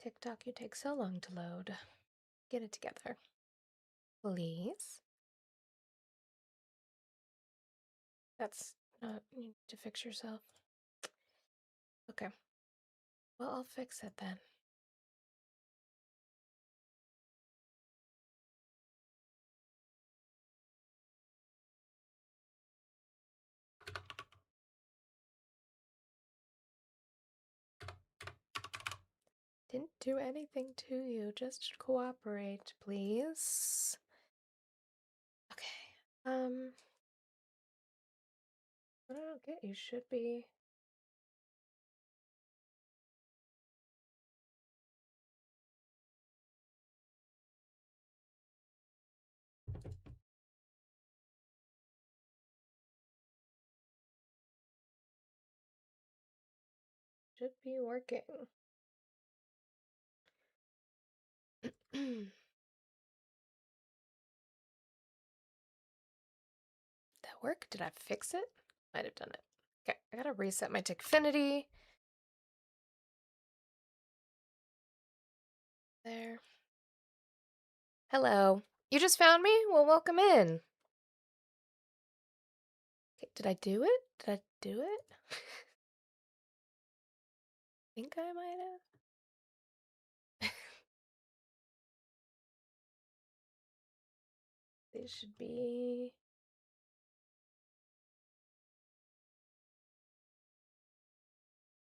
TikTok, you take so long to load. Get it together. Please. That's not, you need to fix yourself. Okay. Well, I'll fix it then. Didn't do anything to you. Just cooperate, please. Okay. What I don't get, you should be. Should be working. That work? Did I fix it? Might have done it. Okay, I gotta reset my Tickfinity. There. Hello. You just found me? Well, welcome in. Okay, did I do it? Did I do it? Think I might have. These should be.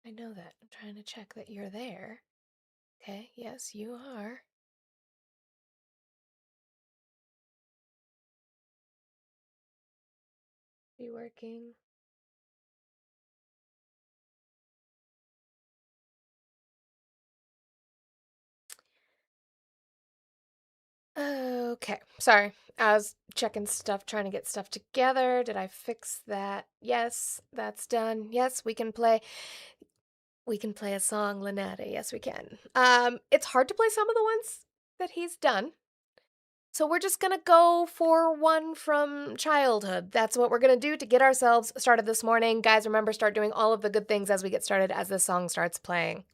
I know that. I'm trying to check that you're there. Okay, yes, you are. Be working. Okay, sorry. I was checking stuff, trying to get stuff together. Did I fix that? Yes, that's done. Yes, we can play. We can play a song, Lynetta. Yes, we can. It's hard to play some of the ones that he's done. So we're just gonna go for one from childhood. That's what we're gonna do to get ourselves started this morning. Guys, remember, start doing all of the good things as we get started as this song starts playing.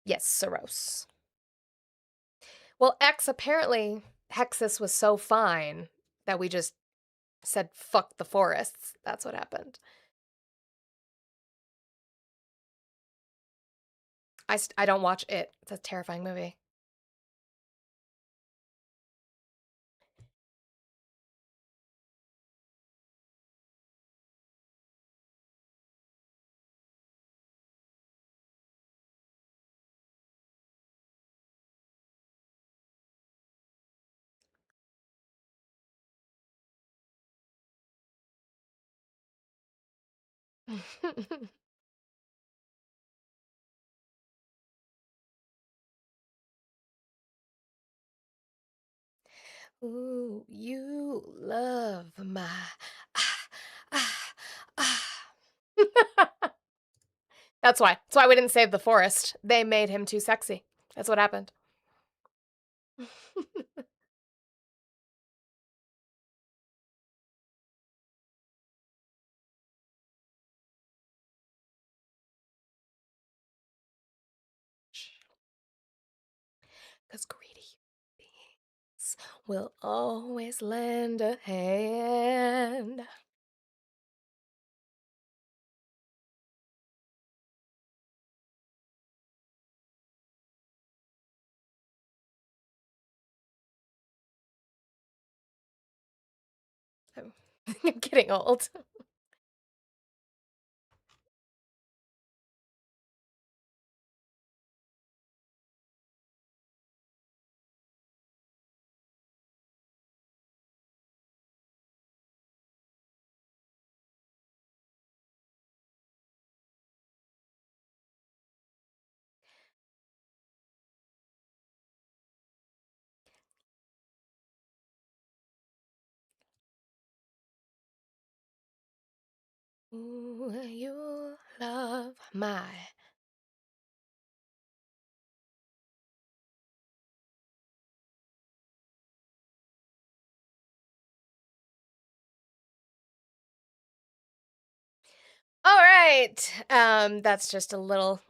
Yes, Soros. Well, X apparently Hexus was so fine that we just said fuck the forests. That's what happened. I don't watch it. It's a terrifying movie. Ooh, you love my ah, ah, ah. That's why. That's why we didn't save the forest. They made him too sexy. That's what happened. Because greedy beings will always lend a hand. I'm getting old. Ooh, you love my. All right. That's just a little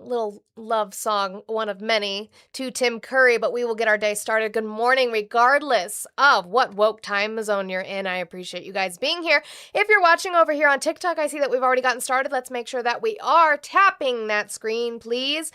love song, one of many, to Tim Curry, but we will get our day started. Good morning, regardless of what woke time zone you're in. I appreciate you guys being here. If you're watching over here on TikTok, I see that we've already gotten started. Let's make sure that we are tapping that screen, please.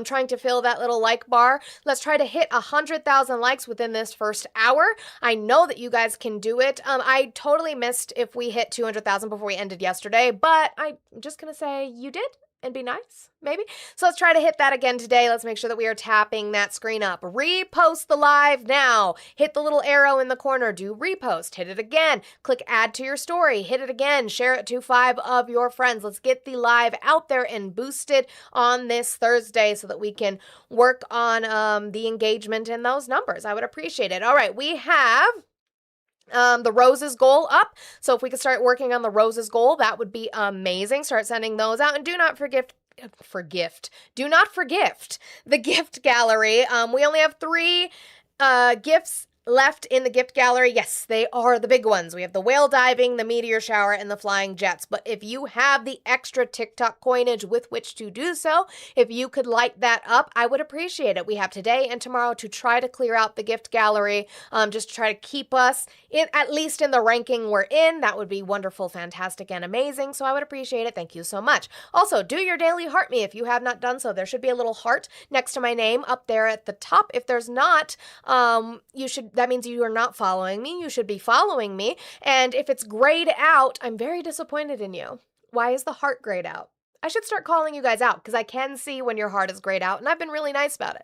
Trying to fill that little like bar. Let's try to hit 100,000 likes within this first hour. I know that you guys can do it. I totally missed if we hit 200,000 before we ended yesterday, but I'm just gonna say you did and be nice, maybe. So let's try to hit that again today. Let's make sure that we are tapping that screen up. Repost the live now. Hit the little arrow in the corner. Do repost. Hit it again. Click add to your story. Hit it again. Share it to 5 of your friends. Let's get the live out there and boosted on this Thursday so that we can work on the engagement and those numbers. I would appreciate it. All right, we have the roses goal up. So if we could start working on the roses goal, that would be amazing. Start sending those out, and do not forget do not forgift the gift gallery. We only have 3 gifts left in the gift gallery. Yes, they are the big ones. We have the whale diving, the meteor shower, and the flying jets. But if you have the extra TikTok coinage with which to do so, if you could light that up, I would appreciate it. We have today and tomorrow to try to clear out the gift gallery, just to try to keep us in, at least in the ranking we're in. That would be wonderful, fantastic, and amazing. So I would appreciate it. Thank you so much. Also, do your daily heart me if you have not done so. There should be a little heart next to my name up there at the top. If there's not, that means you are not following me. You should be following me. And if it's grayed out, I'm very disappointed in you. Why is the heart grayed out? I should start calling you guys out because I can see when your heart is grayed out, and I've been really nice about it.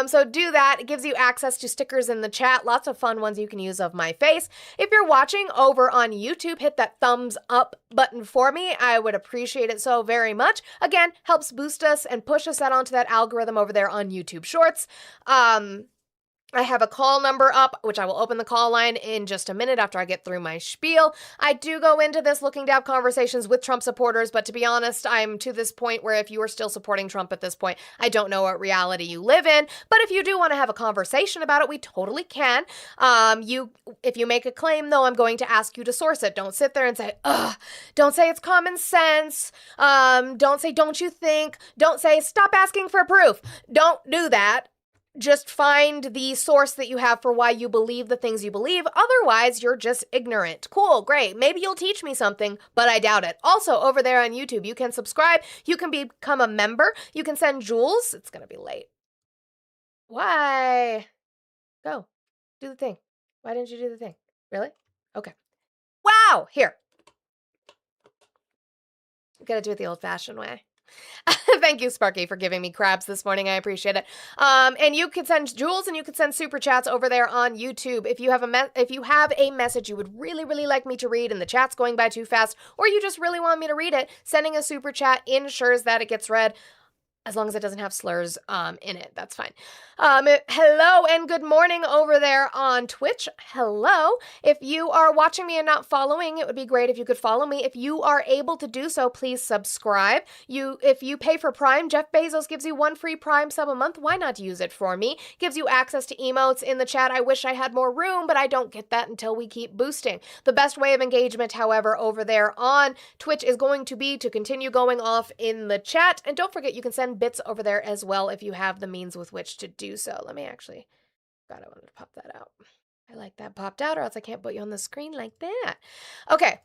So do that. It gives you access to stickers in the chat. Lots of fun ones you can use of my face. If you're watching over on YouTube, hit that thumbs up button for me. I would appreciate it so very much. Again, helps boost us and push us out onto that algorithm over there on YouTube Shorts. I have a call number up, which I will open the call line in just a minute after I get through my spiel. I do go into this looking to have conversations with Trump supporters, but to be honest, I'm to this point where if you are still supporting Trump at this point, I don't know what reality you live in. But if you do want to have a conversation about it, we totally can. If you make a claim, though, I'm going to ask you to source it. Don't sit there and say, ugh. Don't say it's common sense. Don't say, don't you think? Don't say, stop asking for proof. Don't do that. Just find the source that you have for why you believe the things you believe. Otherwise, you're just ignorant. Cool, great. Maybe you'll teach me something, but I doubt it. Also, over there on YouTube, you can subscribe. You can become a member. You can send Jules. It's going to be late. Why? Go. Do the thing. Why didn't you do the thing? Really? Okay. Wow! Here. I'm going to do it the old-fashioned way. Thank you, Sparky, for giving me crabs this morning. I appreciate it. And you can send Jules and you can send super chats over there on YouTube. If you have a message you would really, really like me to read and the chat's going by too fast, or you just really want me to read it, sending a super chat ensures that it gets read. As long as it doesn't have slurs in it, that's fine. Hello and good morning over there on Twitch. Hello. If you are watching me and not following, it would be great if you could follow me. If you are able to do so, please subscribe. If you pay for Prime, Jeff Bezos gives you 1 free Prime sub a month. Why not use it for me? Gives you access to emotes in the chat. I wish I had more room, but I don't get that until we keep boosting. The best way of engagement, however, over there on Twitch is going to be to continue going off in the chat. And don't forget, you can send bits over there as well if you have the means with which to do so. Let me actually, I wanted to pop that out. I like that popped out, or else I can't put you on the screen like that. Okay.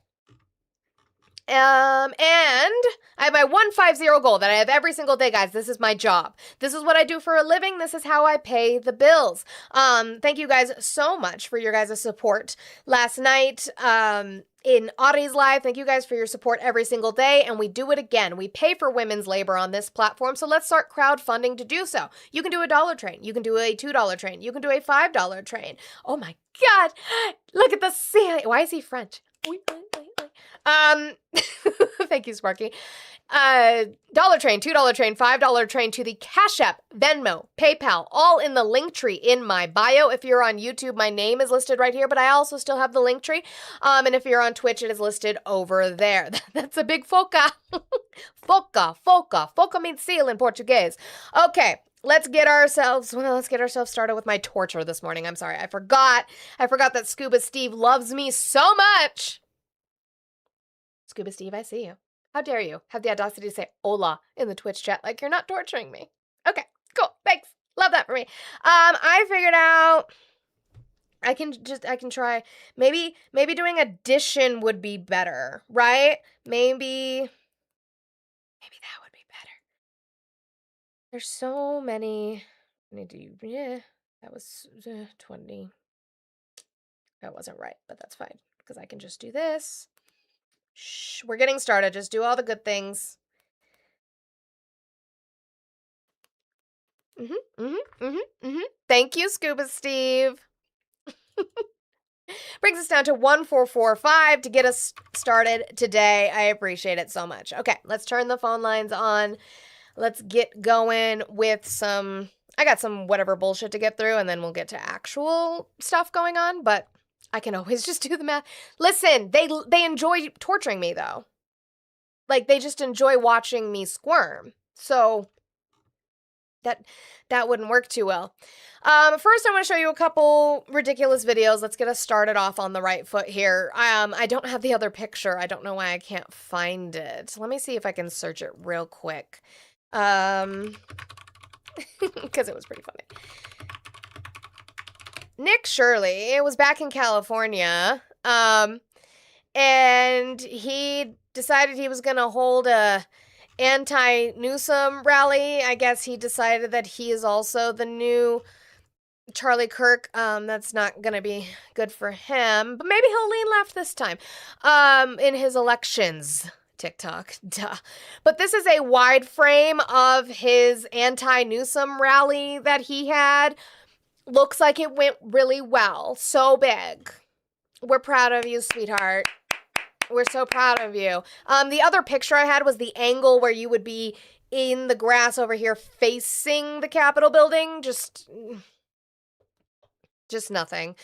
And I have my 150 goal that I have every single day, guys. This is my job. This is what I do for a living. This is how I pay the bills. Thank you guys so much for your guys' support last night. In Audrey's live, thank you guys for your support every single day, and we do it again. We pay for women's labor on this platform, so let's start crowdfunding to do so. You can do a $1 train. You can do a $2 train. You can do a $5 train. Oh my God, look at the sea. Why is he French? Thank you, Sparky. Dollar Train, $2 Train, $5 Train to the Cash App, Venmo, PayPal, all in the link tree in my bio. If you're on YouTube, my name is listed right here, but I also still have the link tree. And if you're on Twitch, it is listed over there. That's a big foca. Foca means seal in Portuguese. Okay. Let's get ourselves started with my torture this morning. I'm sorry. I forgot that Scuba Steve loves me so much. Scuba Steve, I see you. How dare you have the audacity to say hola in the Twitch chat like you're not torturing me. Okay, cool. Thanks. Love that for me. I figured out I can try maybe doing addition would be better, right? Maybe that would be better. There's so many. I need to, yeah, that was 20. That wasn't right, but that's fine because I can just do this. Shh, we're getting started. Just do all the good things. Thank you, Scuba Steve. Brings us down to 1445 to get us started today. I appreciate it so much. Okay, let's turn the phone lines on. Let's get going with some... I got some whatever bullshit to get through, and then we'll get to actual stuff going on, but I can always just do the math. Listen, they enjoy torturing me, though. Like, they just enjoy watching me squirm. So... That wouldn't work too well. First, I want to show you a couple ridiculous videos. Let's get us started off on the right foot here. I don't have the other picture. I don't know why I can't find it. Let me see if I can search it real quick. Because it was pretty funny. Nick Shirley, it was back in California, and he decided he was going to hold a anti-Newsom rally. I guess he decided that he is also the new Charlie Kirk. That's not gonna be good for him, but maybe he'll lean left this time in his elections. TikTok, duh. But this is a wide frame of his anti-Newsom rally that he had. Looks like it went really well. So big. We're proud of you, sweetheart. We're so proud of you. The other picture I had was the angle where you would be in the grass over here facing the Capitol building. Just nothing.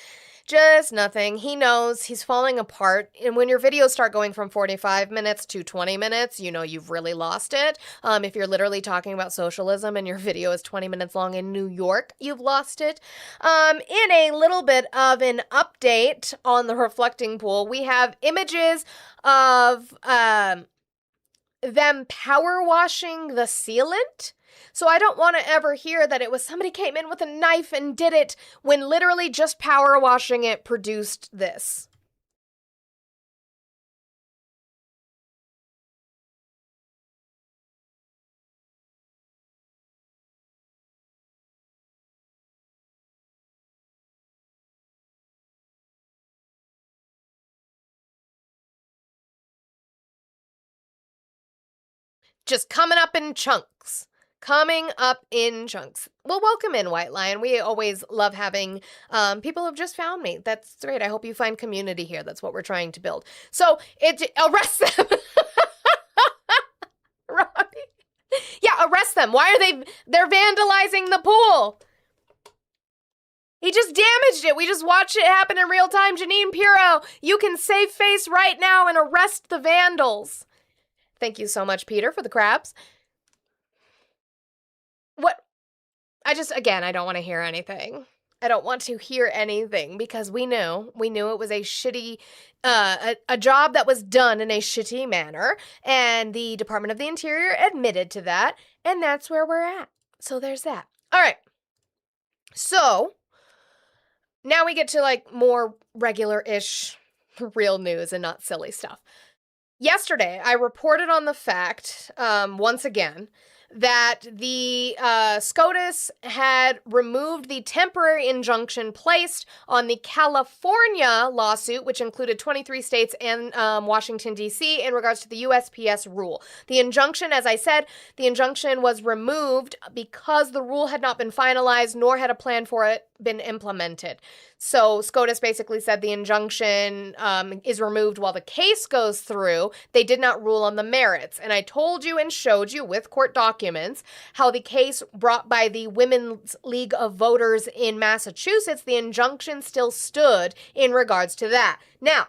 Just nothing. He knows he's falling apart. And when your videos start going from 45 minutes to 20 minutes, you know you've really lost it. If you're literally talking about socialism and your video is 20 minutes long in New York, you've lost it. In a little bit of an update on the reflecting pool, we have images of them power washing the sealant. So I don't want to ever hear that it was somebody came in with a knife and did it when literally just power washing it produced this. Just coming up in chunks. Coming up in chunks. Well, welcome in, White Lion. We always love having people who've just found me. That's great. I hope you find community here. That's what we're trying to build. So, arrest them. Robbie. Yeah, arrest them. Why are they're vandalizing the pool. He just damaged it. We just watched it happen in real time. Janine Pirro, you can save face right now and arrest the vandals. Thank you so much, Peter, for the crabs. What? I don't want to hear anything. I don't want to hear anything because we knew it was a shitty, a job that was done in a shitty manner, and the Department of the Interior admitted to that, and that's where we're at. So there's that. All right. So now we get to like more regular-ish real news and not silly stuff. Yesterday, I reported on the fact, once again, that the SCOTUS had removed the temporary injunction placed on the California lawsuit, which included 23 states and Washington, D.C., in regards to the USPS rule. The injunction, as I said, the injunction was removed because the rule had not been finalized, nor had a plan for it been implemented. So SCOTUS basically said the injunction is removed while the case goes through. They did not rule on the merits. And I told you and showed you with court documents how the case brought by the Women's League of Voters in Massachusetts, the injunction still stood in regards to that. Now,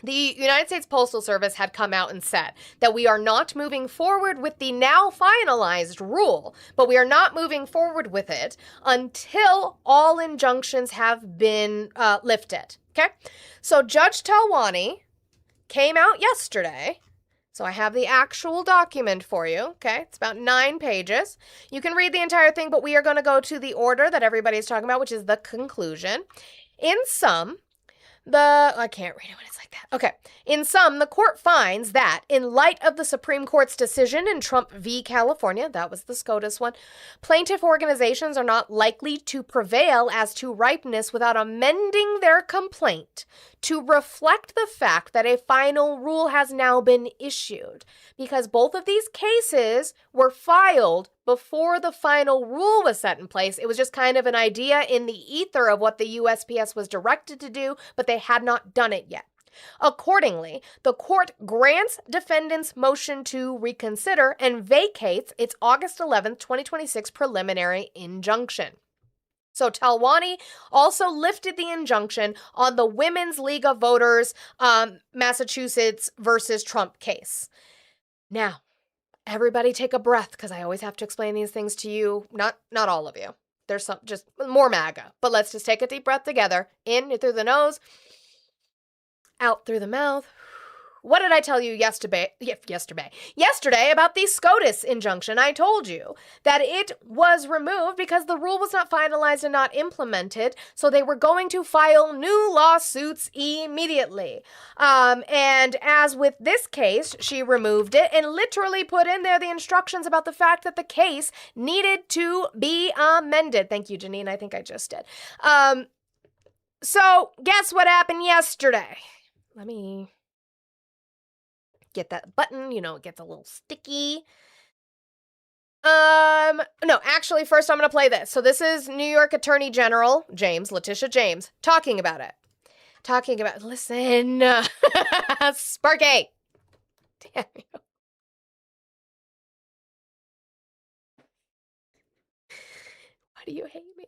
the United States Postal Service had come out and said that we are not moving forward with the now finalized rule, but we are not moving forward with it until all injunctions have been lifted. Okay? So Judge Talwani came out yesterday. So I have the actual document for you, okay? It's about 9 pages. You can read the entire thing, but we are going to go to the order that everybody's talking about, which is the conclusion. In sum, I can't read it when it's like that. Okay. In sum, the court finds that, in light of the Supreme Court's decision in Trump v. California, that was the SCOTUS one, plaintiff organizations are not likely to prevail as to ripeness without amending their complaint to reflect the fact that a final rule has now been issued. Because both of these cases were filed before the final rule was set in place. It was just kind of an idea in the ether of what the USPS was directed to do, but they had not done it yet. Accordingly, the court grants defendants' motion to reconsider and vacates its August 11th, 2026 preliminary injunction. So Talwani also lifted the injunction on the Women's League of Voters Massachusetts versus Trump case. Now, everybody take a breath, because I always have to explain these things to you. Not all of you. There's some, just more MAGA. But let's just take a deep breath together. In through the nose, out through the mouth. What did I tell you yesterday about the SCOTUS injunction? I told you that it was removed because the rule was not finalized and not implemented, so they were going to file new lawsuits immediately. And as with this case, she removed it and literally put in there the instructions about the fact that the case needed to be amended. Thank you, Janine. I think I just did. So guess what happened yesterday? Let me get that button, it gets a little sticky. No, actually, first I'm going to play this. So this is New York Attorney General Letitia James, talking about it. Listen, Sparky. Damn you. Why do you hate me?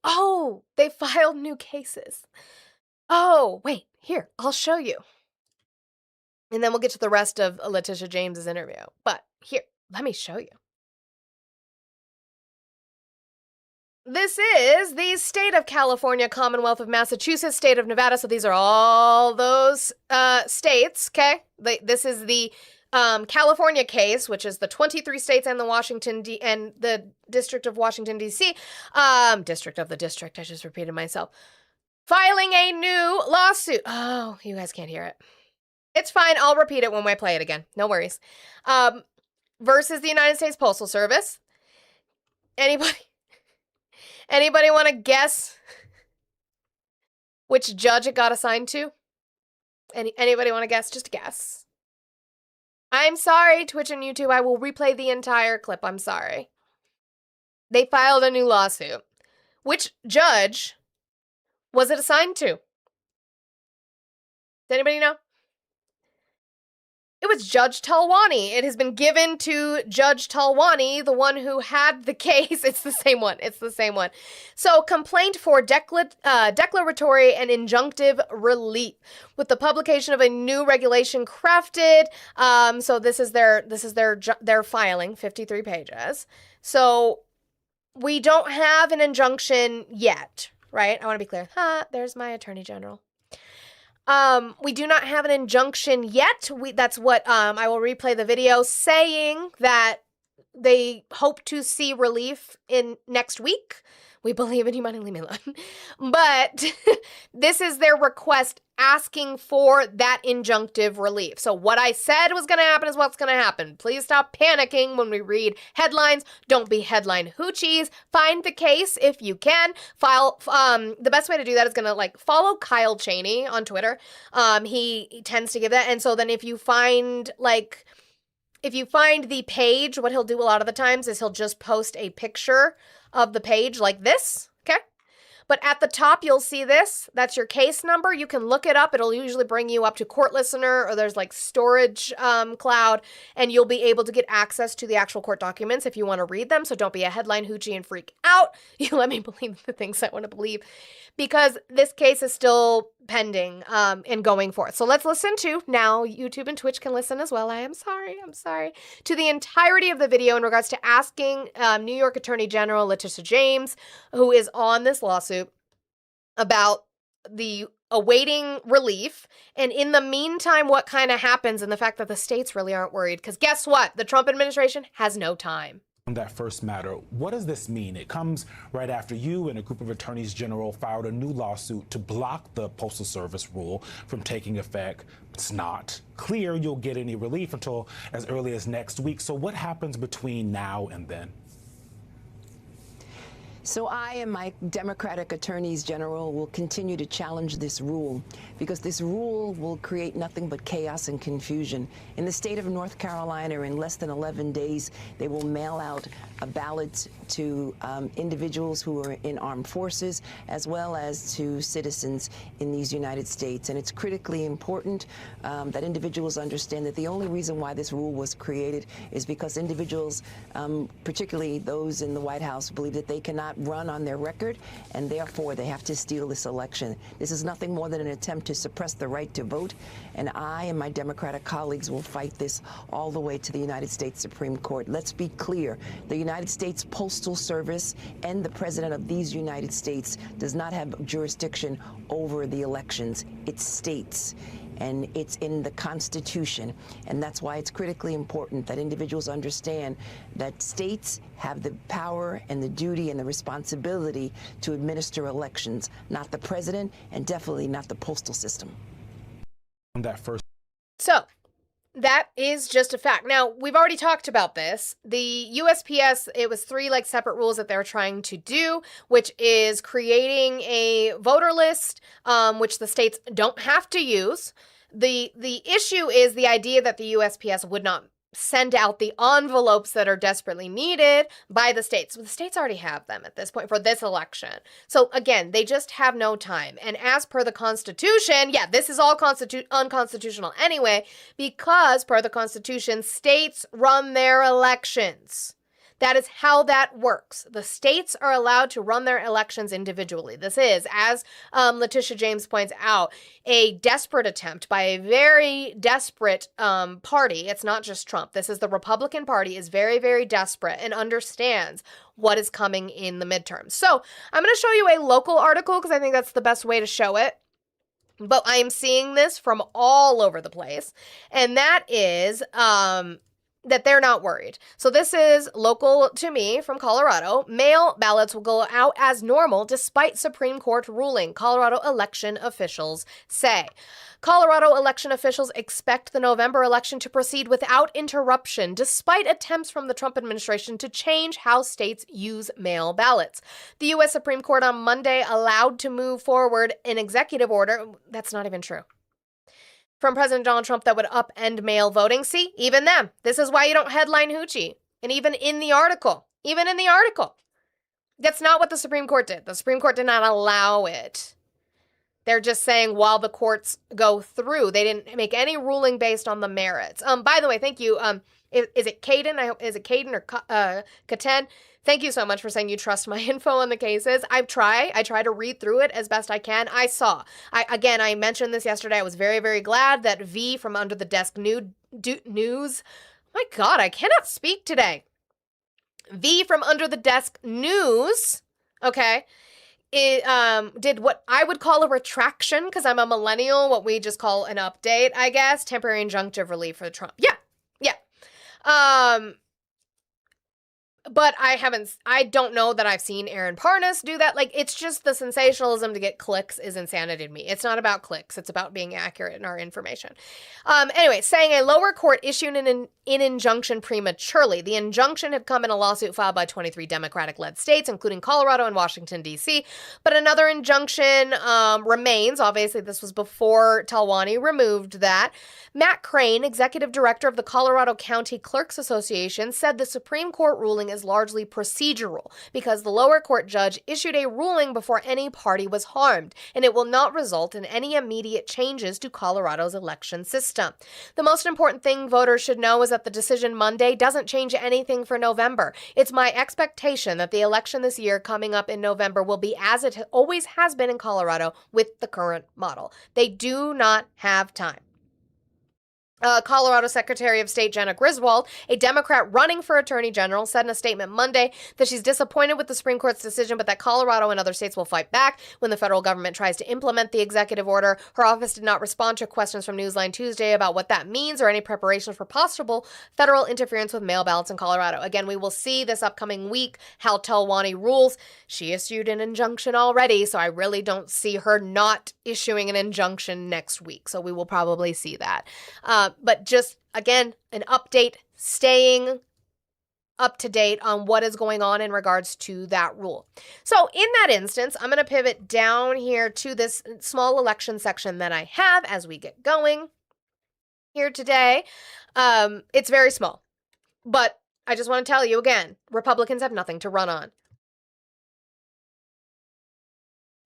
Oh, they filed new cases. Oh, wait, here, I'll show you. And then we'll get to the rest of Letitia James's interview. But here, let me show you. This is the state of California, Commonwealth of Massachusetts, state of Nevada. So these are all those states, okay? This is the California case, which is the 23 states and the District of Washington, D.C. District of the district, I just repeated myself. Filing a new lawsuit. Oh, you guys can't hear it. It's fine. I'll repeat it when I play it again. No worries. Versus the United States Postal Service. Anybody want to guess which judge it got assigned to? Anybody want to guess? Just guess. I'm sorry, Twitch and YouTube. I will replay the entire clip. I'm sorry. They filed a new lawsuit. Which judge was it assigned to? Does anybody know? It was Judge Talwani. It has been given to Judge Talwani, the one who had the case. It's the same one. So, complaint for declaratory and injunctive relief with the publication of a new regulation crafted. So this is their filing, 53 pages. So we don't have an injunction yet, right? I want to be clear. There's my Attorney General. We do not have an injunction yet. That's what I will replay the video saying that they hope to see relief in next week. We believe in you, money, leave me alone. But this is their request asking for that injunctive relief. So what I said was going to happen is what's going to happen. Please stop panicking when we read headlines. Don't be headline hoochies. Find the case if you can. File. The best way to do that is going to like follow Kyle Cheney on Twitter. He tends to give that. And so then if you find the page, what he'll do a lot of the times is he'll just post a picture of the page like this, okay? But at the top, you'll see this. That's your case number. You can look it up. It'll usually bring you up to Court Listener, or there's like storage cloud, and you'll be able to get access to the actual court documents if you want to read them. So don't be a headline hoochie and freak out. You let me believe the things I want to believe, because this case is still pending and going forth. So let's listen to, now YouTube and Twitch can listen as well. I'm sorry, to the entirety of the video in regards to asking New York Attorney General Letitia James, who is on this lawsuit, about the awaiting relief, and in the meantime, what kind of happens, and the fact that the states really aren't worried, because guess what? The Trump administration has no time. On that first matter, what does this mean? It comes right after you and a group of attorneys general filed a new lawsuit to block the Postal Service rule from taking effect. It's not clear you'll get any relief until as early as next week. So what happens between now and then? So I and my Democratic attorneys general will continue to challenge this rule, because this rule will create nothing but chaos and confusion. In the state of North Carolina, in less than 11 days, they will mail out a ballot to individuals who are in armed forces, as well as to citizens in these United States. And it's critically important that individuals understand that the only reason why this rule was created is because individuals, particularly those in the White House, believe that they cannot run on their record, and therefore they have to steal this election. This is nothing more than an attempt to suppress the right to vote, and I and my Democratic colleagues will fight this all the way to the United States Supreme Court. Let's be clear. The United States Postal Service and the President of these United States does not have jurisdiction over the elections. It's states. And it's in the Constitution. And that's why it's critically important that individuals understand that states have the power and the duty and the responsibility to administer elections, not the president, and definitely not the postal system. On that first. So that is just a fact. Now, we've already talked about this. The USPS, it was 3 like separate rules that they were trying to do, which is creating a voter list, which the states don't have to use. The issue is the idea that the USPS would not send out the envelopes that are desperately needed by the states. The states already have them at this point for this election. So again, they just have no time. And as per the Constitution, yeah, this is all unconstitutional anyway, because per the Constitution, states run their elections. That is how that works. The states are allowed to run their elections individually. This is, as Letitia James points out, a desperate attempt by a very desperate party. It's not just Trump. This is the Republican Party is very, very desperate and understands what is coming in the midterms. So I'm going to show you a local article because I think that's the best way to show it. But I am seeing this from all over the place. And that is that they're not worried. So this is local to me from Colorado. Mail ballots will go out as normal despite Supreme Court ruling, Colorado election officials say. Colorado election officials expect the November election to proceed without interruption, despite attempts from the Trump administration to change how states use mail ballots. The U.S. Supreme Court on Monday allowed to move forward an executive order. That's not even true. From President Donald Trump that would upend mail voting. See, even them. This is why you don't headline hoochie. And even in the article, that's not what the Supreme Court did. The Supreme Court did not allow it. They're just saying while the courts go through, they didn't make any ruling based on the merits. By the way, thank you. Is it Caden? Is it Caden or Katen? Thank you so much for saying you trust my info on the cases. I try to read through it as best I can. I mentioned this yesterday. I was very, very glad that V from Under the Desk News. My God, I cannot speak today. V from Under the Desk News, okay, it did what I would call a retraction, because I'm a millennial, what we just call an update, I guess. Temporary injunctive relief for Trump. Yeah. But I don't know that I've seen Aaron Parnas do that. Like, it's just the sensationalism to get clicks is insanity to me. It's not about clicks. It's about being accurate in our information. Anyway, saying a lower court issued an injunction prematurely. The injunction had come in a lawsuit filed by 23 Democratic-led states, including Colorado and Washington, D.C. But another injunction remains. Obviously, this was before Talwani removed that. Matt Crane, executive director of the Colorado County Clerks Association, said the Supreme Court ruling is largely procedural because the lower court judge issued a ruling before any party was harmed, and it will not result in any immediate changes to Colorado's election system. The most important thing voters should know is that the decision Monday doesn't change anything for November. It's my expectation that the election this year coming up in November will be as it always has been in Colorado with the current model. They do not have time. Colorado Secretary of State Jena Griswold, a Democrat running for Attorney General, said in a statement Monday that she's disappointed with the Supreme Court's decision, but that Colorado and other states will fight back when the federal government tries to implement the executive order. Her office did not respond to questions from Newsline Tuesday about what that means or any preparations for possible federal interference with mail ballots in Colorado. Again, we will see this upcoming week how Talwani rules. She issued an injunction already, so I really don't see her not issuing an injunction next week. So we will probably see that. But just, again, an update, staying up to date on what is going on in regards to that rule. So in that instance, I'm going to pivot down here to this small election section that I have as we get going here today. It's very small, but I just want to tell you again, Republicans have nothing to run on.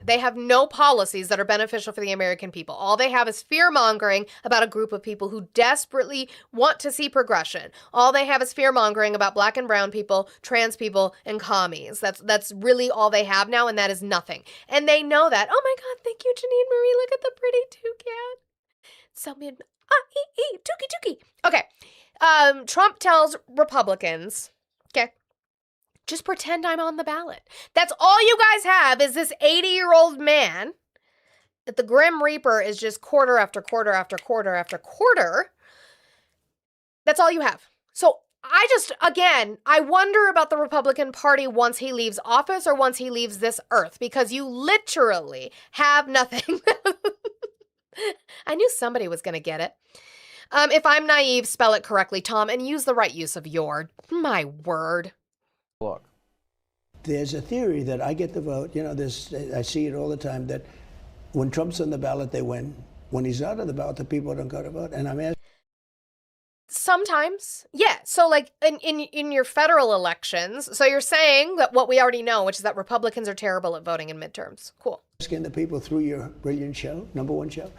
They have no policies that are beneficial for the American people. All they have is fear-mongering about a group of people who desperately want to see progression. All they have is fear-mongering about black and brown people, trans people, and commies. That's really all they have now, and that is nothing. And they know that. Oh my God, thank you, Janine Marie. Look at the pretty toucan. So Tukey. Okay. Trump tells Republicans, okay, just pretend I'm on the ballot. That's all you guys have is this 80-year-old man that the Grim Reaper is just quarter after quarter after quarter after quarter. That's all you have. So I wonder about the Republican Party once he leaves office or once he leaves this earth, because you literally have nothing. I knew somebody was going to get it. If I'm naive, spell it correctly, Tom, and use the right use of your. My word. Look, there's a theory that I get the vote. You know, I see it all the time, that when Trump's on the ballot, they win. When he's out of the ballot, the people don't go to vote. And I'm asking. Sometimes, yeah. So like in your federal elections, so you're saying that what we already know, which is that Republicans are terrible at voting in midterms. Cool. Asking the people through your brilliant show, #1 show,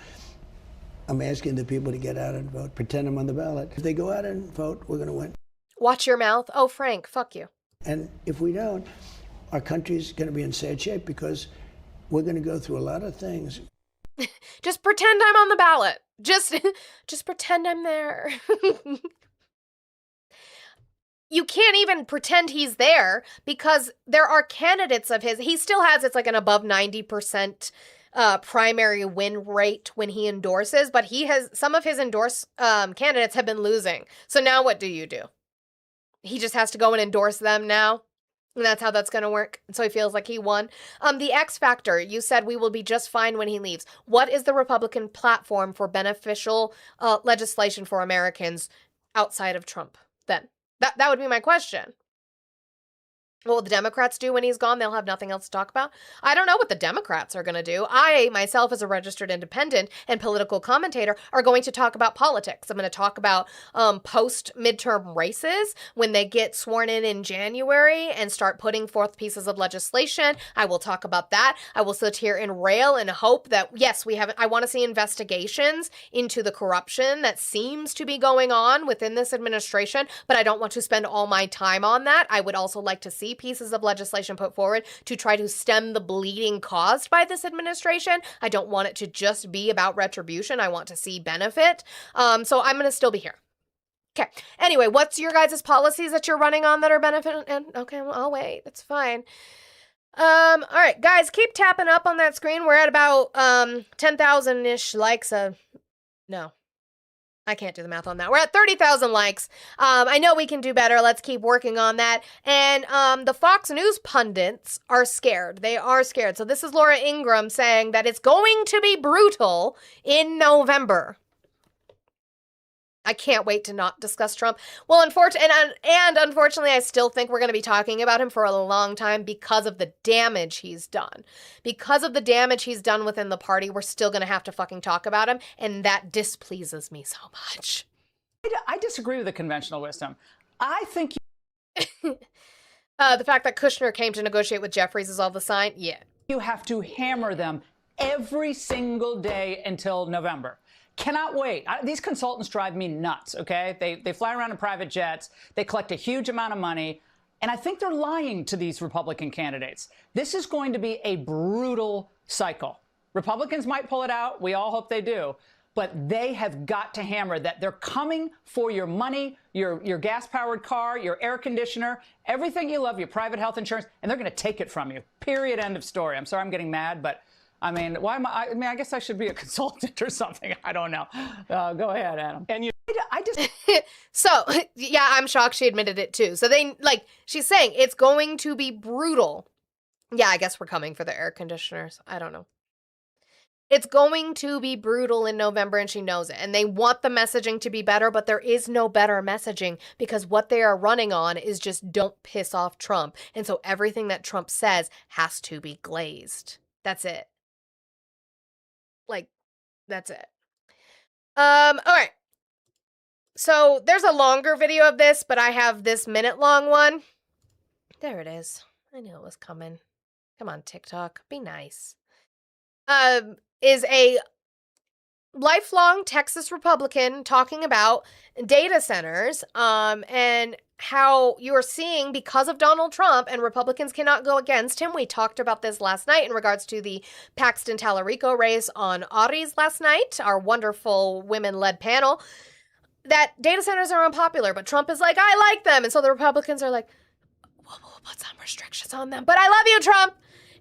I'm asking the people to get out and vote, pretend I'm on the ballot. If they go out and vote, we're going to win. Watch your mouth. Oh, Frank, fuck you. And if we don't, our country's going to be in sad shape, because we're going to go through a lot of things. Just pretend I'm on the ballot. Just pretend I'm there. You can't even pretend he's there, because there are candidates of his. He still has, it's like an above 90% primary win rate when he endorses, but he has, some of his candidates have been losing. So now what do? He just has to go and endorse them now. And that's how that's going to work. So he feels like he won. The X Factor, you said we will be just fine when he leaves. What is the Republican platform for beneficial legislation for Americans outside of Trump then? That would be my question. What will the Democrats do when he's gone? They'll have nothing else to talk about. I don't know what the Democrats are going to do. I, myself, as a registered independent and political commentator, are going to talk about politics. I'm going to talk about post-midterm races when they get sworn in January and start putting forth pieces of legislation. I will talk about that. I will sit here and rail and hope that, yes, I want to see investigations into the corruption that seems to be going on within this administration, but I don't want to spend all my time on that. I would also like to see pieces of legislation put forward to try to stem the bleeding caused by this administration. I don't want it to just be about retribution. I want to see benefit. So I'm going to still be here. Okay. Anyway, what's your guys' policies that you're running on that are benefit? And okay, well, I'll wait. That's fine. All right, guys, keep tapping up on that screen. We're at about 10,000-ish likes. No. I can't do the math on that. We're at 30,000 likes. I know we can do better. Let's keep working on that. And the Fox News pundits are scared. They are scared. So this is Laura Ingraham saying that it's going to be brutal in November. I can't wait to not discuss Trump. Well, unfortunately, I still think we're going to be talking about him for a long time because of the damage he's done. Because of the damage he's done within the party, we're still going to have to fucking talk about him, and that displeases me so much. I disagree with the conventional wisdom. I think the fact that Kushner came to negotiate with Jeffries is all the sign? Yeah. you have to hammer them every single day until November. Cannot wait. These consultants drive me nuts, okay? They fly around in private jets. They collect a huge amount of money. And I think they're lying to these Republican candidates. This is going to be a brutal cycle. Republicans might pull it out. We all hope they do. But they have got to hammer that they're coming for your money, your gas-powered car, your air conditioner, everything you love, your private health insurance, and they're going to take it from you. Period. End of story. I'm sorry I'm getting mad, but I mean, why am I guess I should be a consultant or something. I don't know. Go ahead, Adam. And I just So, yeah, I'm shocked she admitted it too. So she's saying it's going to be brutal. Yeah, I guess we're coming for the air conditioners. I don't know. It's going to be brutal in November, and she knows it. And they want the messaging to be better, but there is no better messaging because what they are running on is just don't piss off Trump. And so everything that Trump says has to be glazed. That's it. That's it. All right. So there's a longer video of this, but I have this minute-long one. There it is. I knew it was coming. Come on, TikTok. Be nice. Is a lifelong Texas Republican talking about data centers, and how you're seeing because of Donald Trump and Republicans cannot go against him. We talked about this last night in regards to the Paxton Tallarico race on Audie's last night, our wonderful women-led panel, that data centers are unpopular, but Trump is like, I like them. And so the Republicans are like, we'll put some restrictions on them, but I love you, Trump.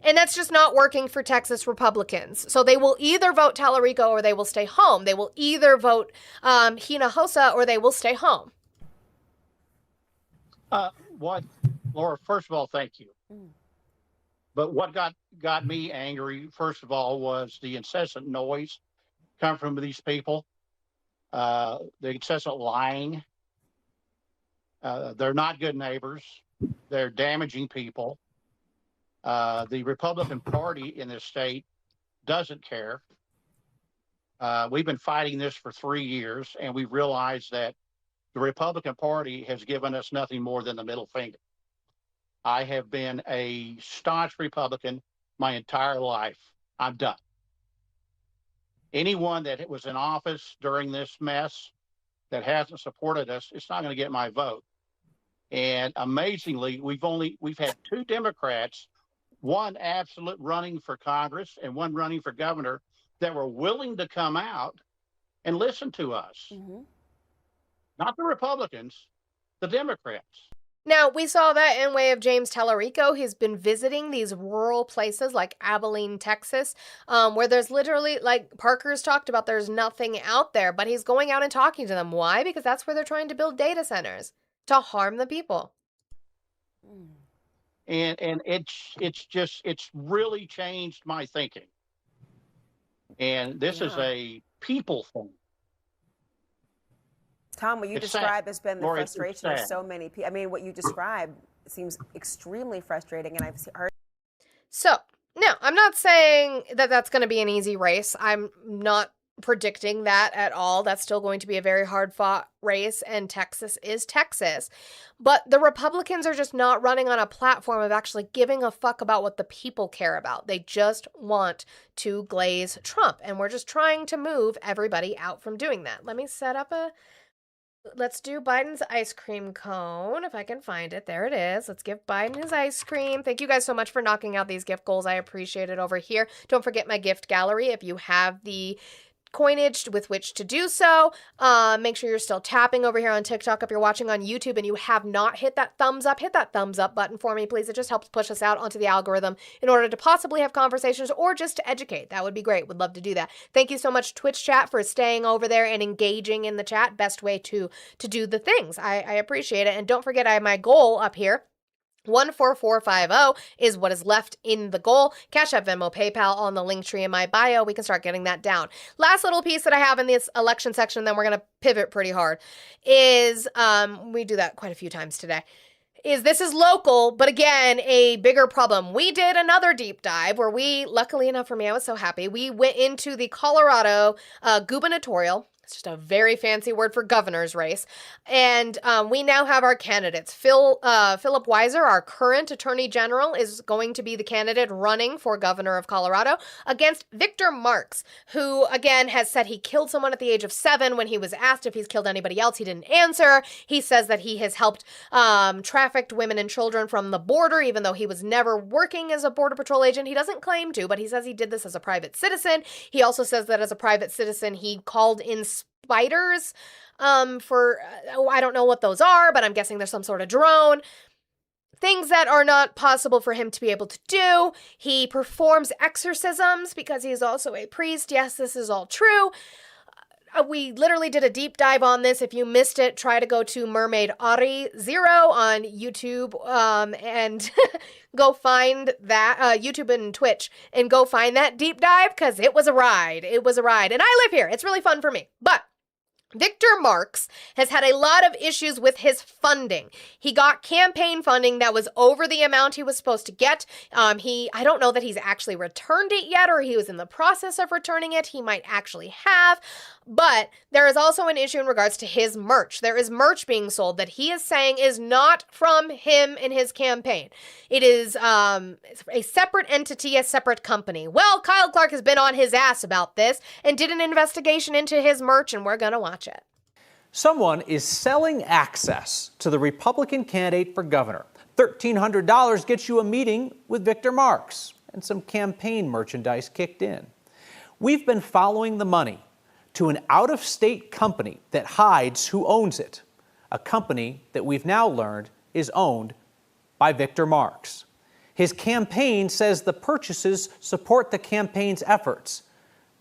And that's just not working for Texas Republicans. So they will either vote Tallarico or they will stay home. They will either vote Hinojosa or they will stay home. Laura, first of all, thank you. But what got me angry, first of all, was the incessant noise coming from these people, the incessant lying. They're not good neighbors. They're damaging people. The Republican Party in this state doesn't care. We've been fighting this for 3 years, and we realized that the Republican Party has given us nothing more than the middle finger. I have been a staunch Republican my entire life. I'm done. Anyone that was in office during this mess that hasn't supported us, it's not going to get my vote. And amazingly, we've had 2 Democrats, one absolute running for Congress and one running for governor, that were willing to come out and listen to us. Mm-hmm. Not the Republicans, the Democrats. Now, we saw that in way of James Tallarico. He's been visiting these rural places like Abilene, Texas, where there's literally, like Parker's talked about, there's nothing out there, but he's going out and talking to them. Why? Because that's where they're trying to build data centers to harm the people. And it's really changed my thinking. And this is a people thing. Tom, what you describe has been the Laura, frustration of so many people. I mean, what you describe seems extremely frustrating, and I've heard. So, no, I'm not saying that that's going to be an easy race. I'm not predicting that at all. That's still going to be a very hard-fought race, and Texas is Texas. But the Republicans are just not running on a platform of actually giving a fuck about what the people care about. They just want to glaze Trump, and we're just trying to move everybody out from doing that. Let me set up let's do Biden's ice cream cone, if I can find it. There it is. Let's give Biden his ice cream. Thank you guys so much for knocking out these gift goals. I appreciate it over here. Don't forget my gift gallery. If you have the coinage with which to do so. Make sure you're still tapping over here on TikTok. If you're watching on YouTube and you have not hit that thumbs up button for me, please. It just helps push us out onto the algorithm in order to possibly have conversations or just to educate. That would be great. Would love to do that. Thank you so much, Twitch chat, for staying over there and engaging in the chat. Best way to do the things. I appreciate it. And don't forget, I have my goal up here. 14450 is what is left in the goal. Cash App, Venmo, PayPal on the link tree in my bio. We can start getting that down. Last little piece that I have in this election section, then we're going to pivot pretty hard, is, we do that quite a few times today, is this is local, but again, a bigger problem. We did another deep dive where we, luckily enough for me, I was so happy, we went into the Colorado gubernatorial. It's just a very fancy word for governor's race. And we now have our candidates. Philip Weiser, our current attorney general, is going to be the candidate running for governor of Colorado against Victor Marx, who, again, has said he killed someone at the age of 7. When he was asked if he's killed anybody else, he didn't answer. He says that he has helped trafficked women and children from the border, even though he was never working as a Border Patrol agent. He doesn't claim to, but he says he did this as a private citizen. He also says that as a private citizen, he called in spiders for, I don't know what those are, but I'm guessing there's some sort of drone. Things that are not possible for him to be able to do. He performs exorcisms because he's also a priest. Yes, this is all true. We literally did a deep dive on this. If you missed it, try to go to Mermaid Ari 0 on YouTube and go find that, YouTube and Twitch, and go find that deep dive because it was a ride. It was a ride. And I live here. It's really fun for me. But Victor Marx has had a lot of issues with his funding. He got campaign funding that was over the amount he was supposed to get. I don't know that he's actually returned it yet, or he was in the process of returning it. He might actually have. But there is also an issue in regards to his merch. There is merch being sold that he is saying is not from him in his campaign. It is a separate entity, a separate company. Well, Kyle Clark has been on his ass about this and did an investigation into his merch, and we're going to watch it. Someone is selling access to the Republican candidate for governor. $1,300 gets you a meeting with Victor Marx, and some campaign merchandise kicked in. We've been following the money to an out-of-state company that hides who owns it, a company that we've now learned is owned by Victor Marx. His campaign says the purchases support the campaign's efforts.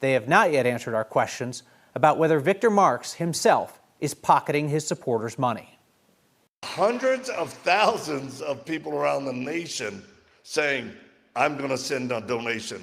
They have not yet answered our questions about whether Victor Marx himself is pocketing his supporters' money. Hundreds of thousands of people around the nation saying, I'm going to send a donation.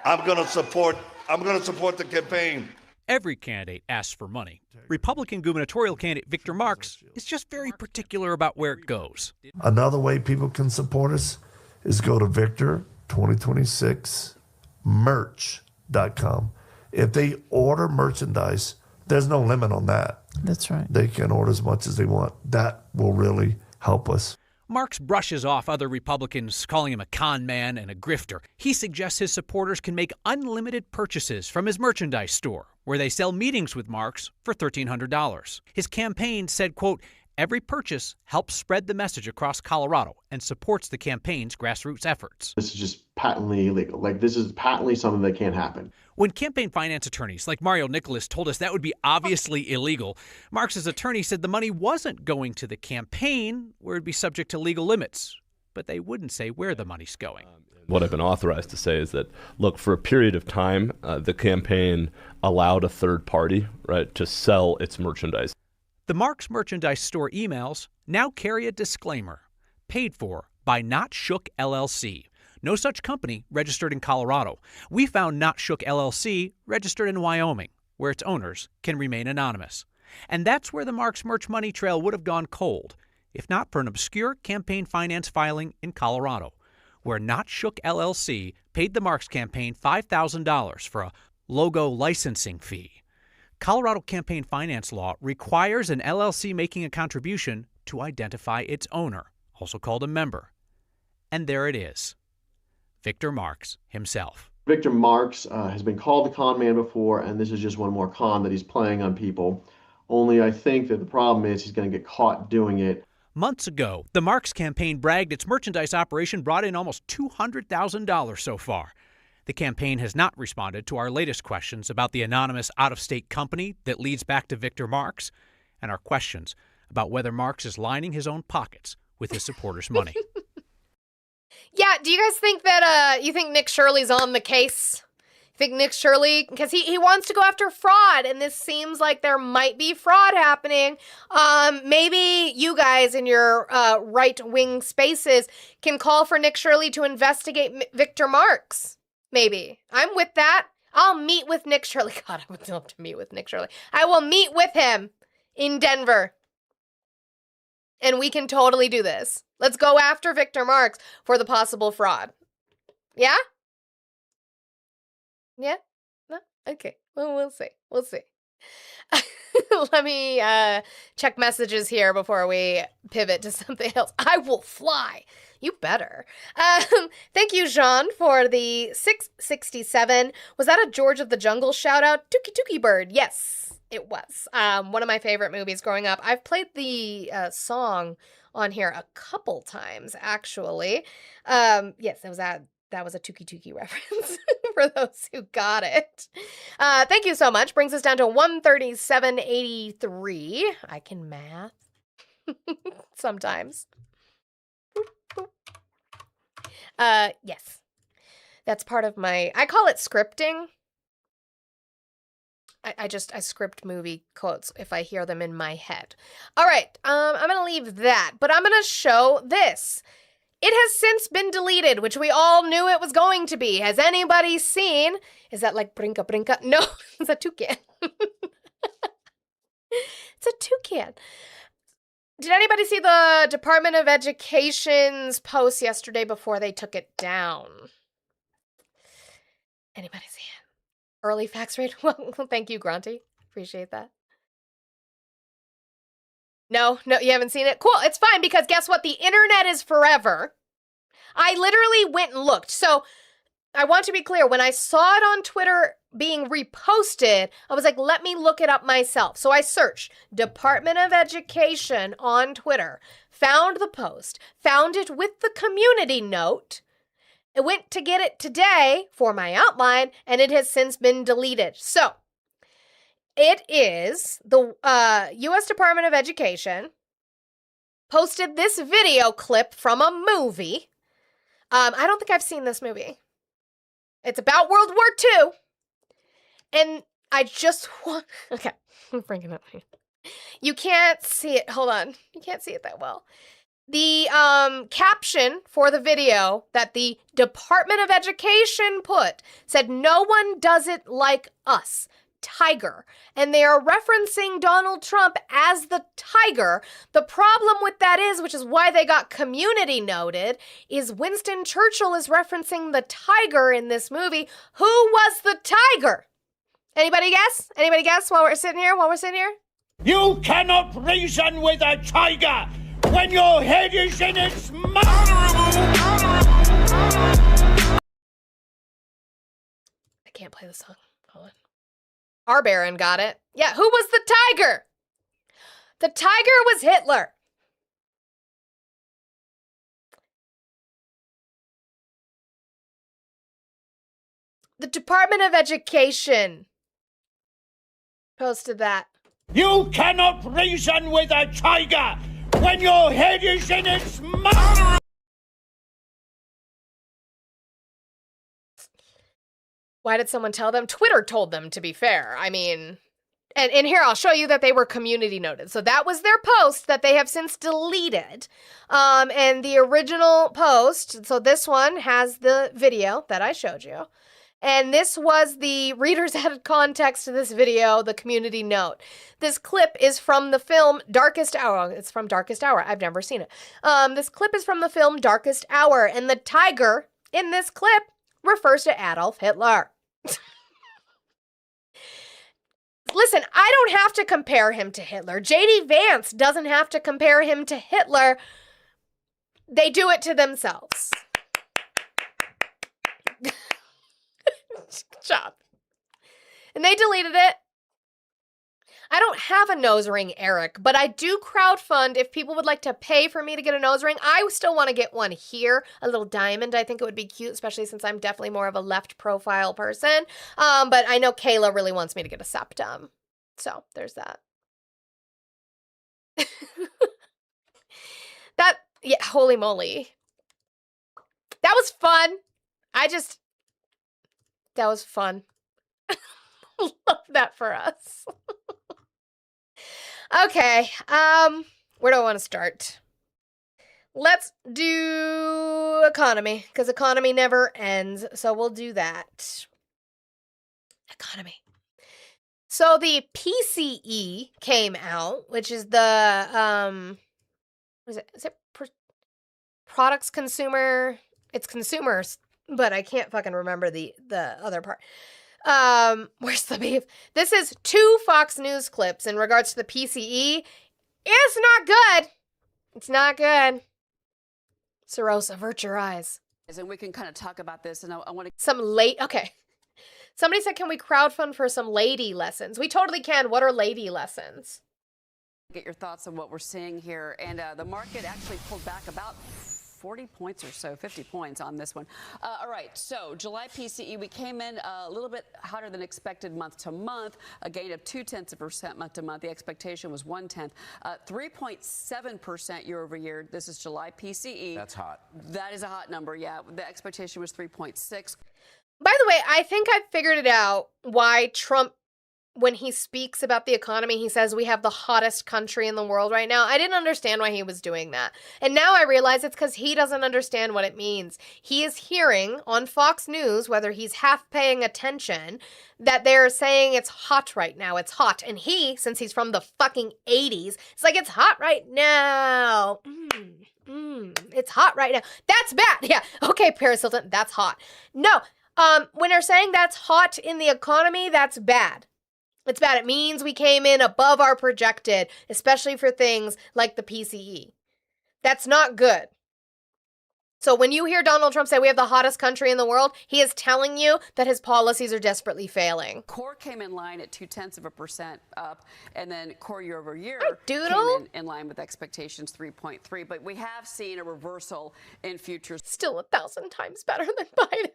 I'm going to support the campaign. Every candidate asks for money. Republican gubernatorial candidate Victor Marx is just very particular about where it goes. Another way people can support us is go to victor2026merch.com. If they order merchandise, there's no limit on that. That's right. They can order as much as they want. That will really help us. Marx brushes off other Republicans, calling him a con man and a grifter. He suggests his supporters can make unlimited purchases from his merchandise store, where they sell meetings with Marx for $1,300. His campaign said, quote, every purchase helps spread the message across Colorado and supports the campaign's grassroots efforts. This is just patently illegal. This is patently something that can't happen. When campaign finance attorneys like Mario Nicholas told us that would be obviously illegal, Marx's attorney said the money wasn't going to the campaign, where it'd be subject to legal limits. But they wouldn't say where the money's going. What I've been authorized to say is that, look, for a period of time, the campaign allowed a third party, right, to sell its merchandise. The Marx merchandise store emails now carry a disclaimer, paid for by Not Shook LLC. No such company registered in Colorado. We found Not Shook LLC registered in Wyoming, where its owners can remain anonymous. And that's where the Marx merch money trail would have gone cold, if not for an obscure campaign finance filing in Colorado, where Not Shook LLC paid the Marx campaign $5,000 for a logo licensing fee. Colorado campaign finance law requires an LLC making a contribution to identify its owner, also called a member. And there it is. Victor Marx himself. Victor Marx has been called the con man before, and this is just one more con that he's playing on people. Only I think that the problem is he's going to get caught doing it. Months ago, the Marx campaign bragged its merchandise operation brought in almost $200,000 so far. The campaign has not responded to our latest questions about the anonymous out-of-state company that leads back to Victor Marx and our questions about whether Marx is lining his own pockets with his supporters' money. Yeah, do you guys think that, you think Nick Shirley's on the case? Think Nick Shirley, because he wants to go after fraud, and this seems like there might be fraud happening. Maybe you guys in your right-wing spaces can call for Nick Shirley to investigate Victor Marx. Maybe. I'm with that. I'll meet with Nick Shirley. God, I would love to meet with Nick Shirley. I will meet with him in Denver. And we can totally do this. Let's go after Victor Marx for the possible fraud. Yeah? Yeah? No? Okay. Well, we'll see. We'll see. Let me check messages here before we pivot to something else. I will fly. You better. Thank you, Jean, for the 667. Was that a George of the Jungle shout out? Tookie Tookie Bird. Yes, it was. One of my favorite movies growing up. I've played the song on here a couple times, actually. Yes, that was a Tookie Tookie reference for those who got it. Thank you so much. Brings us down to 137.83. I can math. Sometimes. Yes. That's part of my, I call it scripting. I script movie quotes if I hear them in my head. All right, I'm going to leave that, but I'm going to show this. It has since been deleted, which we all knew it was going to be. Has anybody seen? Is that like Brinka Brinka? No, it's a toucan. It's a toucan. Did anybody see the Department of Education's post yesterday before they took it down? Anybody see it? Early fax rate? Well, thank you, Grunty. Appreciate that. No, you haven't seen it? Cool, it's fine, because guess what? The internet is forever. I literally went and looked. So I want to be clear, when I saw it on Twitter being reposted, I was like, let me look it up myself. So I searched Department of Education on Twitter, found the post, found it with the community note. I went to get it today for my outline, and it has since been deleted. So it is the U.S. Department of Education posted this video clip from a movie. I don't think I've seen this movie. It's about World War II. And I just want... Okay, I'm bringing it up here. You can't see it. Hold on. You can't see it that well. The caption for the video that the Department of Education put said, "No one does it like us. Tiger." And they are referencing Donald Trump as the tiger. The problem with that is, which is why they got community noted, is Winston Churchill is referencing the tiger in this movie. Who was the tiger? Anybody guess? Anybody guess while we're sitting here? You cannot reason with a tiger when your head is in its mouth. I can't play the song. Hold on. Our Baron got it. Yeah, who was the tiger? The tiger was Hitler. The Department of Education posted that. You cannot reason with a tiger when your head is in its mouth. Why did someone tell them? Twitter told them, to be fair. I mean, and here I'll show you that they were community noted. So that was their post that they have since deleted. And the original post, so this one has the video that I showed you. And this was the reader's added context to this video, the community note. This clip is from the film Darkest Hour. It's from Darkest Hour. I've never seen it. This clip is from the film Darkest Hour. And the tiger in this clip refers to Adolf Hitler. Listen, I don't have to compare him to Hitler. J.D. Vance doesn't have to compare him to Hitler. They do it to themselves. Good job. And they deleted it. I don't have a nose ring, Eric, but I do crowdfund if people would like to pay for me to get a nose ring. I still want to get one here, a little diamond. I think it would be cute, especially since I'm definitely more of a left profile person. But I know Kayla really wants me to get a septum. So there's that. Yeah, holy moly. That was fun. That was fun. Love that for us. Okay, where do I want to start? Let's do economy, because economy never ends, so we'll do that. Economy. So the PCE came out, which is the, is it products consumer? It's consumers, but I can't fucking remember the other part. Where's the beef? This is 2 Fox News clips in regards to the PCE. It's not good. It's not good. Sarosa, avert your eyes. And we can kind of talk about this, and I want to... Okay. Somebody said, can we crowdfund for some lady lessons? We totally can. What are lady lessons? Get your thoughts on what we're seeing here. And the market actually pulled back about 40 points or so, 50 points on this one. All right, so July PCE, we came in a little bit hotter than expected month to month, a gain of 0.2% month to month. The expectation was 0.1, 3.7% year over year. This is July PCE. That's hot. That is a hot number, yeah. The expectation was 3.6. By the way, I think I figured it out why Trump, when he speaks about the economy, he says we have the hottest country in the world right now. I didn't understand why he was doing that. And now I realize it's because he doesn't understand what it means. He is hearing on Fox News, whether he's half paying attention, that they're saying it's hot right now. It's hot. And he, since he's from the fucking 80s, it's like, it's hot right now. It's hot right now. That's bad. Yeah. Okay, Paris Hilton, that's hot. No. When they're saying that's hot in the economy, that's bad. It's bad. It means we came in above our projected, especially for things like the PCE. That's not good. So when you hear Donald Trump say we have the hottest country in the world, he is telling you that his policies are desperately failing. Core came in line at 0.2% up, and then core year over year came in line with expectations 3.3. But we have seen a reversal in futures. Still 1,000 times better than Biden.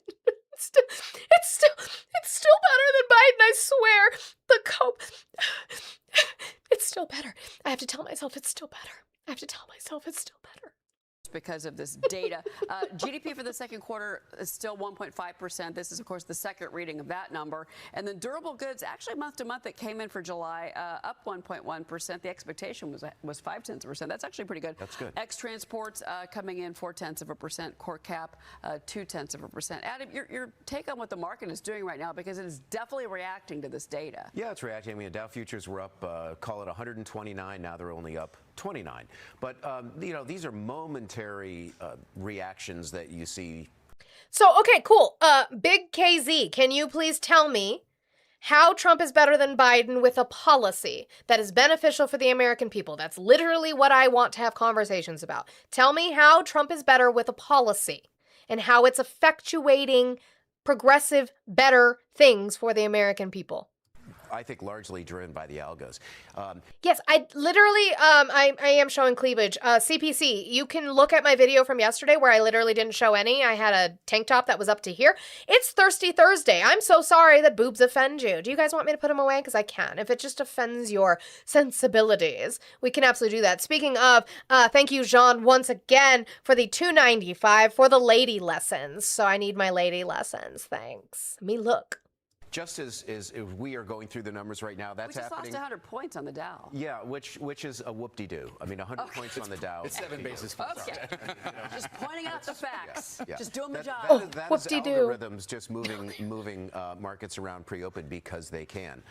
It's still better than Biden, I swear. The cope. It's still better. I have to tell myself it's still better. I have to tell myself it's still better. Because of this data. GDP for the second quarter is still 1.5%. This is, of course, the second reading of that number. And then durable goods, actually month to month, that came in for July, up 1.1%. The expectation was 0.5%. That's actually pretty good. That's good. Transports coming in 0.4%. Core cap 0.2%. Adam, your take on what the market is doing right now, because it is definitely reacting to this data. Yeah, it's reacting. I mean, Dow futures were up, call it 129. Now they're only up 29. But, you know, these are momentary reactions that you see. So, okay, cool. Big KZ, can you please tell me how Trump is better than Biden with a policy that is beneficial for the American people? That's literally what I want to have conversations about. Tell me how Trump is better with a policy and how it's effectuating progressive, better things for the American people. I think largely driven by the algos. Yes, I literally, I am showing cleavage. CPC, you can look at my video from yesterday where I literally didn't show any. I had a tank top that was up to here. It's Thirsty Thursday. I'm so sorry that boobs offend you. Do you guys want me to put them away? Because I can. If it just offends your sensibilities, we can absolutely do that. Speaking of, thank you, Jean, once again for the $2.95 for the lady lessons. So I need my lady lessons. Thanks. Me look. Just as we are going through the numbers right now, that's happening. We just lost 100 points on the Dow. Yeah, which is a whoop-de-doo. I mean, 100 points on the Dow. It's 7 basis points. Okay. Just pointing out the facts. Yeah. Just doing the job. That is algorithms just moving markets around pre-open because they can.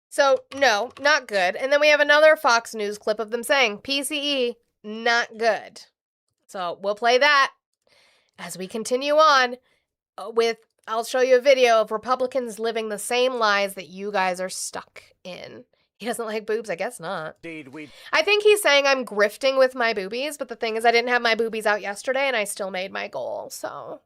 So, no, not good. And then we have another Fox News clip of them saying, PCE, not good. So we'll play that as we continue on with, I'll show you a video of Republicans living the same lies that you guys are stuck in. He doesn't like boobs? I guess not. I think he's saying I'm grifting with my boobies, but the thing is I didn't have my boobies out yesterday and I still made my goal, so...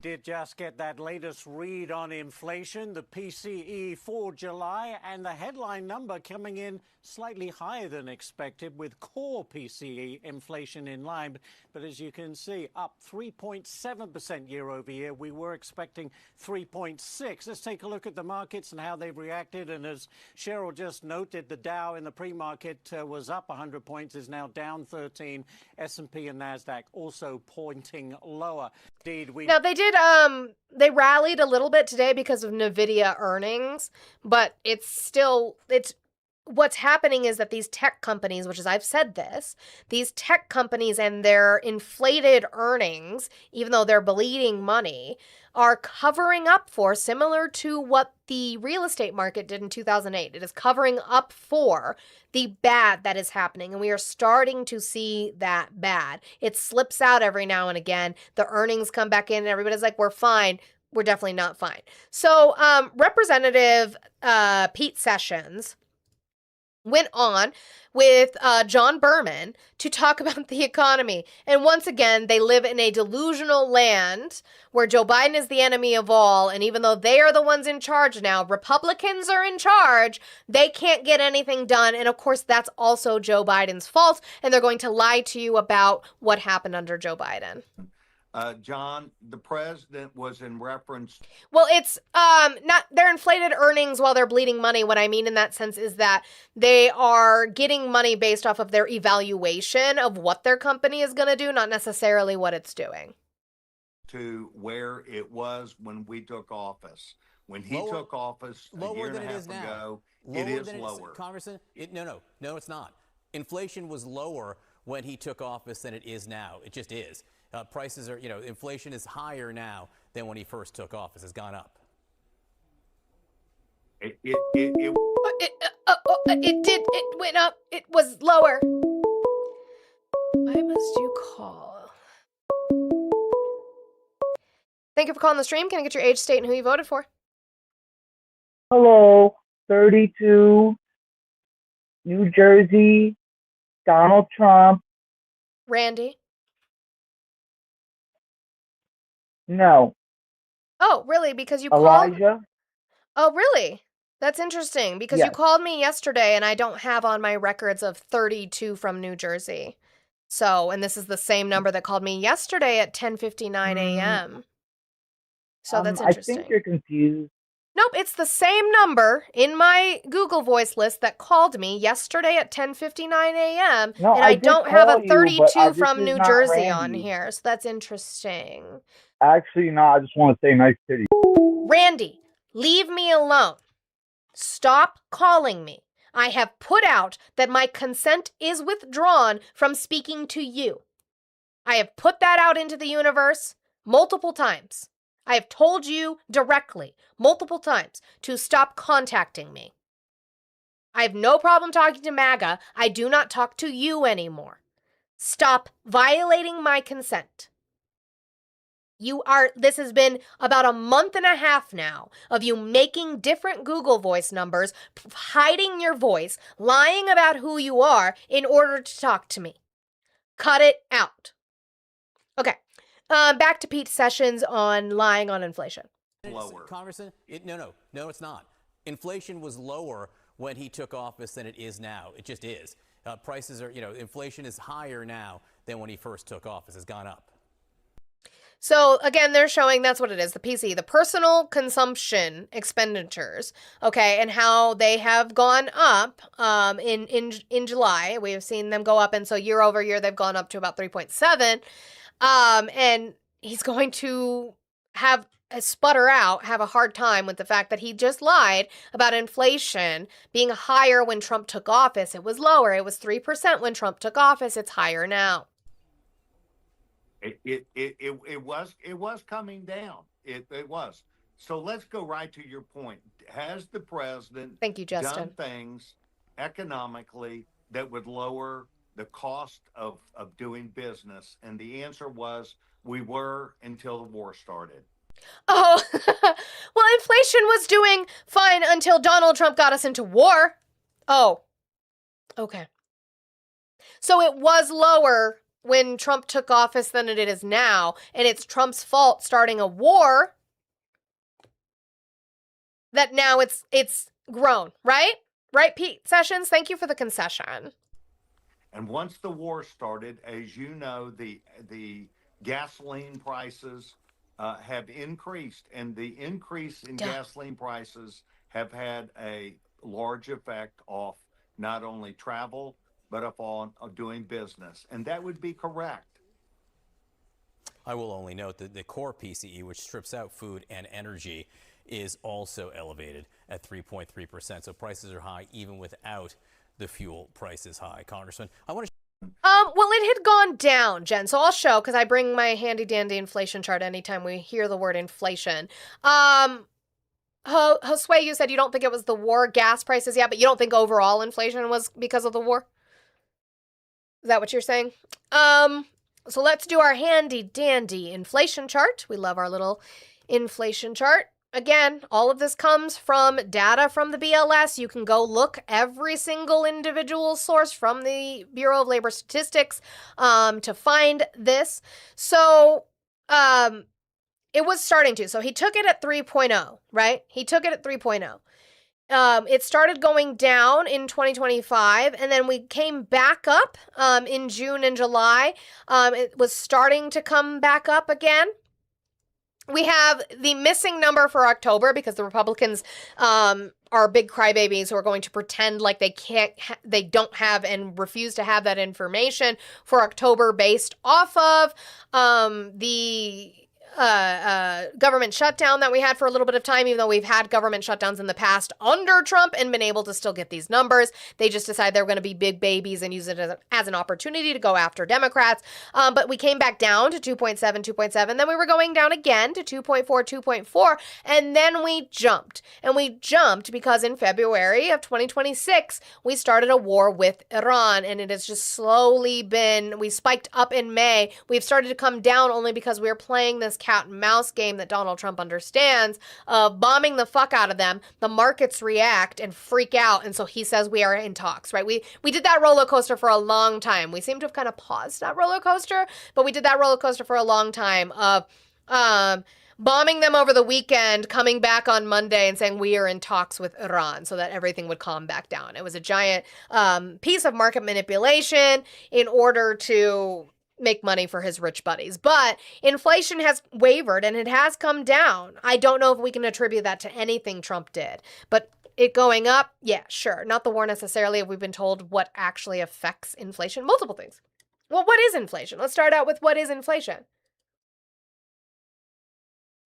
Did just get that latest read on inflation, the PCE for July, and the headline number coming in slightly higher than expected with core PCE inflation in line. But as you can see, up 3.7% year over year. We were expecting 3.6. Let's take a look at the markets and how they've reacted. And as Cheryl just noted, the Dow in the pre-market was up 100 points, is now down 13. S&P and NASDAQ also pointing lower. Indeed, Now they rallied a little bit today because of Nvidia earnings, but it's what's happening is that these tech companies, which is I've said this, these tech companies and their inflated earnings, even though they're bleeding money, are covering up for, similar to what the real estate market did in 2008. It is covering up for the bad that is happening, and we are starting to see that bad. It slips out every now and again. The earnings come back in, and everybody's like, we're fine. We're definitely not fine. So Representative Pete Sessions went on with John Berman to talk about the economy. And once again, they live in a delusional land where Joe Biden is the enemy of all. And even though they are the ones in charge now, Republicans are in charge, they can't get anything done. And of course, that's also Joe Biden's fault. And they're going to lie to you about what happened under Joe Biden. John, the president was in reference. Well, it's not their inflated earnings while they're bleeding money. What I mean in that sense is that they are getting money based off of their evaluation of what their company is going to do, not necessarily what it's doing. To where it was when we took office. When he took office a year and a half ago, it is lower. Congressman, no, it's not. Inflation was lower when he took office than it is now. It just is. Prices are, inflation is higher now than when he first took office. It's gone up. It went up. It was lower. Why must you call? Thank you for calling the stream. Can I get your age, state, and who you voted for? Hello, 32, New Jersey, Donald Trump. Randy. No. Oh, really? Because you Elijah? called? Oh, really? That's interesting because you Yes. called me yesterday and I don't have on my records of 32 from New Jersey. So, and this is the same number that called me yesterday at 10:59 a.m. So that's I interesting. think you're confused. Nope, it's the same number in my Google Voice list that called me yesterday at 10:59 a.m. No, and I I did don't have call a you, 32 but this from is New not Jersey on Randy. here. So that's interesting. Actually, no, I just want to say nice titty. Randy, leave me alone. Stop calling me. I have put out that my consent is withdrawn from speaking to you. I have put that out into the universe multiple times. I have told you directly multiple times to stop contacting me. I have no problem talking to MAGA. I do not talk to you anymore. Stop violating my consent. This has been about a month and a half now of you making different Google Voice numbers, hiding your voice, lying about who you are in order to talk to me. Cut it out. Okay. Back to Pete Sessions on lying on inflation. Lower. Congressman, no, it's not. Inflation was lower when he took office than it is now. It just is. Prices are, inflation is higher now than when he first took office. It's gone up. So again, they're showing that's what it is, the PCE, the personal consumption expenditures, okay, and how they have gone up in July. We have seen them go up, and so year over year they've gone up to about 3.7. And he's going to have a hard time with the fact that he just lied about inflation being higher when Trump took office. It was lower. It was 3% when Trump took office. It's higher now. It was coming down. It was. So let's go right to your point. Has the president Thank you, Justin. done things economically that would lower the cost of doing business? And the answer was we were until the war started. Oh, well, inflation was doing fine until Donald Trump got us into war. Oh, okay. So it was lower when Trump took office than it is now, and it's Trump's fault starting a war, that now it's grown, right? Right, Pete Sessions? Thank you for the concession. And once the war started, as you know, the gasoline prices have increased, and the increase in gasoline prices have had a large effect off not only travel, but on doing business. And that would be correct. I will only note that the core PCE, which strips out food and energy, is also elevated at 3.3%. So prices are high even without the fuel prices high. Congressman, I want to... Well, it had gone down, Jen. So I'll show, because I bring my handy dandy inflation chart anytime we hear the word inflation. Josue, you said you don't think it was the war, gas prices, yeah, but you don't think overall inflation was because of the war? Is that what you're saying? So let's do our handy dandy inflation chart. We love our little inflation chart. Again, all of this comes from data from the BLS. You can go look every single individual source from the Bureau of Labor Statistics to find this. So it was starting to. So he took it at 3.0, right? He took it at 3.0. It started going down in 2025, and then we came back up in June and July. It was starting to come back up again. We have the missing number for October because the Republicans are big crybabies who are going to pretend like they don't have and refuse to have that information for October based off of the government shutdown that we had for a little bit of time, even though we've had government shutdowns in the past under Trump and been able to still get these numbers. They just decided they were going to be big babies and use it as an opportunity to go after Democrats. But we came back down to 2.7, 2.7. Then we were going down again to 2.4, 2.4. And then we jumped. And we jumped because in February of 2026, we started a war with Iran. And it has just slowly been, we spiked up in May. We've started to come down only because we were playing this cat and mouse game that Donald Trump understands of bombing the fuck out of them. The markets react and freak out. And so he says we are in talks, right? We did that roller coaster for a long time. We seem to have kind of paused that roller coaster, but we did that roller coaster for a long time of bombing them over the weekend, coming back on Monday and saying we are in talks with Iran so that everything would calm back down. It was a giant piece of market manipulation in order to make money for his rich buddies. But inflation has wavered and it has come down. I don't know if we can attribute that to anything Trump did, but it going up, yeah, sure. Not the war necessarily. If we've been told what actually affects inflation, multiple things. Well, what is inflation? Let's start out with what is inflation.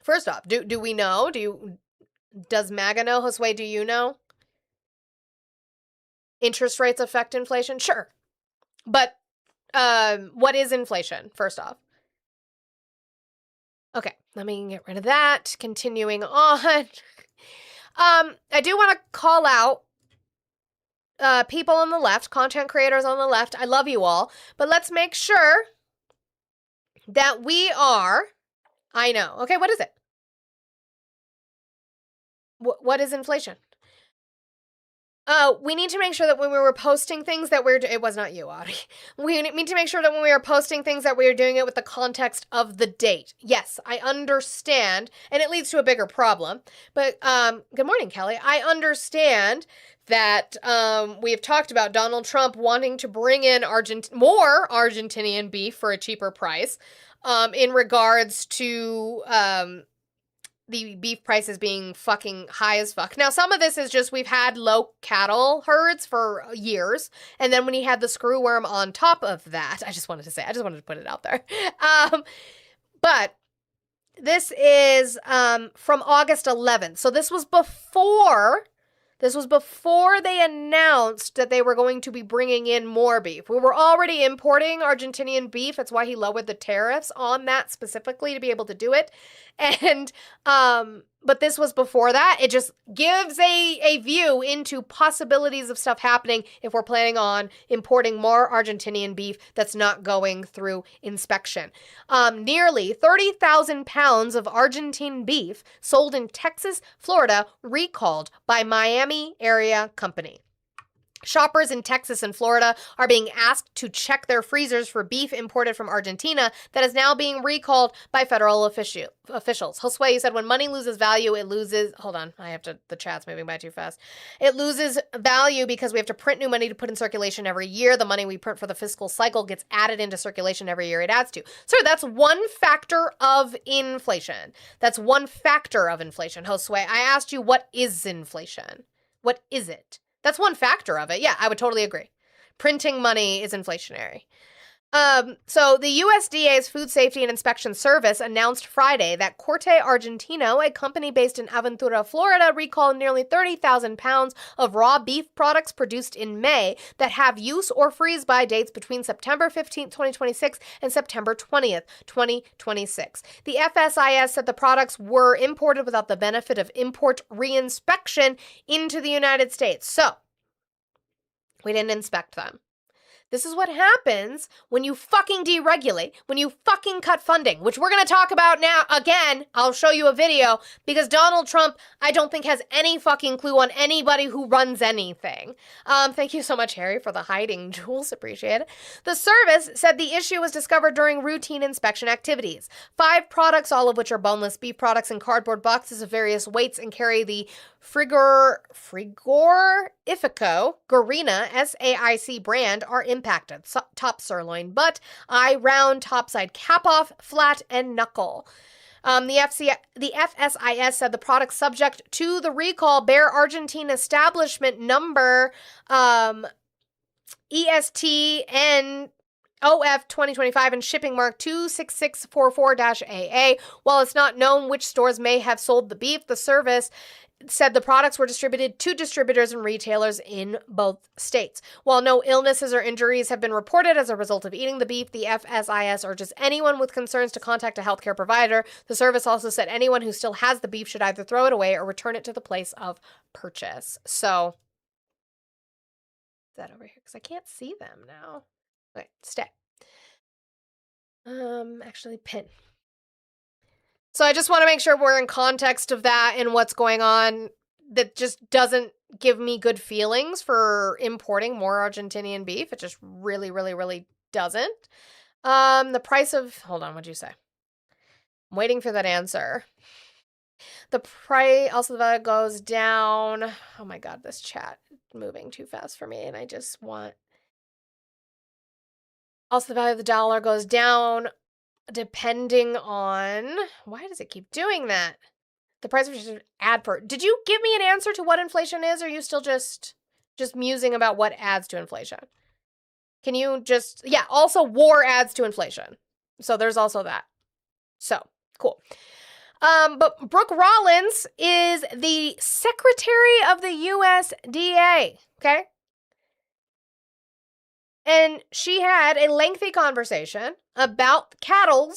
First off, do we know? Does MAGA know? Josue, do you know? Interest rates affect inflation? Sure. But what is inflation, first off? Okay, let me get rid of that. Continuing on. I do want to call out people on the left, content creators on the left. I love you all, but let's make sure that we are, I know. Okay, what is it? What is inflation? We need to make sure that when we were posting things that it was not you, Audie. We need to make sure that when we are posting things that we are doing it with the context of the date. Yes, I understand, and it leads to a bigger problem. But good morning, Kelly. I understand that we have talked about Donald Trump wanting to bring in more Argentinian beef for a cheaper price in regards to the beef prices being fucking high as fuck. Now, some of this is just we've had low cattle herds for years, and then when he had the screw worm on top of that, I just wanted to put it out there. But this is from August 11th. So this was before they announced that they were going to be bringing in more beef. We were already importing Argentinian beef. That's why he lowered the tariffs on that specifically to be able to do it. And, but this was before that. It just gives a view into possibilities of stuff happening if we're planning on importing more Argentinian beef that's not going through inspection. Nearly 30,000 pounds of Argentine beef sold in Texas, Florida, recalled by Miami area company. Shoppers in Texas and Florida are being asked to check their freezers for beef imported from Argentina that is now being recalled by federal officials. Josue, you said when money loses value, it loses... Hold on, the chat's moving by too fast. It loses value because we have to print new money to put in circulation every year. The money we print for the fiscal cycle gets added into circulation every year it adds to. So that's one factor of inflation. That's one factor of inflation. Josue, I asked you, what is inflation? What is it? That's one factor of it. Yeah, I would totally agree. Printing money is inflationary. So the USDA's Food Safety and Inspection Service announced Friday that Corte Argentino, a company based in Aventura, Florida, recalled nearly 30,000 pounds of raw beef products produced in May that have use or freeze-by dates between September 15, 2026 and September 20th, 2026. The FSIS said the products were imported without the benefit of import reinspection into the United States. So, we didn't inspect them. This is what happens when you fucking deregulate, when you fucking cut funding, which we're going to talk about now. Again, I'll show you a video because Donald Trump, I don't think, has any fucking clue on anybody who runs anything. Thank you so much, Harry, for the hiding jewels. Appreciate it. The service said the issue was discovered during routine inspection activities. 5 products, all of which are boneless beef products in cardboard boxes of various weights and carry the Frigorifico Garina SAIC brand, are impacted. Top sirloin, butt, eye round, topside cap off, flat, and knuckle. The FSIS said the products subject to the recall bear Argentine establishment number ESTN OF 2025 and shipping mark 26644-AA. While it's not known which stores may have sold the beef, the service said the products were distributed to distributors and retailers in both states. While no illnesses or injuries have been reported as a result of eating the beef, the FSIS urges anyone with concerns to contact a healthcare provider. The service also said anyone who still has the beef should either throw it away or return it to the place of purchase. So, is that over here? Because I can't see them now. Okay, stay. Actually, pin. So I just want to make sure we're in context of that and what's going on. That just doesn't give me good feelings for importing more Argentinian beef. It just really, really, really doesn't. The price of... Hold on, what'd you say? I'm waiting for that answer. The price... Also, the value goes down. Oh my god, this chat is moving too fast for me, and I just want... Also, the value of the dollar goes down depending on... Why does it keep doing that? The price of ad per... Did you give me an answer to what inflation is, or are you still just musing about what adds to inflation? Can you just... Yeah, also war adds to inflation. So there's also that. So, cool. But Brooke Rollins is the secretary of the USDA, okay? And she had a lengthy conversation about cattle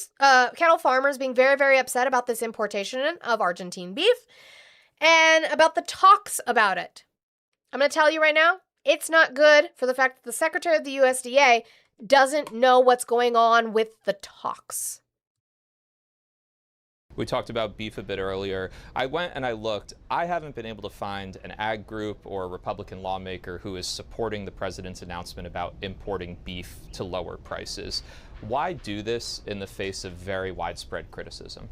farmers being very, very upset about this importation of Argentine beef and about the talks about it. I'm going to tell you right now, it's not good for the fact that the secretary of the USDA doesn't know what's going on with the talks. We talked about beef a bit earlier. I went and I looked. I haven't been able to find an ag group or a Republican lawmaker who is supporting the president's announcement about importing beef to lower prices. Why do this in the face of very widespread criticism?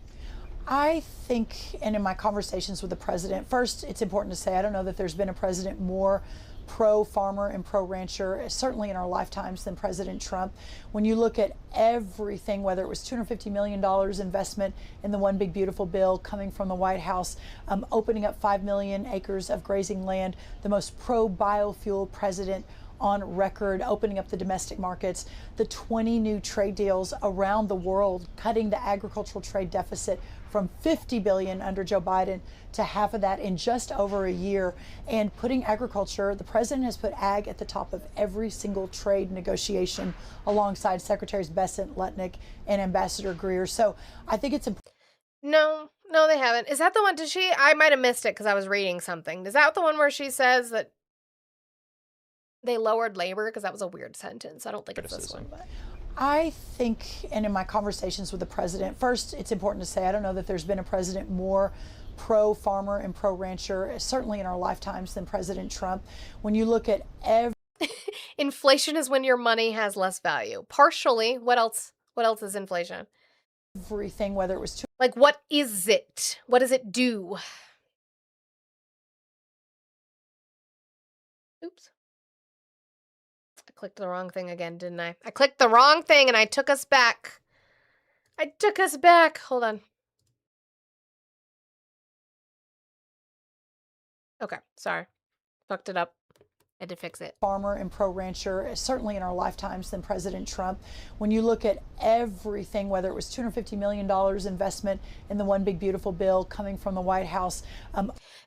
I think, and in my conversations with the president, first, it's important to say I don't know that there's been a president more pro-farmer and pro-rancher, certainly in our lifetimes, than President Trump. When you look at everything, whether it was $250 million investment in the One Big Beautiful Bill coming from the White House, opening up 5 million acres of grazing land, the most pro-biofuel president on record, opening up the domestic markets, the 20 new trade deals around the world, cutting the agricultural trade deficit from $50 billion under Joe Biden to half of that in just over a year, and putting agriculture, the president has put ag at the top of every single trade negotiation alongside Secretaries Bessent, Lutnick, and Ambassador Greer. So I think it's important. No, they haven't. Is that the one? Did she? I might have missed it because I was reading something. Is that the one where she says that they lowered labor? Because that was a weird sentence. I don't think it's this one. But I think, and in my conversations with the president, first, it's important to say I don't know that there's been a president more pro-farmer and pro-rancher, certainly in our lifetimes, than President Trump. When you look at Inflation is when your money has less value. Partially. What else? What else is inflation? everything, whether it was Like, what is it? What does it do? Oops. I clicked the wrong thing again, didn't I? I clicked the wrong thing and I took us back. I took us back. Hold on. Okay, sorry. Fucked it up. I had to fix it. farmer and pro-rancher, certainly in our lifetimes, than President Trump. When you look at everything, whether it was $250 million investment in the One Big Beautiful Bill coming from the White House.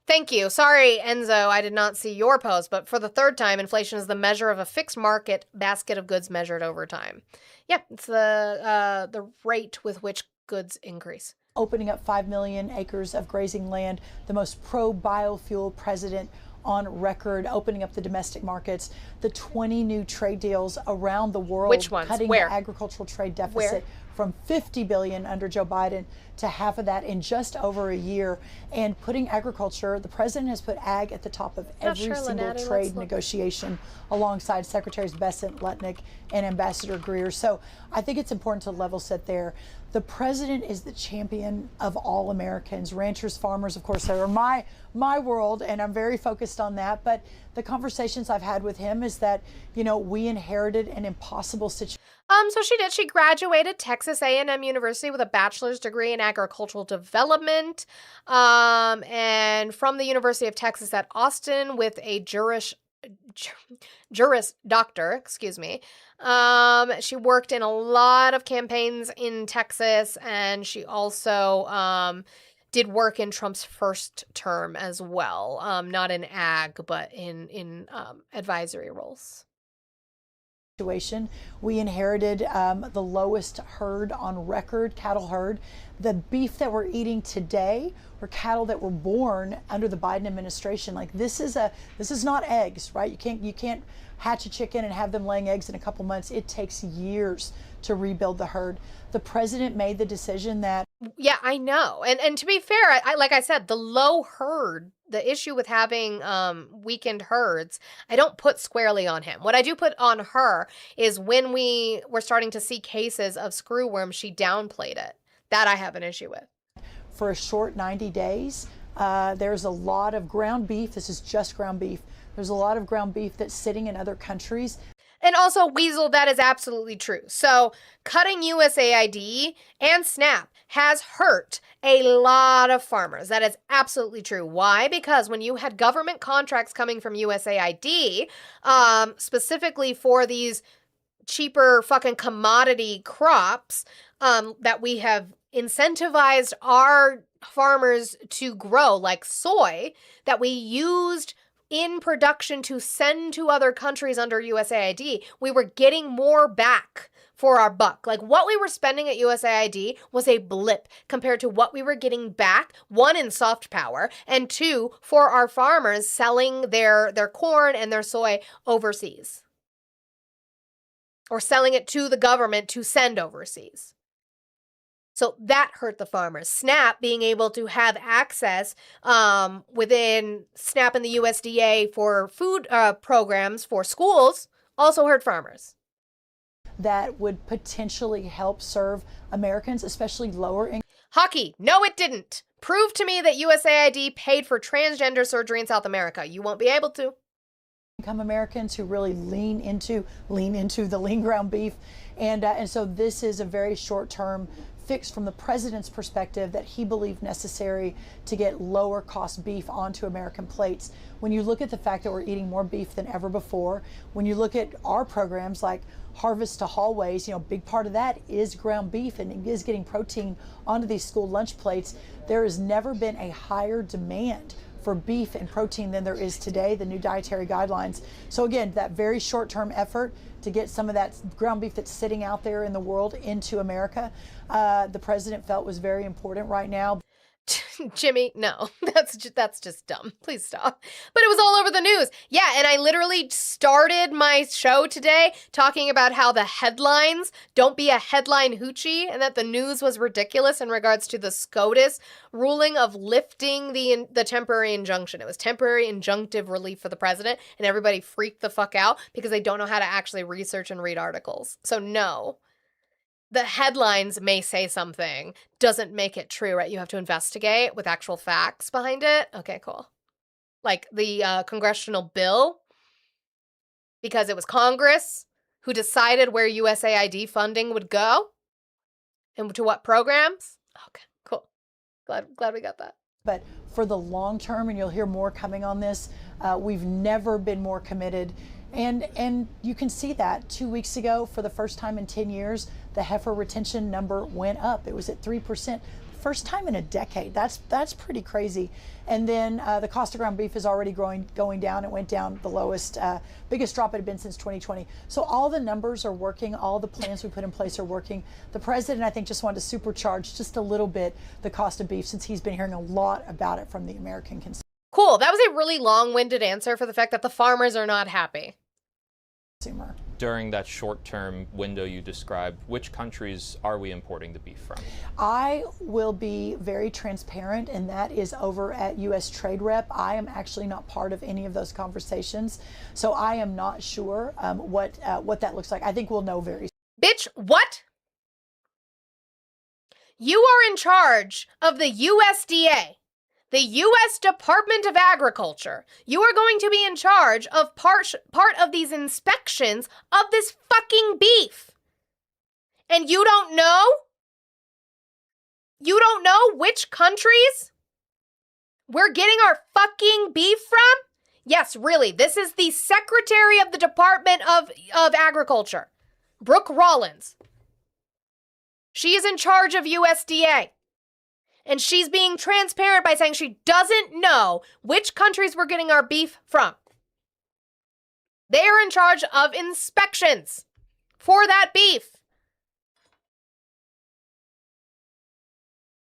Thank you. Sorry, Enzo, I did not see your post, but for the third time, inflation is the measure of a fixed market basket of goods measured over time. Yeah, it's the rate with which goods increase. Opening up 5 million acres of grazing land, the most pro-biofuel president on record, opening up the domestic markets, the 20 new trade deals around the world. Which ones? Cutting Where? the agricultural trade deficit Where? from $50 billion under Joe Biden to half of that in just over a year, and putting agriculture, the president has put ag at the top of Not every sure, single Lynette, trade let's look. negotiation alongside Secretaries Bessent, Lutnick, and Ambassador Greer. So I think it's important to level set there. The president is the champion of all Americans, ranchers, farmers, of course, they are my world, and I'm very focused on that. But the conversations I've had with him is that, you know, we inherited an impossible situation. So she did. She graduated Texas A&M University with a bachelor's degree in agricultural development, and from the University of Texas at Austin with a Juris Doctor, excuse me. She worked in a lot of campaigns in Texas, and she also did work in Trump's first term as well. Not in ag, but in advisory roles. We inherited the lowest herd on record, cattle herd. The beef that we're eating today were cattle that were born under the Biden administration. Like, this is not eggs, right? You can't hatch a chicken and have them laying eggs in a couple months. It takes years to rebuild the herd. The president made the decision that Yeah, I know. And to be fair, I like I said, the low herd, the issue with having weakened herds, I don't put squarely on him. What I do put on her is when we were starting to see cases of screwworm, she downplayed it. That I have an issue with. for a short 90 days, there's a lot of ground beef. This is just ground beef. There's a lot of ground beef that's sitting in other countries. And also, Weasel, that is absolutely true. So cutting USAID and SNAP has hurt a lot of farmers. That is absolutely true. Why? Because when you had government contracts coming from USAID, specifically for these cheaper fucking commodity crops that we have incentivized our farmers to grow, like soy, that we used in production to send to other countries under USAID, we were getting more back for our buck. Like, what we were spending at USAID was a blip compared to what we were getting back, one, in soft power, and two, for our farmers selling their corn and their soy overseas. Or selling it to the government to send overseas. So that hurt the farmers. SNAP being able to have access within SNAP and the USDA for food programs for schools also hurt farmers. That would potentially help serve Americans, especially lower income. Hockey, no it didn't. Prove to me that USAID paid for transgender surgery in South America. You won't be able to. Income Americans who really lean into the lean ground beef. And so this is a very short-term fix from the president's perspective that he believed necessary to get lower cost beef onto American plates. When you look at the fact that we're eating more beef than ever before, when you look at our programs like Harvest to Hallways, a big part of that is ground beef and it is getting protein onto these school lunch plates. There has never been a higher demand for beef and protein than there is today, the new dietary guidelines. So again, that very short-term effort to get some of that ground beef that's sitting out there in the world into America, the president felt was very important right now. Jimmy, no, that's just dumb. Please stop. But it was all over the news. Yeah, and I literally started my show today talking about how the headlines don't be a headline hoochie and that the news was ridiculous in regards to the SCOTUS ruling of lifting the temporary injunction. It was temporary injunctive relief for the president, and everybody freaked the fuck out because they don't know how to actually research and read articles. So no. The headlines may say something, doesn't make it true, right? You have to investigate with actual facts behind it. Okay, cool. Like the congressional bill, because it was Congress who decided where USAID funding would go and to what programs. Okay, cool. Glad we got that. But for the long term, and you'll hear more coming on this, we've never been more committed. And you can see that 2 weeks ago, for the first time in 10 years, the heifer retention number went up. It was at 3%. First time in a decade. That's pretty crazy. And then the cost of ground beef is already going down. It went down the lowest, biggest drop it had been since 2020. So all the numbers are working. All the plans we put in place are working. The president, I think, just wanted to supercharge just a little bit the cost of beef, since he's been hearing a lot about it from the American consumer. Cool. That was a really long-winded answer for the fact that the farmers are not happy. During that short-term window you described, which countries are we importing the beef from? I will be very transparent, and that is over at U.S. Trade Rep. I am actually not part of any of those conversations, so I am not sure what that looks like. I think we'll know very soon. Bitch, what? You are in charge of the USDA. The U.S. Department of Agriculture. You are going to be in charge of part of these inspections of this fucking beef. And you don't know? You don't know which countries we're getting our fucking beef from? Yes, really. This is the Secretary of the Department of Agriculture, Brooke Rollins. She is in charge of USDA. And she's being transparent by saying she doesn't know which countries we're getting our beef from. They are in charge of inspections for that beef.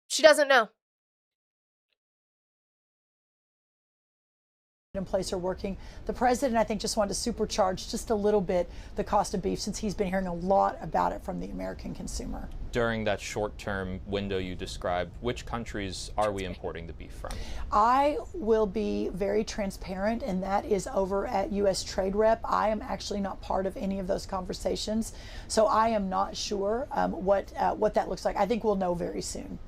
She doesn't know. In place are working. The president, I think, just wanted to supercharge just a little bit the cost of beef, since he's been hearing a lot about it from the American consumer. During that short-term window you described, which countries are we importing the beef from? I will be very transparent, and that is over at U.S. Trade Rep. I am actually not part of any of those conversations, so I am not sure what that looks like. I think we'll know very soon.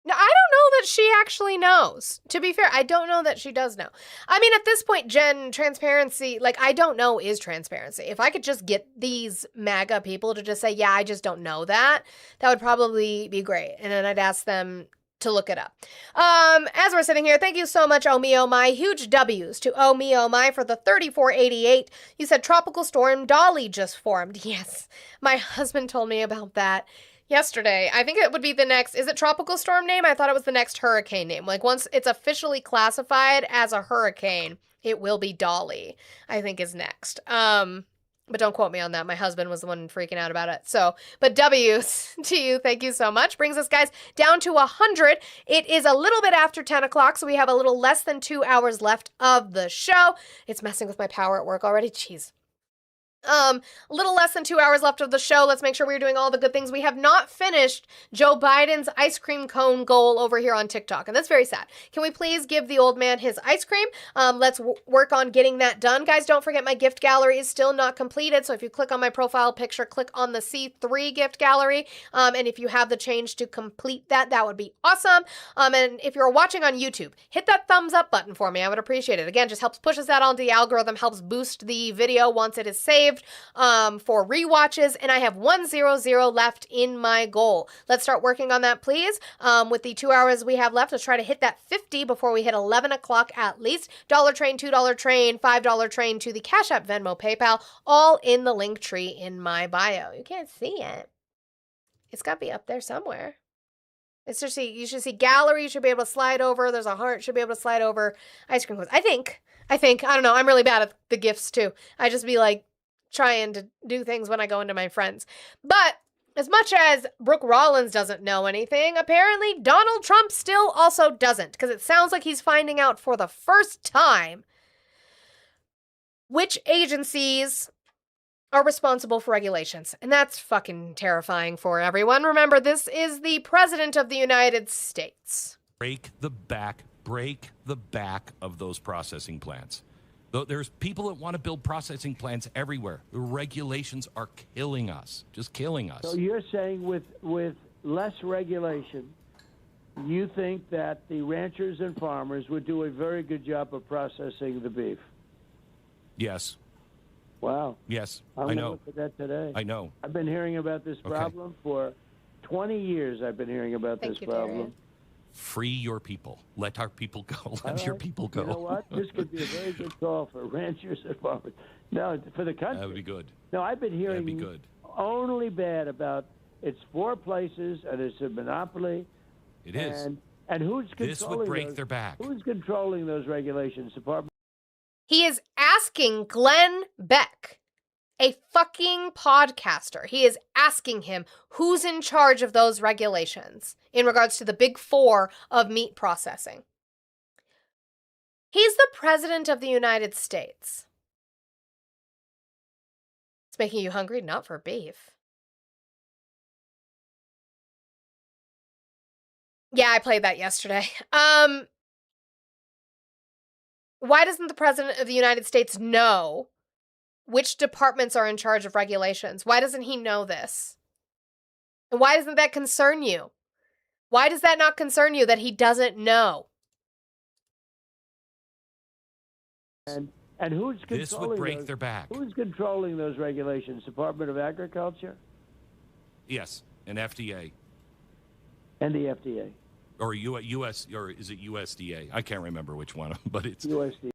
Now, I don't know that she actually knows. To be fair, I don't know that she does know. I mean, at this point, Jen, transparency, like, I don't know is transparency. If I could just get these MAGA people to just say, yeah, I just don't know that would probably be great. And then I'd ask them to look it up. As we're sitting here, thank you so much, Oh Me Oh My. Huge W's to Oh Me Oh My for the 3488. You said Tropical Storm Dolly just formed. Yes, my husband told me about that yesterday. I think it would be the next, is it tropical storm name? I thought it was the next hurricane name. Like, once it's officially classified as a hurricane, it will be Dolly, I think is next. But don't quote me on that. My husband was the one freaking out about it. So, but W's to you. Thank you so much. Brings us, guys, down to 100. It is a little bit after 10 o'clock, so we have a little less than 2 hours left of the show. It's messing with my power at work already. Jeez. A little less than 2 hours left of the show. Let's make sure we're doing all the good things. We have not finished Joe Biden's ice cream cone goal over here on TikTok, and that's very sad. Can we please give the old man his ice cream? Let's work on getting that done. Guys, don't forget my gift gallery is still not completed, so if you click on my profile picture, click on the C3 gift gallery, and if you have the change to complete that, that would be awesome. And if you're watching on YouTube, hit that thumbs up button for me. I would appreciate it. Again, just helps push us out onto the algorithm, helps boost the video once it is saved. For rewatches, and I have 100 left in my goal. Let's start working on that, please. With the 2 hours we have left, let's try to hit that 50 before we hit 11 o'clock at least. $1 train, $2 train, $5 train to the Cash App, Venmo, PayPal, all in the link tree in my bio. You can't see it. It's got to be up there somewhere. It's just you should see gallery. You should be able to slide over. There's a heart. Should be able to slide over. Ice cream cones. I think. I don't know. I'm really bad at the gifts too. I just be like, trying to do things when I go into my friends. But As much as Brooke Rollins doesn't know anything, apparently Donald Trump still also doesn't, because it sounds like he's finding out for the first time which agencies are responsible for regulations. And that's fucking terrifying for everyone. Remember, this is the President of the United States. Break the back of those processing plants. There's people that want to build processing plants everywhere. The regulations are killing us, just killing us. So you're saying with less regulation, you think that the ranchers and farmers would do a very good job of processing the beef? Yes. Wow. Yes, I'm I gonna know. look at that today. I know. I've been hearing about this Okay. problem for 20 years. I've been hearing about this problem. Free your people. Let our people go. All Let your right. people go. You know what? This could be a very good call for ranchers and farmers. No, for the country. That would be good. No, I've been hearing That'd be good. only bad about it's 4 places and it's a monopoly. It is. And who's controlling This would break those, their back. Who's controlling those regulations? Department. He is asking Glenn Beck, a fucking podcaster. He is asking him who's in charge of those regulations in regards to the big 4 of meat processing. He's the President of the United States. It's making you hungry? Not for beef. Yeah, I played that yesterday. Why doesn't the President of the United States know which departments are in charge of regulations? Why doesn't he know this? And why doesn't that concern you? Why does that not concern you that he doesn't know? And who's controlling This would break those, their back. Who's controlling those regulations? Department of Agriculture Yes, an FDA. and the FDA. Or US, or is it USDA? I can't remember which one, but it's USDA.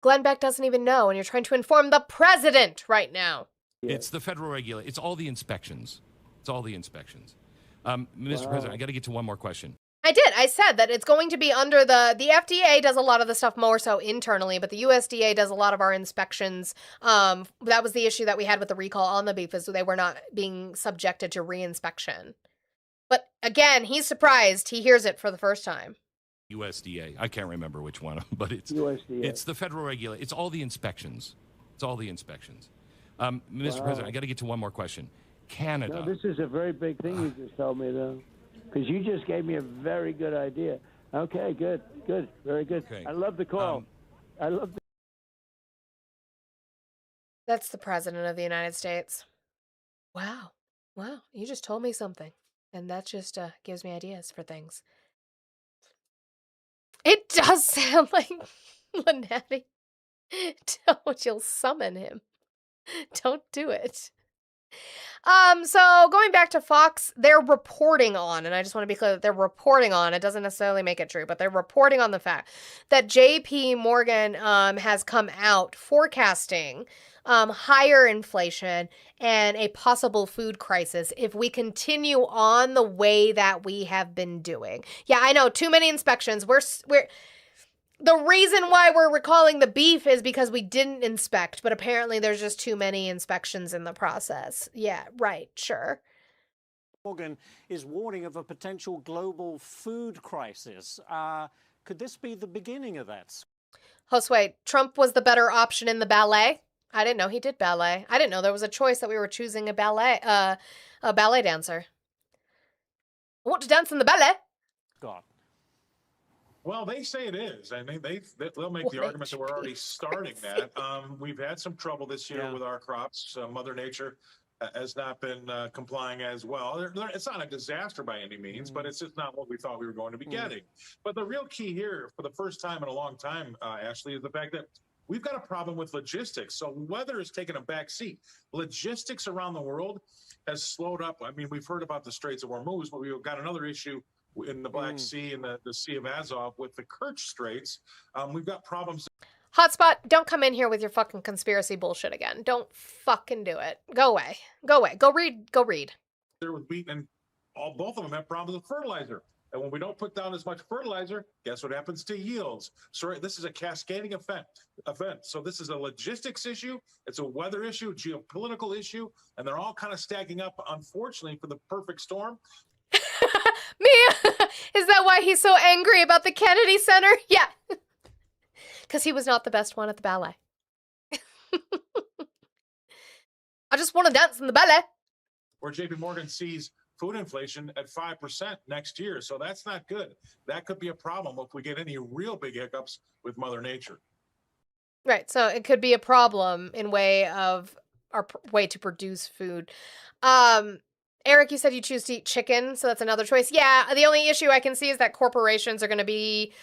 Glenn Beck doesn't even know, and you're trying to inform the president right now. It's the federal regulation. It's all the inspections. It's all the inspections. Mr. Wow. President, I got to get to one more question. I did. I said that it's going to be under the FDA does a lot of the stuff more so internally, but the USDA does a lot of our inspections. That was the issue that we had with the recall on the beef, is they were not being subjected to reinspection. But again, he's surprised. He hears it for the first time. USDA. I can't remember which one, but it's USDA. It's the federal regulation. It's all the inspections. It's all the inspections. Mr. Wow. President, I got to get to one more question. Canada. No, this is a very big thing you just told me, though, because you just gave me a very good idea. Okay, good, very good. Okay. I love the call. I love the That's the President of the United States. Wow. You just told me something. And that just gives me ideas for things. It does sound like Lenetti. You'll summon him. Don't do it. So going back to Fox, they're reporting on, and I just want to be clear that they're reporting on, it doesn't necessarily make it true, but they're reporting on the fact that JP Morgan has come out forecasting higher inflation and a possible food crisis if we continue on the way that we have been doing. Yeah, I know, too many inspections. We're the reason why we're recalling the beef is because we didn't inspect, but apparently there's just too many inspections in the process. Yeah, right, sure. Morgan is warning of a potential global food crisis. Could this be the beginning of that? Josue, Trump was the better option in the ballet? I didn't know he did ballet. I didn't know there was a choice that we were choosing a ballet dancer. I want to dance in the ballet. God. Well, they say it is. I mean, they'll make the argument that we're already starting that. We've had some trouble this year with our crops. Mother Nature has not been complying as well. It's not a disaster by any means, but it's just not what we thought we were going to be getting. But the real key here, for the first time in a long time, Ashley, is the fact that we've got a problem with logistics. So weather has taken a back seat. Logistics around the world has slowed up. I mean, we've heard about the Straits of Hormuz, but we've got another issue in the Black Sea and the Sea of Azov with the Kerch Straits. We've got problems. Hotspot, don't come in here with your fucking conspiracy bullshit again. Don't fucking do it. Go away. Go away. Go read. There with wheat, and both of them have problems with fertilizer. And when we don't put down as much fertilizer, guess what happens to yields? So this is a cascading event. So this is a logistics issue. It's a weather issue, geopolitical issue, and they're all kind of stacking up, unfortunately, for the perfect storm. Mia, is that why he's so angry about the Kennedy Center? Yeah. Because he was not the best one at the ballet. I just want to dance in the ballet. Where JP Morgan sees food inflation at 5% next year. So that's not good. That could be a problem if we get any real big hiccups with Mother Nature. Right. So it could be a problem in way of our way to produce food. Eric, you said you choose to eat chicken, so that's another choice. Yeah, the only issue I can see is that corporations are going to be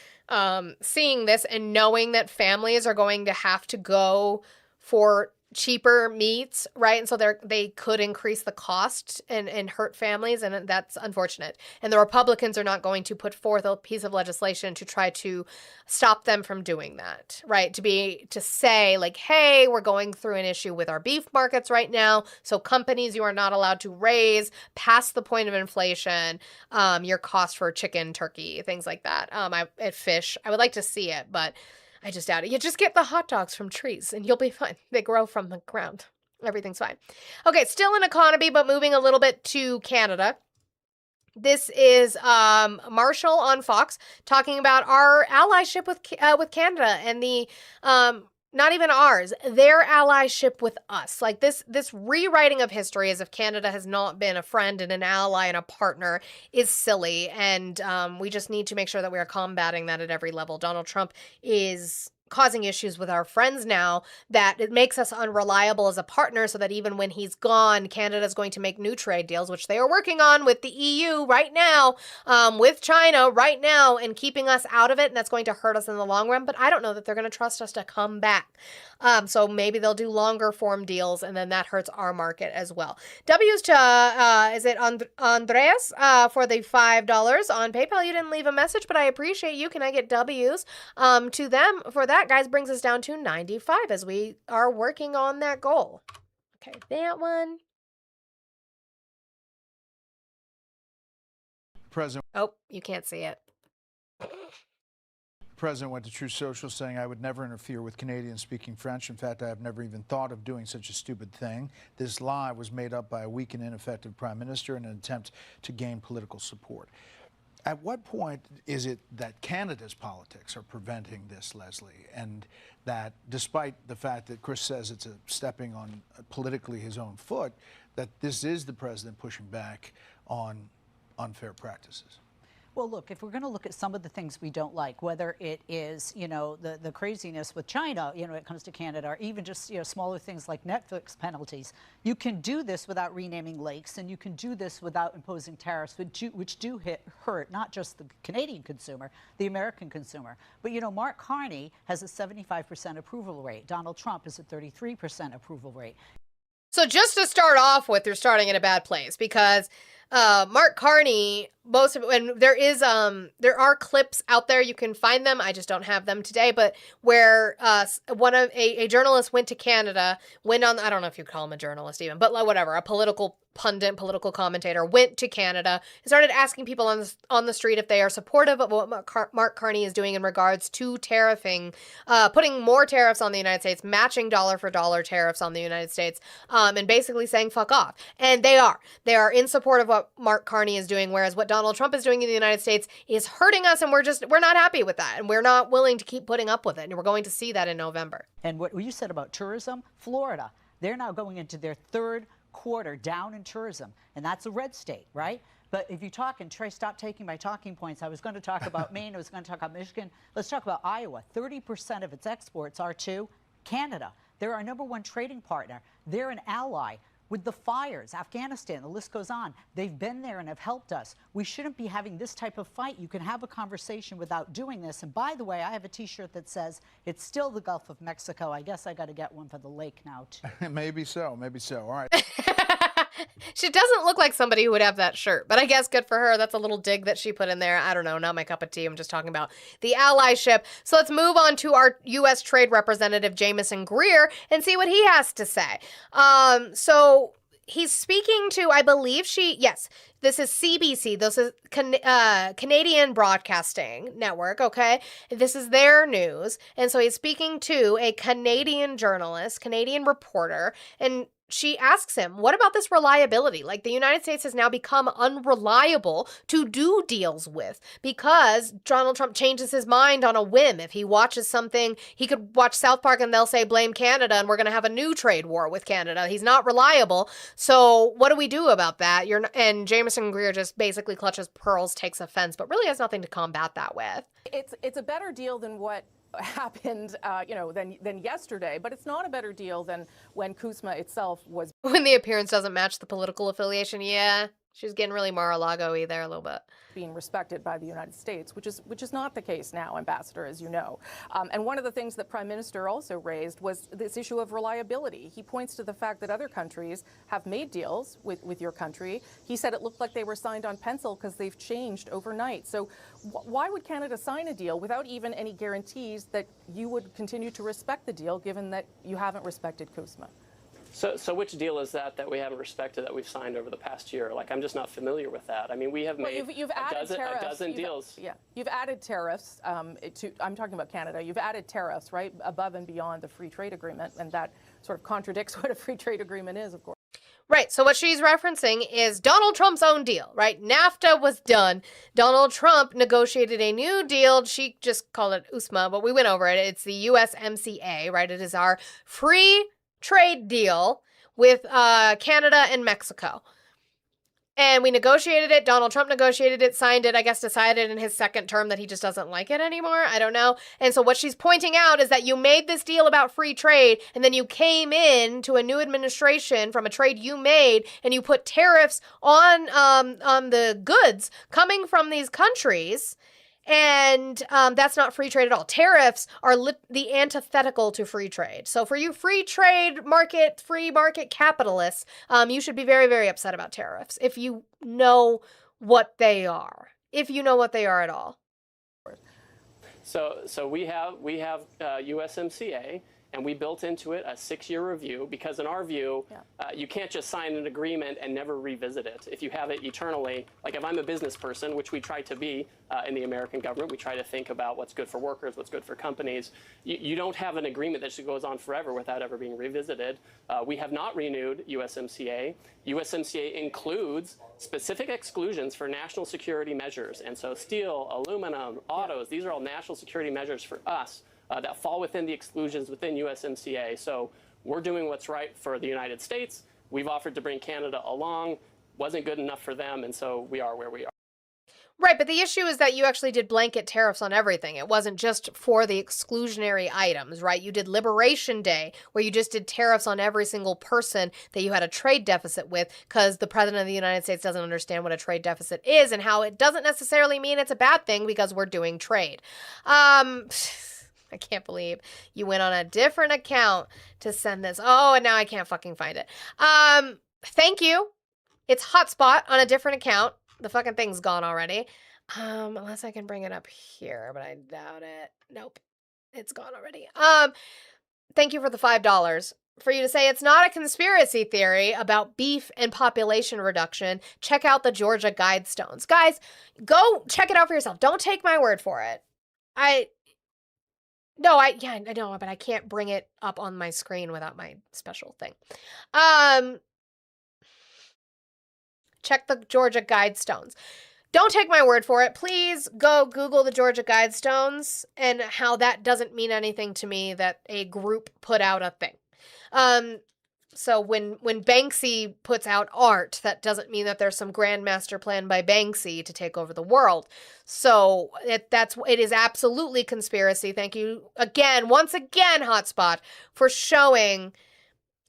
seeing this and knowing that families are going to have to go for cheaper meats, right? And so they could increase the cost and hurt families, and that's unfortunate. And the Republicans are not going to put forth a piece of legislation to try to stop them from doing that, right? To say like, hey, we're going through an issue with our beef markets right now, so companies, you are not allowed to raise past the point of inflation your cost for chicken, turkey, things like that. At fish, I would like to see it, but I just doubt it. You just get the hot dogs from trees and you'll be fine. They grow from the ground. Everything's fine. Okay, still an economy, but moving a little bit to Canada. This is Marshall on Fox talking about our allyship with Canada and the not even ours, their allyship with us. Like this rewriting of history as if Canada has not been a friend and an ally and a partner is silly. And we just need to make sure that we are combating that at every level. Donald Trump is causing issues with our friends now that it makes us unreliable as a partner, so that even when he's gone, Canada is going to make new trade deals, which they are working on with the EU right now, with China right now, and keeping us out of it, and that's going to hurt us in the long run. But I don't know that they're going to trust us to come back. So maybe they'll do longer form deals, and then that hurts our market as well. W's to, is it Andreas for the $5 on PayPal? You didn't leave a message, but I appreciate you. Can I get W's to them for that? Guys, brings us down to 95 as we are working on that goal. Okay, that one. President. Oh, you can't see it. President went to Truth Social saying, I would never interfere with Canadians speaking French. In fact, I have never even thought of doing such a stupid thing. This lie was made up by a weak and ineffective prime minister in an attempt to gain political support. At what point is it that Canada's politics are preventing this, Leslie, and that despite the fact that Chris says it's stepping on politically his own foot, that this is the president pushing back on unfair practices? Well, look, if we're going to look at some of the things we don't like, whether it is, the craziness with China, when it comes to Canada, or even just, smaller things like Netflix penalties, you can do this without renaming lakes, and you can do this without imposing tariffs, which do hurt not just the Canadian consumer, the American consumer. But, Mark Carney has a 75% approval rate. Donald Trump is a 33% approval rate. So just to start off with, you're starting in a bad place because Mark Carney, there are clips out there, you can find them, I just don't have them today, but where a journalist went to Canada, went on, I don't know if you'd call him a journalist even, but whatever, a political pundit, political commentator, went to Canada and started asking people on the street if they are supportive of what Mark Carney is doing in regards to tariffing, putting more tariffs on the United States, matching dollar for dollar tariffs on the United States, and basically saying fuck off. And they are in support of what Mark Carney is doing, whereas what Donald Trump is doing in the United States is hurting us, and we're not happy with that, and we're not willing to keep putting up with it, and we're going to see that in November. And what you said about tourism, Florida, they're now going into their third quarter down in tourism, and that's a red state, right? But if you talk, and Trey, stop taking my talking points. I was going to talk about Maine, I was going to talk about Michigan. Let's talk about Iowa. 30% of its exports are to Canada. They're our #1 trading partner. They're an ally. With the fires, Afghanistan, the list goes on. They've been there and have helped us. We shouldn't be having this type of fight. You can have a conversation without doing this. And by the way, I have a T-shirt that says, it's still the Gulf of Mexico. I guess I got to get one for the lake now, too. Maybe so. All right. She doesn't look like somebody who would have that shirt, but I guess good for her. That's a little dig that she put in there. I don't know, not my cup of tea. I'm just talking about the allyship. So let's move on to our U.S. Trade Representative, Jamieson Greer, and see what he has to say. So he's speaking to, I believe this is CBC. This is Canadian Broadcasting Network, okay? This is their news. And so he's speaking to a Canadian journalist, Canadian reporter, and she asks him, what about this reliability? Like, the United States has now become unreliable to do deals with because Donald Trump changes his mind on a whim. If he watches something, he could watch South Park and they'll say, blame Canada, and we're going to have a new trade war with Canada. He's not reliable. So what do we do about that? And Jameson Greer just basically clutches pearls, takes offense, but really has nothing to combat that with. It's a better deal than what happened, than yesterday, but it's not a better deal than when Kuzma itself was. When the appearance doesn't match the political affiliation, yeah, she's getting really Mar-a-Lago-y there a little bit. Being respected by the United States, which is not the case now, Ambassador, as you know. And one of the things that Prime Minister also raised was this issue of reliability. He points to the fact that other countries have made deals with your country. He said it looked like they were signed on pencil because they've changed overnight. So why would Canada sign a deal without even any guarantees that you would continue to respect the deal, given that you haven't respected Kuzma? So which deal is that we haven't respected that we've signed over the past year? Like, I'm just not familiar with that. I mean, we have made you've added a dozen deals. Yeah, you've added tariffs I'm talking about Canada. You've added tariffs, right, above and beyond the free trade agreement, and that sort of contradicts what a free trade agreement is, of course. Right, so what she's referencing is Donald Trump's own deal, right? NAFTA was done. Donald Trump negotiated a new deal. She just called it USMA, but we went over it. It's the USMCA, right? It is our free trade deal with Canada and Mexico. And we negotiated it. Donald Trump negotiated it, signed it, I guess decided in his second term that he just doesn't like it anymore. I don't know. And so what she's pointing out is that you made this deal about free trade, and then you came in to a new administration from a trade you made, and you put tariffs on the goods coming from these countries. And that's not free trade at all. Tariffs are the antithetical to free trade. So for you free market capitalists, you should be very, very upset about tariffs if you know what they are. If you know what they are at all. So we have USMCA, and we built into it a 6-year review because in our view, you can't just sign an agreement and never revisit it. If you have it eternally, like if I'm a business person, which we try to be in the American government, we try to think about what's good for workers, what's good for companies. You don't have an agreement that just goes on forever without ever being revisited. We have not renewed USMCA. USMCA includes specific exclusions for national security measures. And so steel, aluminum, autos, these are all national security measures for us. That fall within the exclusions within USMCA. So we're doing what's right for the United States. We've offered to bring Canada along. Wasn't good enough for them, and so we are where we are. Right, but the issue is that you actually did blanket tariffs on everything. It wasn't just for the exclusionary items, right? You did Liberation Day, where you just did tariffs on every single person that you had a trade deficit with, because the President of the United States doesn't understand what a trade deficit is and how it doesn't necessarily mean it's a bad thing because we're doing trade. I can't believe you went on a different account to send this. Oh, and now I can't fucking find it. Thank you. It's Hotspot on a different account. The fucking thing's gone already. Unless I can bring it up here, but I doubt it. Nope. It's gone already. Thank you for the $5. For you to say it's not a conspiracy theory about beef and population reduction, check out the Georgia Guidestones. Guys, go check it out for yourself. Don't take my word for it. I know, but I can't bring it up on my screen without my special thing. Check the Georgia Guidestones. Don't take my word for it. Please go Google the Georgia Guidestones and how that doesn't mean anything to me that a group put out a thing. So when Banksy puts out art, that doesn't mean that there's some grand master plan by Banksy to take over the world. So it is absolutely conspiracy. Thank you again, once again, Hotspot, for showing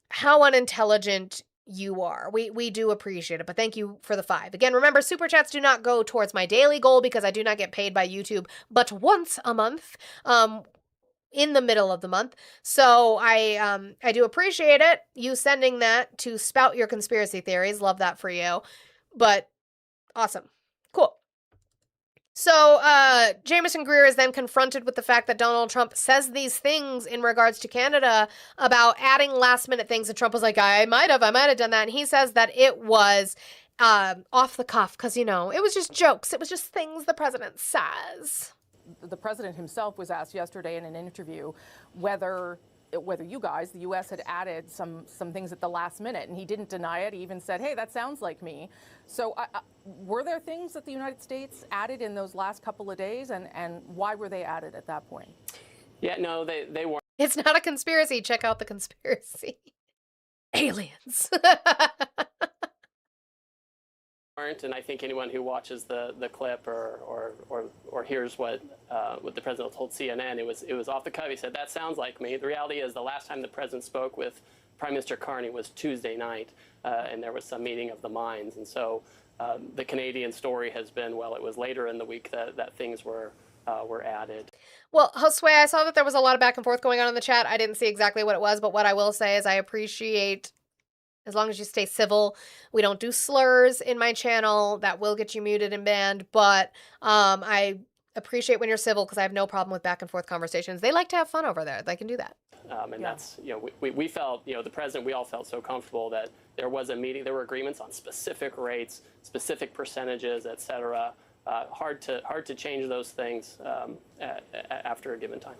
how unintelligent you are. We do appreciate it, but thank you for the $5. Again, remember, super chats do not go towards my daily goal because I do not get paid by YouTube, but once a month. In the middle of the month. So I do appreciate it, you sending that to spout your conspiracy theories. Love that for you. But awesome. Cool. So, Jameson Greer is then confronted with the fact that Donald Trump says these things in regards to Canada about adding last-minute things, and Trump was like, I might have done that, and he says that it was off the cuff, because, it was just jokes. It was just things the president says. The president himself was asked yesterday in an interview whether you guys, the U.S., had added some things at the last minute, and he didn't deny it. He even said, hey, that sounds like me. So were there things that the United States added in those last couple of days, and why were they added at that point? Yeah, no, they weren't. It's not a conspiracy. Check out the conspiracy. Aliens. And I think anyone who watches the clip or hears what the president told CNN, it was off the cuff. He said, that sounds like me. The reality is the last time the president spoke with Prime Minister Carney was Tuesday night, and there was some meeting of the minds. And so the Canadian story has been, well, it was later in the week that things were added. Well, Josue, I saw that there was a lot of back and forth going on in the chat. I didn't see exactly what it was, but what I will say is I appreciate, as long as you stay civil. We don't do slurs in my channel. That will get you muted and banned, but I appreciate when you're civil, because I have no problem with back and forth conversations. They like to have fun over there. They can do that. That's, we felt, the president, we all felt so comfortable that there was a meeting, there were agreements on specific rates, specific percentages, et cetera. Hard to change those things after a given time.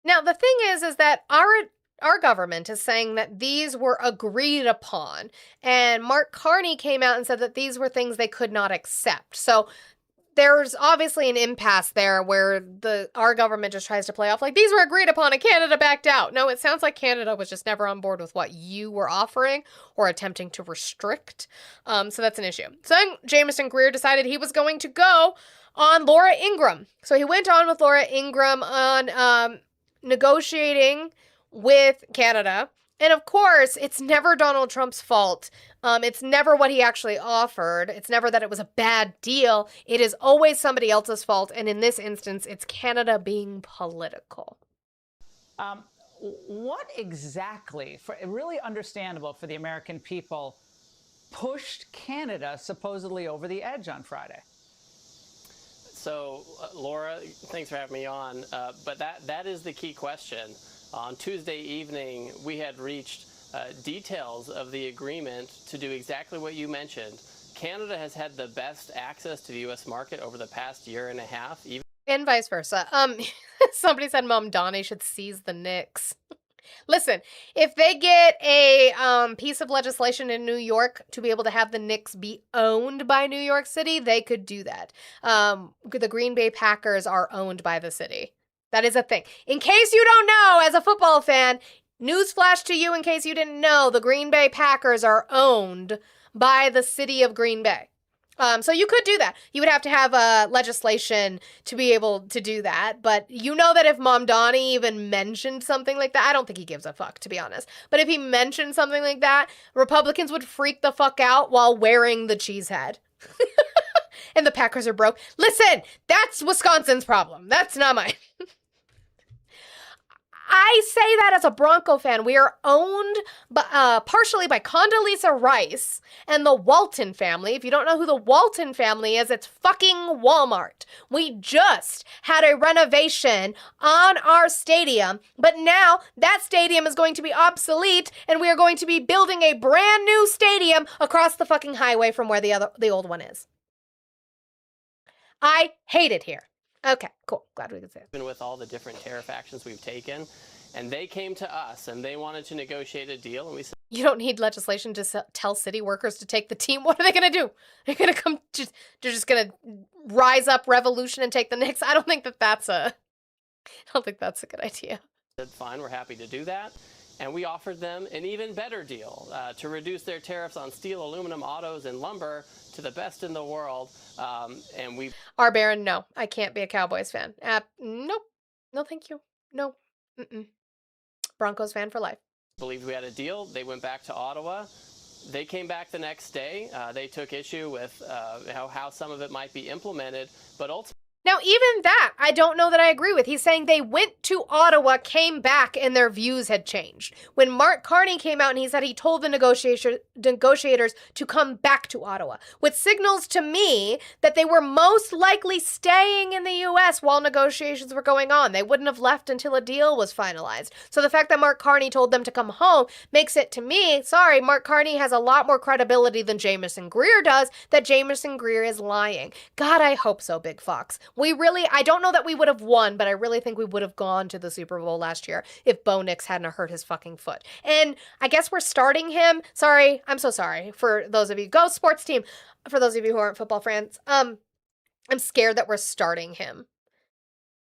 Now, the thing is that our government is saying that these were agreed upon, and Mark Carney came out and said that these were things they could not accept. So there's obviously an impasse there where our government just tries to play off like these were agreed upon and Canada backed out. No, it sounds like Canada was just never on board with what you were offering or attempting to restrict. So that's an issue. So then Jameson Greer decided he was going to go on Laura Ingraham. So he went on with Laura Ingraham on negotiating with Canada. And of course, it's never Donald Trump's fault. It's never what he actually offered. It's never that it was a bad deal. It is always somebody else's fault. And in this instance, it's Canada being political. What exactly, really understandable for the American people, pushed Canada supposedly over the edge on Friday? So, Laura, thanks for having me on. But that is the key question. On Tuesday evening, we had reached details of the agreement to do exactly what you mentioned. Canada has had the best access to the U.S. market over the past year and a half. And vice versa. Somebody said Mom Donnie should seize the Knicks. Listen, if they get a piece of legislation in New York to be able to have the Knicks be owned by New York City, they could do that. The Green Bay Packers are owned by the city. That is a thing. In case you don't know, as a football fan, newsflash to you in case you didn't know, the Green Bay Packers are owned by the city of Green Bay. So you could do that. You would have to have legislation to be able to do that. But you know that if Mom Donnie even mentioned something like that, I don't think he gives a fuck, to be honest. But if he mentioned something like that, Republicans would freak the fuck out while wearing the cheese head. And the Packers are broke. Listen, that's Wisconsin's problem. That's not mine. I say that as a Bronco fan. We are owned partially by Condoleezza Rice and the Walton family. If you don't know who the Walton family is, it's fucking Walmart. We just had a renovation on our stadium, but now that stadium is going to be obsolete, and we are going to be building a brand new stadium across the fucking highway from where the old one is. I hate it here. Okay, cool. Glad we could say it. Even with all the different tariff actions we've taken, and they came to us and they wanted to negotiate a deal, and we said, you don't need legislation to tell city workers to take the team. What are they going to do? They're going to come, they're just going to rise up revolution and take the Knicks. I don't think that's a good idea. said, fine, we're happy to do that. And we offered them an even better deal to reduce their tariffs on steel, aluminum, autos, and lumber to the best in the world. And we... R. Barron, no. I can't be a Cowboys fan. Nope. No, thank you. No. Broncos fan for life. Believed we had a deal. They went back to Ottawa. They came back the next day. They took issue with how some of it might be implemented. But ultimately... Now, even that, I don't know that I agree with. He's saying they went to Ottawa, came back, and their views had changed. When Mark Carney came out and he said he told the negotiators to come back to Ottawa, which signals to me that they were most likely staying in the U.S. while negotiations were going on. They wouldn't have left until a deal was finalized. So the fact that Mark Carney told them to come home makes it, to me, sorry, Mark Carney has a lot more credibility than Jamieson Greer does, that Jamieson Greer is lying. God, I hope so, Big Fox. I don't know that we would have won, but I really think we would have gone to the Super Bowl last year if Bo Nix hadn't hurt his fucking foot. And I guess we're starting him. Sorry, I'm so sorry for those of you. Go sports team. For those of you who aren't football fans, I'm scared that we're starting him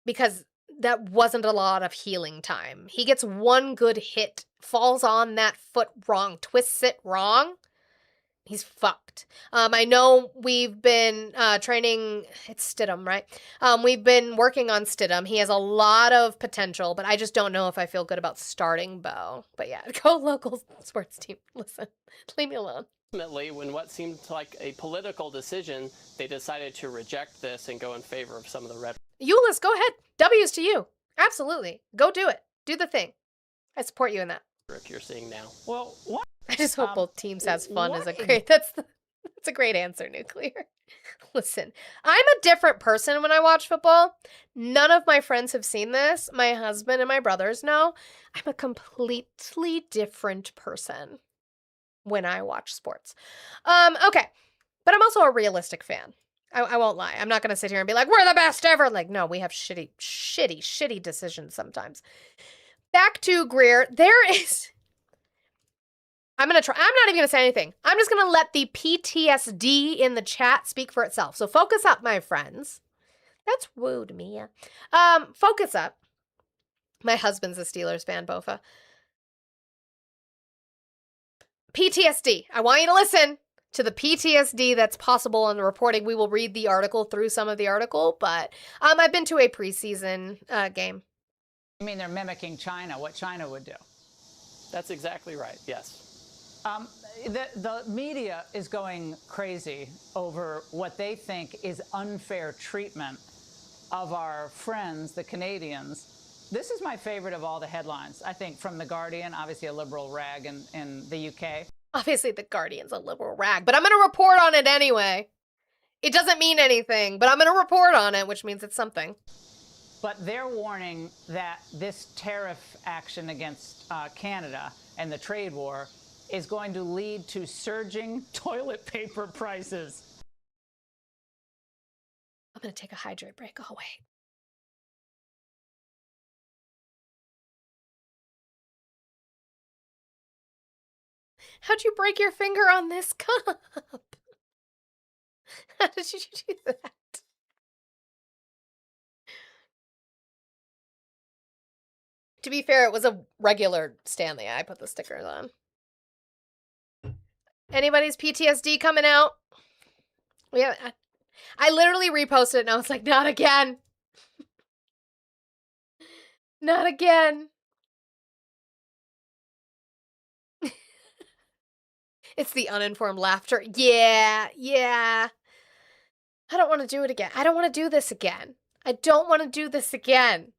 because that wasn't a lot of healing time. He gets one good hit, falls on that foot wrong, twists it wrong. He's fucked. I know we've been training, it's Stidham, right? We've been working on Stidham. He has a lot of potential, but I just don't know if I feel good about starting Bo. But yeah, go local sports team. Listen, leave me alone. Ultimately, when what seemed like a political decision, they decided to reject this and go in favor of some of the rhetoric. Euless, go ahead. W's to you. Absolutely. Go do it. Do the thing. I support you in that. You're seeing now. Well, what? I just hope both teams has fun. That's a great answer, Nuclear. Listen, I'm a different person when I watch football. None of my friends have seen this. My husband and my brothers know. I'm a completely different person when I watch sports. Okay. But I'm also a realistic fan. I won't lie. I'm not going to sit here and be like, we're the best ever. Like, no, we have shitty decisions sometimes. Back to Greer. I'm not even going to say anything. I'm just going to let the PTSD in the chat speak for itself. So focus up, my friends. That's rude, Mia. Focus up. My husband's a Steelers fan, Bofa. PTSD. I want you to listen to the PTSD that's possible in the reporting. We will read the article through some of the article, but I've been to a preseason game. I mean, they're mimicking China, what China would do. That's exactly right, yes. The media is going crazy over what they think is unfair treatment of our friends, the Canadians. This is my favorite of all the headlines, I think, from The Guardian, obviously a liberal rag in the UK. Obviously, The Guardian's a liberal rag, but I'm going to report on it anyway. It doesn't mean anything, but I'm going to report on it, which means it's something. But they're warning that this tariff action against Canada and the trade war is going to lead to surging toilet paper prices. I'm going to take a hydrate break. Oh, wait. How'd you break your finger on this cup? How did you do that? To be fair, it was a regular Stanley. I put the stickers on. Anybody's PTSD coming out? I literally reposted it and I was like, not again. Not again. It's the uninformed laughter. Yeah. I don't want to do it again. I don't want to do this again. I don't want to do this again.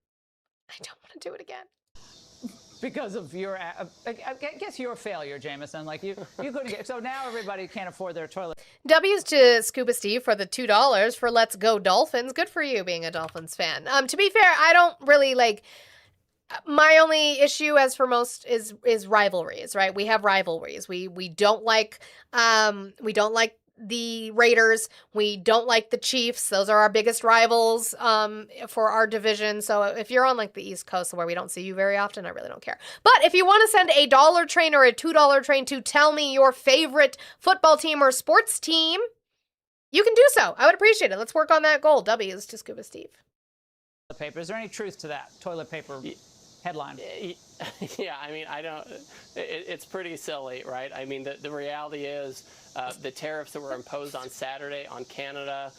I don't want to do it again. Because of your, I guess your failure, Jameson. Like you couldn't get, so now everybody can't afford their toilet. W's to Scuba Steve for the $2 for Let's Go Dolphins. Good for you being a Dolphins fan. To be fair, I don't really like, my only issue, as for most, is rivalries, right? We have rivalries. We don't like the Raiders. We don't like the Chiefs. Those are our biggest rivals for our division. So if you're on like the East Coast where we don't see you very often, I really don't care. But if you want to send a $1 train or a $2 train to tell me your favorite football team or sports team, you can do so. I would appreciate it. Let's work on that goal. W's to Scuba Steve. Paper. Is there any truth to that toilet paper headline? Yeah, I mean, it's pretty silly, right? I mean, the reality is the tariffs that were imposed on Saturday on Canada,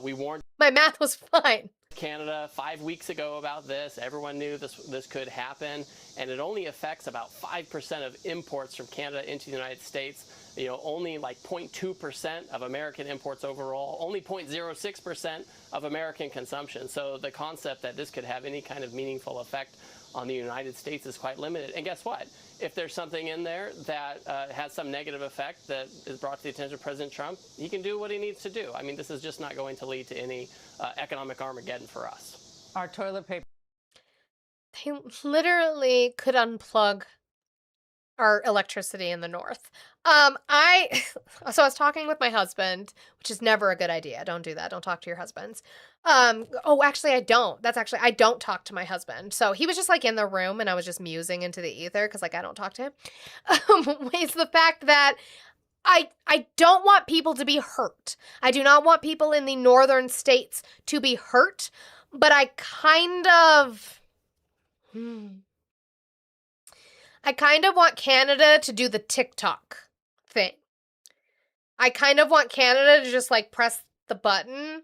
we warned. My math was fine. Canada 5 weeks ago about this. Everyone knew this could happen, and it only affects about 5% of imports from Canada into the United States. You know, only like 0.2% of American imports overall, only 0.06% of American consumption. So the concept that this could have any kind of meaningful effect on the United States is quite limited. And guess what? If there's something in there that has some negative effect that is brought to the attention of President Trump, he can do what he needs to do. I mean, this is just not going to lead to any economic Armageddon for us. Our toilet paper. They literally could unplug our electricity in the north. So I was talking with my husband, which is never a good idea. Don't do that. Don't talk to your husbands. Oh, actually, I don't. I don't talk to my husband. So he was just like in the room and I was just musing into the ether because like I don't talk to him. It's the fact that I don't want people to be hurt. I do not want people in the northern states to be hurt, but I kind of want Canada to do the TikTok thing. I kind of want Canada to just like press the button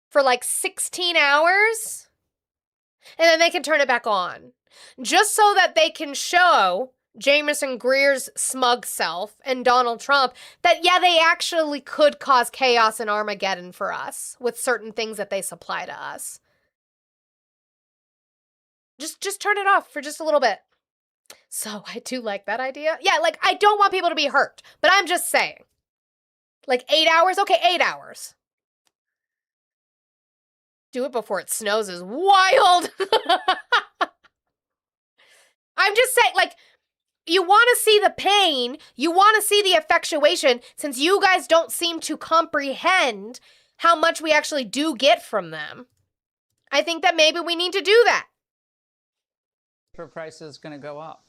for like 16 hours and then they can turn it back on. Just so that they can show Jameson Greer's smug self and Donald Trump that, yeah, they actually could cause chaos and Armageddon for us with certain things that they supply to us. Just turn it off for just a little bit. So I do like that idea. Yeah, like I don't want people to be hurt, but I'm just saying. Like 8 hours? Okay, 8 hours. Do it before it snows is wild. I'm just saying, like, you want to see the pain, you want to see the effectuation, since you guys don't seem to comprehend how much we actually do get from them. I think that maybe we need to do that. Price is going to go up.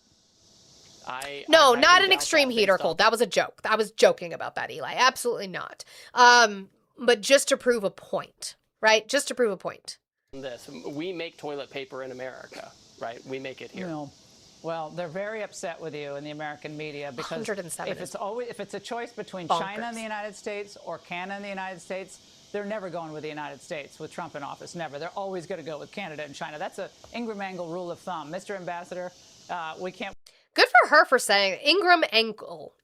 No, not an extreme heat or cold. That was a joke. I was joking about that, Eli. Absolutely not. But just to prove a point, right? Just to prove a point. We make toilet paper in America, right? We make it here. No. Well, they're very upset with you in the American media because if it's a choice between China and the United States or Canada and the United States, they're never going with the United States with Trump in office. Never. They're always going to go with Canada and China. That's a Ingram Angle rule of thumb. Mr. Ambassador, we can't. Good for her for saying it. Ingram Angle.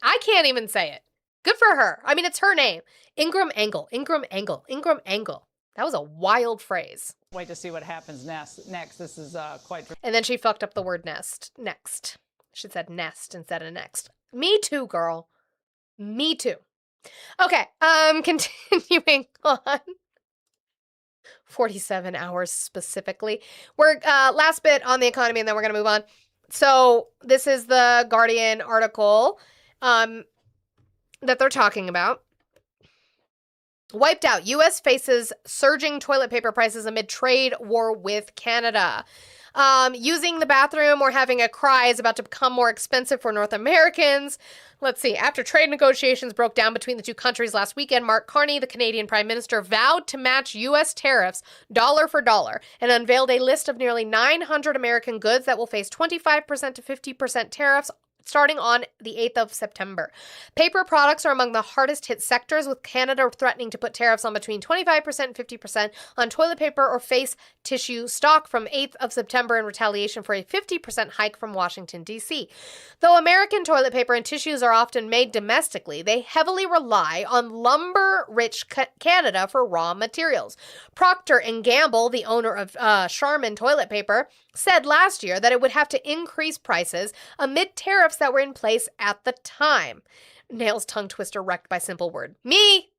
I can't even say it. Good for her. I mean, it's her name. Ingram Angle. Ingram Angle. Ingram Angle. That was a wild phrase. Wait to see what happens next. This is quite... And then she fucked up the word nest. Next. She said nest instead of next. Me too, girl. Me too. Okay, continuing on. 47 hours specifically. We're last bit on the economy and then we're going to move on. So this is the Guardian article that they're talking about. Wiped out. U.S. faces surging toilet paper prices amid trade war with Canada. Using the bathroom or having a cry is about to become more expensive for North Americans. Let's see. After trade negotiations broke down between the two countries last weekend, Mark Carney, the Canadian Prime Minister, vowed to match U.S. tariffs dollar for dollar and unveiled a list of nearly 900 American goods that will face 25% to 50% tariffs starting on the 8th of September. Paper products are among the hardest hit sectors, with Canada threatening to put tariffs on between 25% and 50% on toilet paper or face tissue stock from 8th of September in retaliation for a 50% hike from Washington, D.C. Though American toilet paper and tissues are often made domestically, they heavily rely on lumber-rich Canada for raw materials. Procter & Gamble, the owner of Charmin toilet paper, said last year that it would have to increase prices amid tariffs that were in place at the time. Nails tongue twister wrecked by simple word. Me.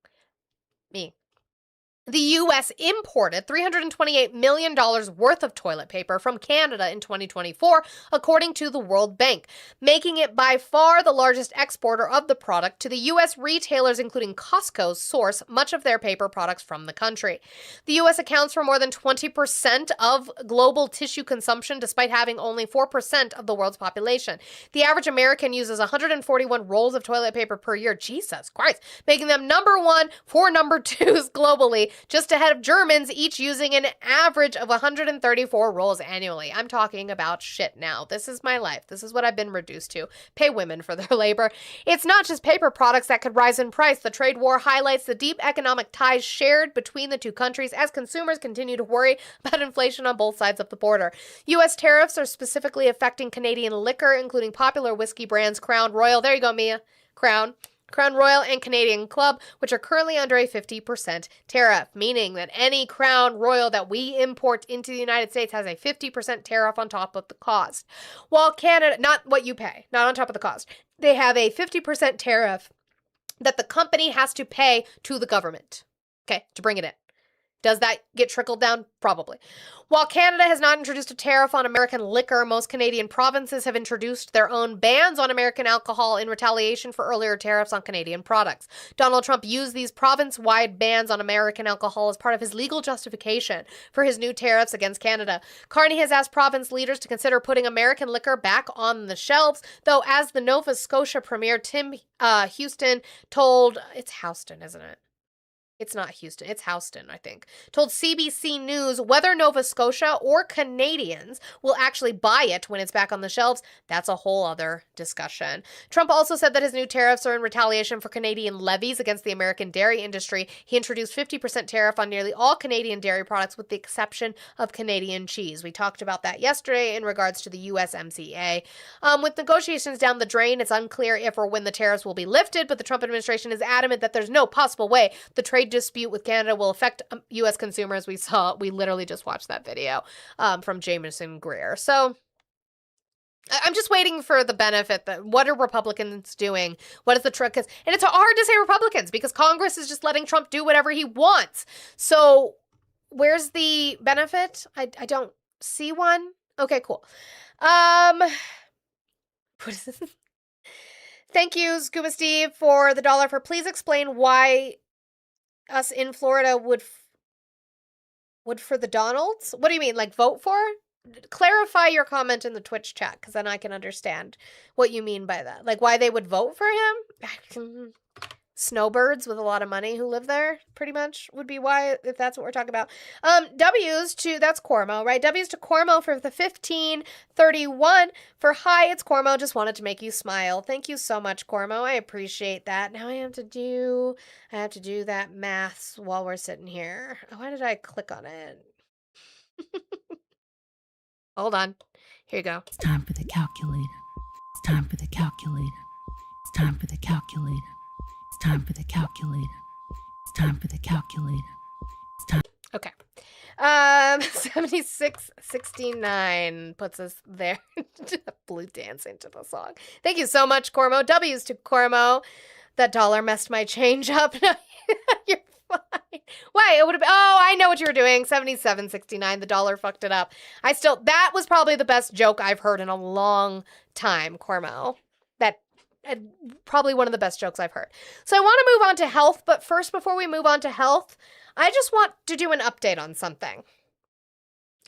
The U.S. imported $328 million worth of toilet paper from Canada in 2024, according to the World Bank, making it by far the largest exporter of the product to the U.S. Retailers, including Costco, source much of their paper products from the country. The U.S. accounts for more than 20% of global tissue consumption, despite having only 4% of the world's population. The average American uses 141 rolls of toilet paper per year. Jesus Christ, making them number one for number twos globally, just ahead of Germans, each using an average of 134 rolls annually. I'm talking about shit now. This is my life. This is what I've been reduced to. Pay women for their labor. It's not just paper products that could rise in price. The trade war highlights the deep economic ties shared between the two countries as consumers continue to worry about inflation on both sides of the border. U.S. tariffs are specifically affecting Canadian liquor, including popular whiskey brands Crown Royal. There you go, Mia. Crown Royal, and Canadian Club, which are currently under a 50% tariff, meaning that any Crown Royal that we import into the United States has a 50% tariff on top of the cost. While Canada, not what you pay, not on top of the cost, they have a 50% tariff that the company has to pay to the government, okay, to bring it in. Does that get trickled down? Probably. While Canada has not introduced a tariff on American liquor, most Canadian provinces have introduced their own bans on American alcohol in retaliation for earlier tariffs on Canadian products. Donald Trump used these province-wide bans on American alcohol as part of his legal justification for his new tariffs against Canada. Carney has asked province leaders to consider putting American liquor back on the shelves, though as the Nova Scotia Premier Tim Houston told... It's Houston, isn't it? It's not Houston, it's Houston, I think, told CBC News whether Nova Scotia or Canadians will actually buy it when it's back on the shelves, that's a whole other discussion. Trump also said that his new tariffs are in retaliation for Canadian levies against the American dairy industry. He introduced 50% tariff on nearly all Canadian dairy products with the exception of Canadian cheese. We talked about that yesterday in regards to the USMCA. With negotiations down the drain, it's unclear if or when the tariffs will be lifted, but the Trump administration is adamant that there's no possible way the trade dispute with Canada will affect U.S. consumers. We literally just watched that video from Jameson Greer. So I'm just waiting for the benefit. That what are Republicans doing? What is the trick? And it's hard to say Republicans because Congress is just letting Trump do whatever he wants. So where's the benefit? I don't see one. Okay, cool. What is this? Thank you, Scuba Steve, for the $1 for please explain why us in Florida would for the Donalds? What do you mean, like vote for? Clarify your comment in the Twitch chat, because then I can understand what you mean by that. Like why they would vote for him? Snowbirds with a lot of money who live there, pretty much, would be why, if that's what we're talking about. W's to, that's Cormo, right? W's to Cormo for the 1531. For hi, it's Cormo, just wanted to make you smile. Thank you so much, Cormo. I appreciate that. Now I have to do that maths while we're sitting here. Why did I click on it? Hold on. Here you go. It's time for the calculator. It's time for the calculator. It's time for the calculator. It's time for the calculator. It's time for the calculator. It's time. Okay. 7669 puts us there. Blue dancing to the song. Thank you so much, Cormo. W's to Cormo. That $1 messed my change up. You're fine. Why? It would have been, oh, I know what you were doing. 7769. The $1 fucked it up. That was probably the best joke I've heard in a long time, Cormo. Probably one of the best jokes I've heard. So I want to move on to health, but first, before we move on to health, I just want to do an update on something.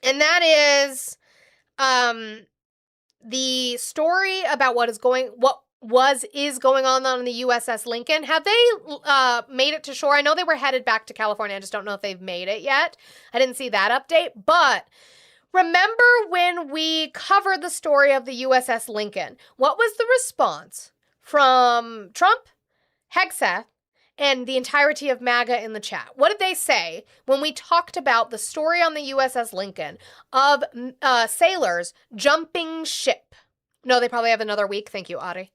And that is the story about what is going on on the USS Lincoln. Have they made it to shore? I know they were headed back to California. I just don't know if they've made it yet. I didn't see that update, but remember when we covered the story of the USS Lincoln? What was the response from Trump, Hegseth, and the entirety of MAGA in the chat? What did they say when we talked about the story on the USS Lincoln of sailors jumping ship? No, they probably have another week. Thank you, Audie.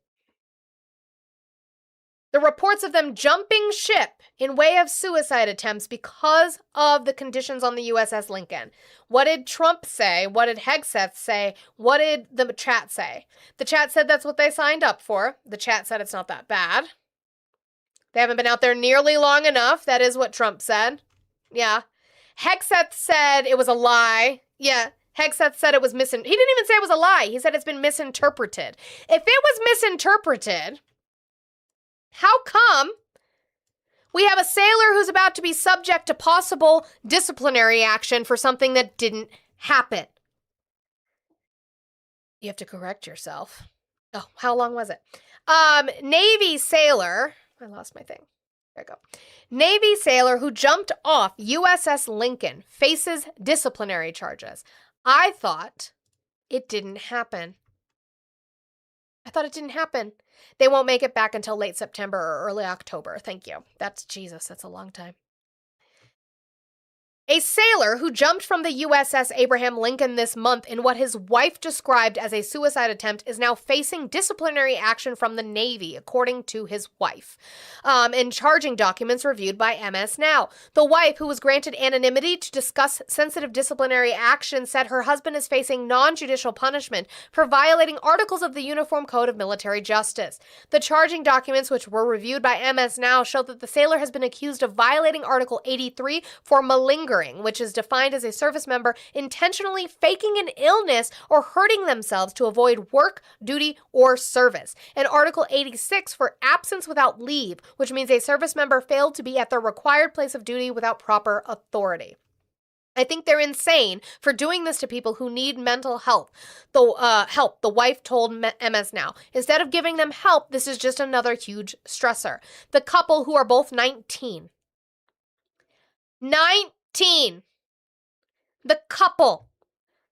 The reports of them jumping ship in way of suicide attempts because of the conditions on the USS Lincoln. What did Trump say? What did Hegseth say? What did the chat say? The chat said that's what they signed up for. The chat said it's not that bad. They haven't been out there nearly long enough. That is what Trump said. Yeah. Hegseth said it was a lie. Yeah. Hegseth said it was he didn't even say it was a lie. He said it's been misinterpreted. If it was misinterpreted, how come we have a sailor who's about to be subject to possible disciplinary action for something that didn't happen? You have to correct yourself. Oh, how long was it? Navy sailor. I lost my thing. There you go. Navy sailor who jumped off USS Lincoln faces disciplinary charges. I thought it didn't happen. They won't make it back until late September or early October. Thank you. That's a long time. A sailor who jumped from the USS Abraham Lincoln this month in what his wife described as a suicide attempt is now facing disciplinary action from the Navy, according to his wife, in charging documents reviewed by MS Now. The wife, who was granted anonymity to discuss sensitive disciplinary action, said her husband is facing non-judicial punishment for violating articles of the Uniform Code of Military Justice. The charging documents, which were reviewed by MS Now, show that the sailor has been accused of violating Article 83 for malingering, which is defined as a service member intentionally faking an illness or hurting themselves to avoid work, duty, or service, and Article 86 for absence without leave, which means a service member failed to be at their required place of duty without proper authority. I think they're insane for doing this to people who need mental health. The wife told MS Now. Instead of giving them help, this is just another huge stressor. The couple, who are both 19. The couple,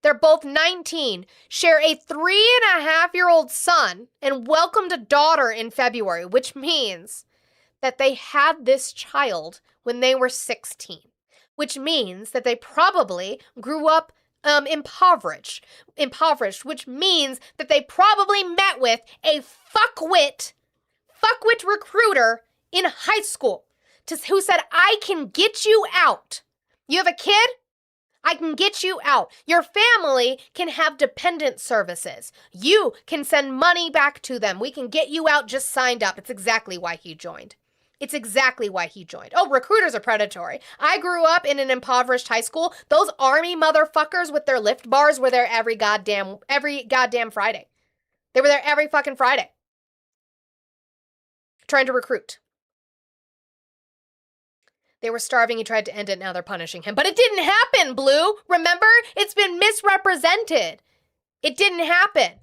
they're both 19, share a 3.5-year-old son and welcomed a daughter in February, which means that they had this child when they were 16, which means that they probably grew up impoverished, which means that they probably met with a fuckwit recruiter in high school who said, I can get you out. You have a kid? I can get you out. Your family can have dependent services. You can send money back to them. We can get you out. Just signed up. It's exactly why he joined. Oh, recruiters are predatory. I grew up in an impoverished high school. Those army motherfuckers with their lift bars were there every goddamn Friday. They were there every fucking Friday. Trying to recruit. They were starving. He tried to end it. Now they're punishing him. But it didn't happen, Blue. Remember? It's been misrepresented. It didn't happen.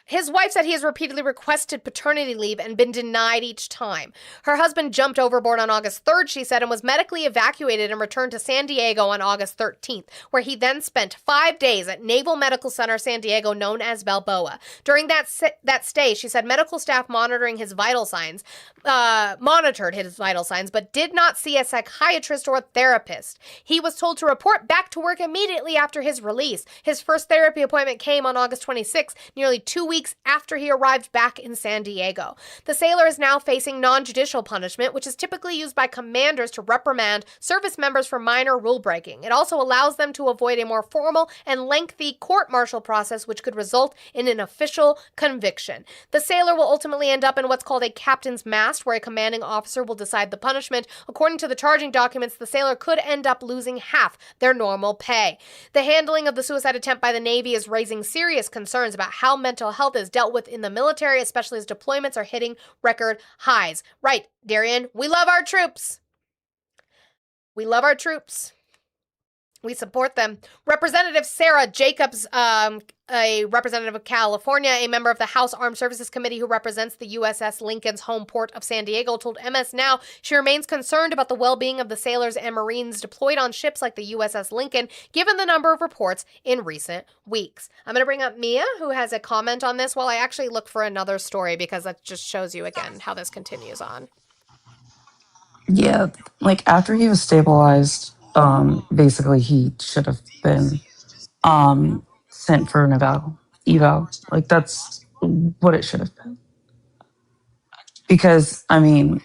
His wife said he has repeatedly requested paternity leave and been denied each time. Her husband jumped overboard on August 3rd, she said, and was medically evacuated and returned to San Diego on August 13th, where he then spent 5 days at Naval Medical Center San Diego, known as Balboa. During that stay, she said medical staff monitored his vital signs, but did not see a psychiatrist or a therapist. He was told to report back to work immediately after his release. His first therapy appointment came on August 26th, nearly 2 weeks after he arrived back in San Diego. The sailor is now facing non-judicial punishment, which is typically used by commanders to reprimand service members for minor rule breaking. It also allows them to avoid a more formal and lengthy court-martial process, which could result in an official conviction. The sailor will ultimately end up in what's called a captain's mast, where a commanding officer will decide the punishment. According to the charging documents, the sailor could end up losing half their normal pay. The handling of the suicide attempt by the Navy is raising serious concerns about how mental health is dealt with in the military, especially as deployments are hitting record highs. Right, Darian, we love our troops. We support them. Representative Sarah Jacobs, a representative of California, a member of the House Armed Services Committee who represents the USS Lincoln's home port of San Diego, told MS Now she remains concerned about the well-being of the sailors and Marines deployed on ships like the USS Lincoln, given the number of reports in recent weeks. I'm going to bring up Mia, who has a comment on this while I actually look for another story, because that just shows you again how this continues on. Yeah, like after he was stabilized, basically he should have been sent for an eval. Like that's what it should have been. Because I mean,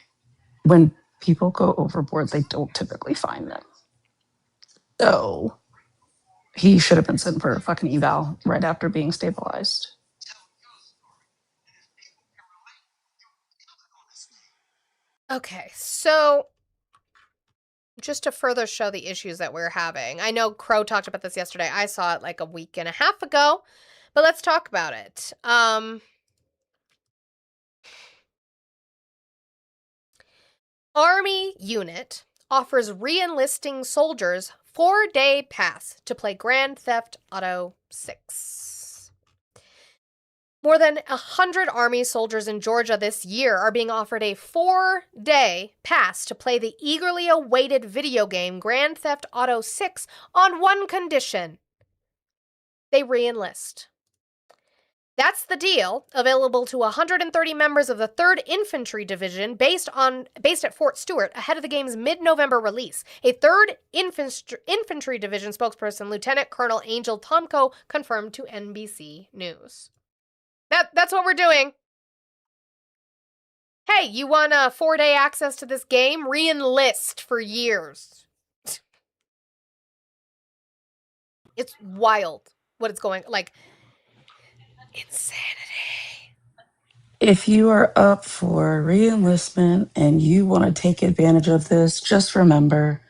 when people go overboard, they don't typically find them. So he should have been sent for a fucking eval right after being stabilized. Okay, so just to further show the issues that we're having, I know Crow talked about this yesterday. I saw it like a week and a half ago, but let's talk about it. Army unit offers re-enlisting soldiers 4-day pass to play Grand Theft Auto 6. More than 100 Army soldiers in Georgia this year are being offered a 4-day pass to play the eagerly awaited video game Grand Theft Auto 6 on one condition: they re-enlist. That's the deal, available to 130 members of the 3rd Infantry Division based at Fort Stewart ahead of the game's mid-November release. A 3rd Infantry Division spokesperson, Lieutenant Colonel Angel Tomko, confirmed to NBC News. That's what we're doing. Hey, you want a 4-day access to this game? Re-enlist for years. It's wild what it's going, like, insanity. If you are up for re-enlistment and you want to take advantage of this, just remember,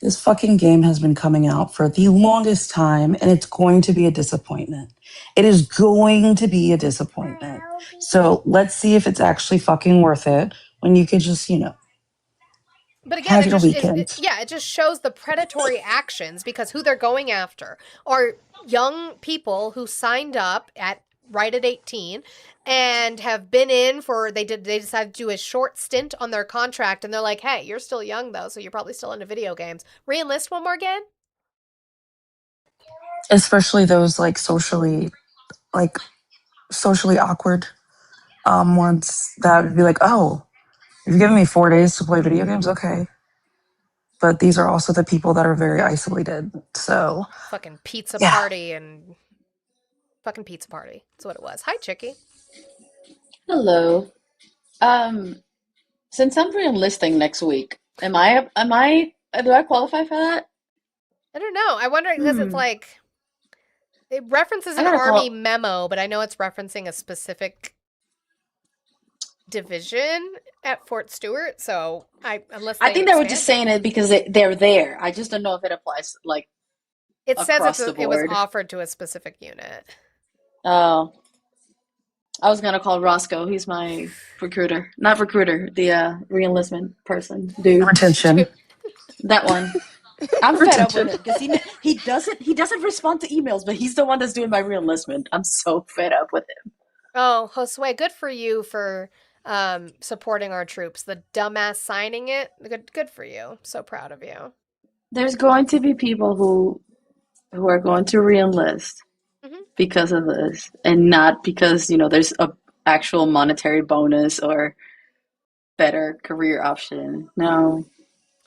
this fucking game has been coming out for the longest time, and it's going to be a disappointment. It is going to be a disappointment. So let's see if it's actually fucking worth it when you could just, But again, have your weekend. it just shows the predatory actions, because who they're going after are young people who signed up right at 18 and have been in for, they decided to do a short stint on their contract, and they're like, hey, you're still young though, so you're probably still into video games. Re-enlist one more again? Especially those socially awkward ones that would be like, oh, you've given me 4 days to play video games, okay. But these are also the people that are very isolated. So Fucking pizza party and fucking pizza party. That's what it was. Hi, Chicky. Hello. Since I'm re-enlisting next week, do I qualify for that? I don't know. I wonder, because it's like, it references I an gotta army call- memo, but I know it's referencing a specific division at Fort Stewart. So I think they were just saying it because they're there. I just don't know if it applies it says across the it was board. offered to a specific unit. Oh, I was gonna call Roscoe. He's my recruiter, not recruiter, the re-enlistment person, dude. Retention. That one. I'm fed up with it because he doesn't respond to emails, but he's the one that's doing my re-enlistment. I'm so fed up with him. Oh, Josue, good for you for supporting our troops. The dumbass signing it, good for you. So proud of you. There's going to be people who are going to re-enlist because of this, and not because there's a actual monetary bonus or better career option. No,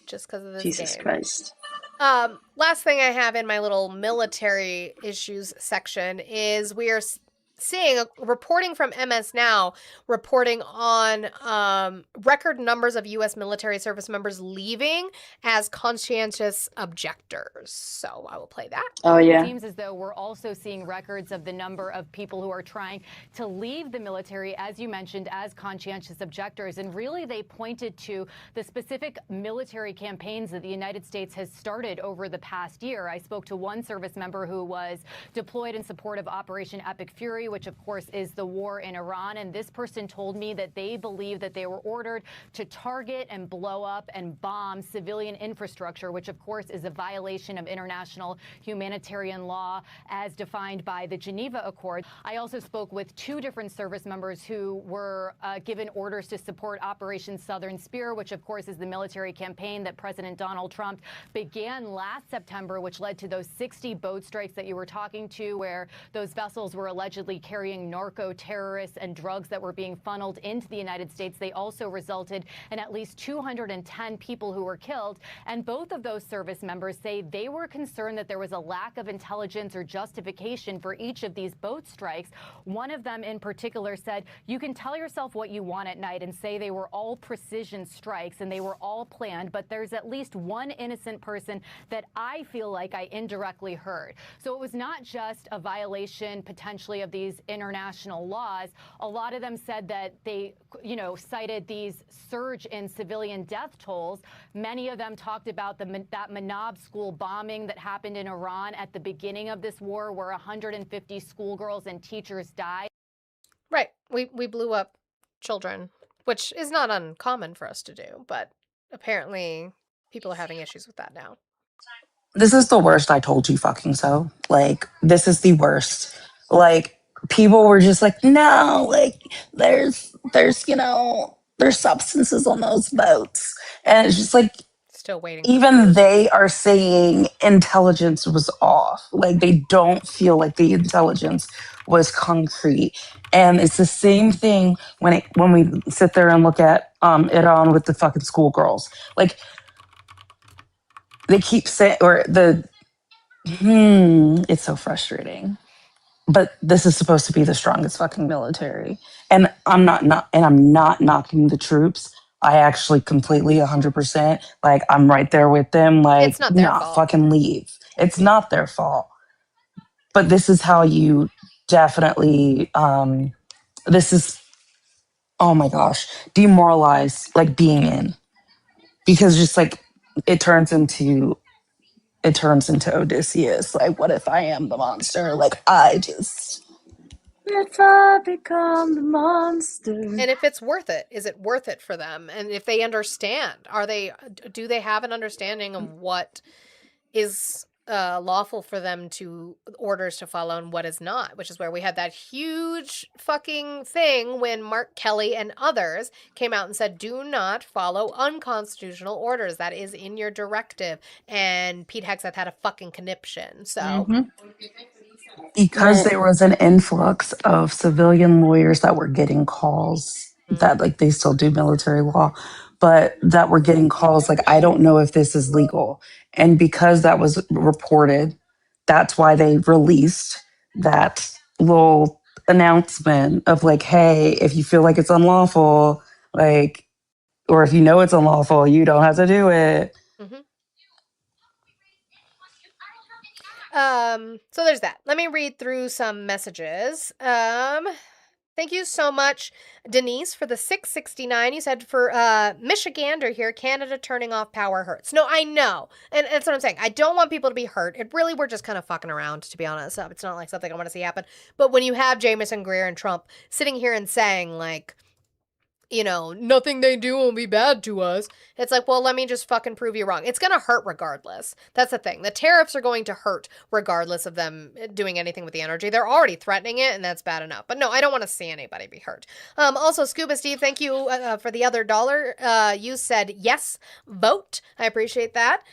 just because of this Jesus game. Christ. Last thing I have in my little military issues section is we are seeing reporting from MS Now, reporting on record numbers of U.S. military service members leaving as conscientious objectors. So I will play that. Oh, yeah. It seems as though we're also seeing records of the number of people who are trying to leave the military, as you mentioned, as conscientious objectors. And really, they pointed to the specific military campaigns that the United States has started over the past year. I spoke to one service member who was deployed in support of Operation Epic Fury, which of course is the war in Iran. And this person told me that they believe that they were ordered to target and blow up and bomb civilian infrastructure, which of course is a violation of international humanitarian law as defined by the Geneva Accord. I also spoke with two different service members who were given orders to support Operation Southern Spear, which of course is the military campaign that President Donald Trump began last September, which led to those 60 boat strikes that you were talking to, where those vessels were allegedly carrying narco terrorists and drugs that were being funneled into the United States. They also resulted in at least 210 people who were killed. And both of those service members say they were concerned that there was a lack of intelligence or justification for each of these boat strikes. One of them in particular said, you can tell yourself what you want at night and say they were all precision strikes and they were all planned, but there's at least one innocent person that I feel like I indirectly heard. So it was not just a violation potentially of these international laws. A lot of them said that they, cited these surge in civilian death tolls. Many of them talked about that Manab school bombing that happened in Iran at the beginning of this war, where 150 schoolgirls and teachers died. Right. We blew up children, which is not uncommon for us to do, but apparently people are having issues with that now. This is the worst. I told you fucking so. This is the worst. people were just like, no, like there's there's substances on those boats, and it's just like Still waiting. even they are saying intelligence was off. Like they don't feel like the intelligence was concrete. And it's the same thing when we sit there and look at Iran with the fucking schoolgirls. Like they keep saying, or it's so frustrating. But this is supposed to be the strongest fucking military. And I'm not knocking the troops. I actually completely 100%, like I'm right there with them. Like, It's not their nah, fault. fucking leave. It's not their fault. But this is how you definitely, this is, oh my gosh, demoralize like being in. Because just like it turns into Odysseus. Like, what if I am the monster? Like, If I become the monster. And if it's worth it, is it worth it for them? And if they understand, do they have an understanding of what is lawful for them to orders to follow and what is not? Which is where we had that huge fucking thing when Mark Kelly and others came out and said, do not follow unconstitutional orders. That is in your directive. And Pete Hegseth had a fucking conniption. So because there was an influx of civilian lawyers that were getting calls that like they still do military law, but that were getting calls like, I don't know if this is legal. And because that was reported, that's why they released that little announcement of like, hey, if you feel like it's unlawful, like, or if you know it's unlawful, you don't have to do it. So there's that. Let me read through some messages. Thank you so much, Denise, for the 669. You said for Michigander here, Canada turning off power hurts. No, I know. And that's what I'm saying. I don't want people to be hurt. We're just kind of fucking around, to be honest. It's not like something I want to see happen. But when you have Jameson, Greer, and Trump sitting here and saying, like, nothing they do will be bad to us. It's like, well, let me just fucking prove you wrong. It's going to hurt regardless. That's the thing. The tariffs are going to hurt regardless of them doing anything with the energy. They're already threatening it, and that's bad enough. But no, I don't want to see anybody be hurt. Also, Scuba Steve, thank you for the other $1. You said, yes, vote. I appreciate that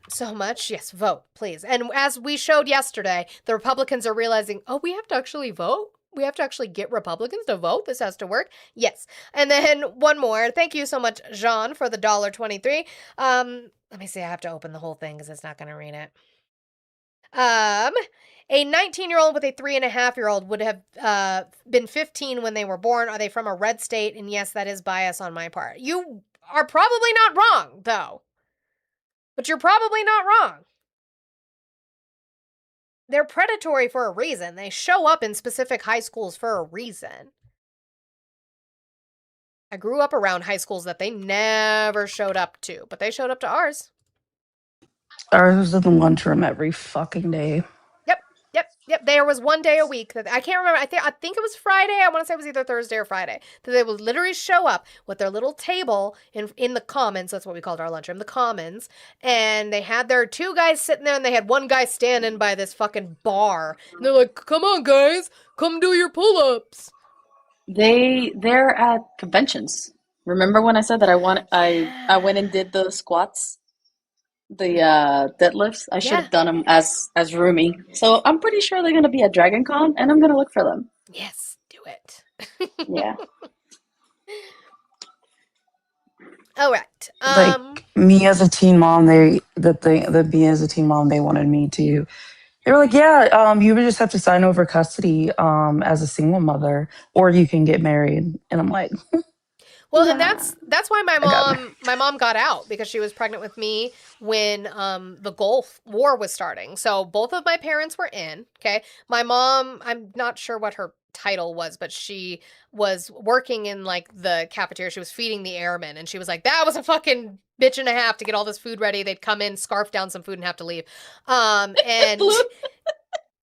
so much. Yes, vote, please. And as we showed yesterday, the Republicans are realizing, oh, we have to actually vote? We have to actually get Republicans to vote? This has to work? Yes. And then one more. Thank you so much, Jean, for the $1.23. Let me see. I have to open the whole thing because it's not going to read it. A 19-year-old with a 3.5-year-old would have been 15 when they were born. Are they from a red state? And yes, that is bias on my part. You are probably not wrong, though. But you're probably not wrong. They're predatory for a reason. They show up in specific high schools for a reason. I grew up around high schools that they never showed up to, but they showed up to ours. Ours was in the lunchroom every fucking day. Yep. There was one day a week that I can't remember. I think it was Friday. I want to say it was either Thursday or Friday. That they would literally show up with their little table in the commons. That's what we called our lunchroom, the commons. And they had their 2 guys sitting there, and they had 1 guy standing by this fucking bar. And they're like, "Come on, guys, come do your pull-ups." They're at conventions. Remember when I said that I went and did the squats? The deadlifts. I should have done them as roomie. So I'm pretty sure they're gonna be at Dragon Con, and I'm gonna look for them. Yes, do it. Yeah. All right. Like me as a teen mom, they wanted me to. They were like, yeah, you would just have to sign over custody as a single mother, or you can get married. And I'm like, well, and that's why my mom got out, because she was pregnant with me when the Gulf War was starting. So both of my parents were in. Okay, my mom, I'm not sure what her title was, but she was working in like the cafeteria. She was feeding the airmen, and she was like, that was a fucking bitch and a half to get all this food ready. They'd come in, scarf down some food, and have to leave. And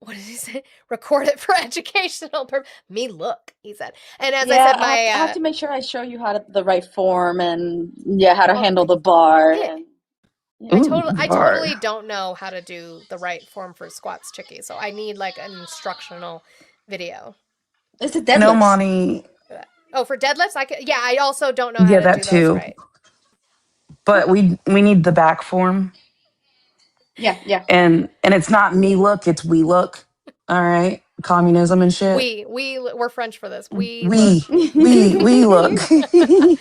what did he say? Record it for educational purpose. Me look, he said. And as I said, I have to make sure I show you how to the right form and how to handle the bar. And, I totally don't know how to do the right form for squats, Chicky. So I need like an instructional video. It's a I know Monty. Oh, for deadlifts, I also don't know how Yeah, to that do too. those right. But we need the back form. Yeah. And it's not me look, it's we look. All right, communism and shit. We're French for this. We look. look.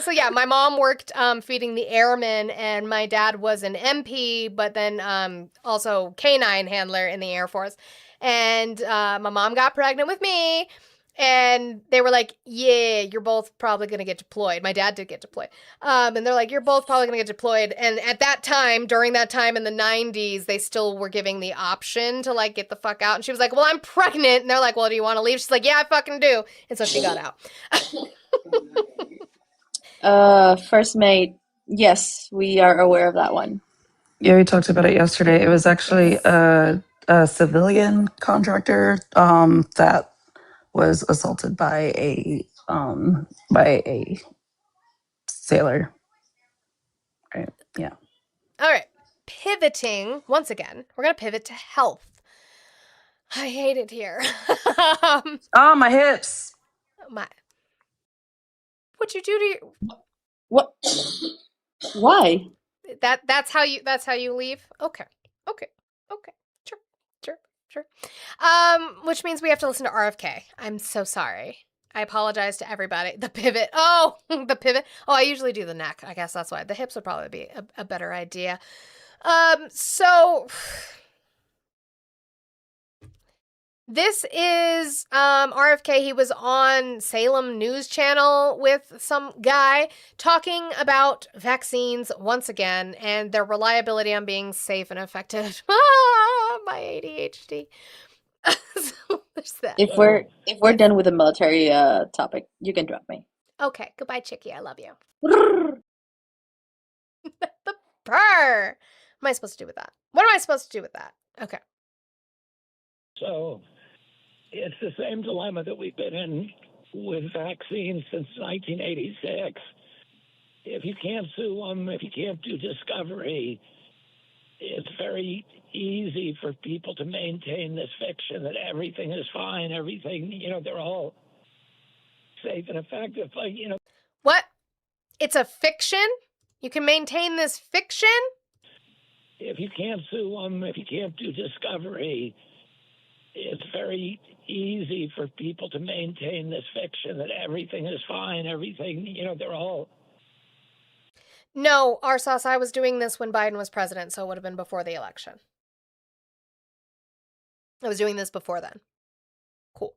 So yeah, my mom worked feeding the airmen, and my dad was an MP, but then also canine handler in the Air Force. And my mom got pregnant with me, and they were like, "Yeah, you're both probably gonna get deployed." My dad did get deployed, and they're like, "You're both probably gonna get deployed." And at that time, during that time in the 90s, they still were giving the option to like get the fuck out. And she was like, "Well, I'm pregnant," and they're like, "Well, do you want to leave?" She's like, "Yeah, I fucking do," and so she got out. First mate, yes, we are aware of that one. Yeah, we talked about it yesterday. It was actually a civilian contractor that was assaulted by a sailor. Right. Yeah. All right. Pivoting once again, we're gonna pivot to health. I hate it here. Oh, my hips. What'd you do to your? What? Why? That's how you leave? Okay. Sure. Which means we have to listen to RFK. I'm so sorry. I apologize to everybody. The pivot. Oh, the pivot. Oh, I usually do the neck. I guess that's why. The hips would probably be a better idea. So this is RFK. He was on Salem News Channel with some guy talking about vaccines once again and their reliability on being safe and effective. My ADHD. So there's that. If we're done with the military topic, you can drop me. Okay, goodbye, Chicky. I love you. The purr. What am I supposed to do with that? What am I supposed to do with that? Okay. So it's the same dilemma that we've been in with vaccines since 1986. If you can't sue them, if you can't do discovery, it's very easy for people to maintain this fiction that everything is fine, everything, they're all safe and effective. What? It's a fiction? You can maintain this fiction? If you can't sue them, if you can't do discovery, it's very easy for people to maintain this fiction that everything is fine, everything, they're all. No, Arsos, I was doing this when Biden was president, so it would have been before the election. I was doing this before then. Cool.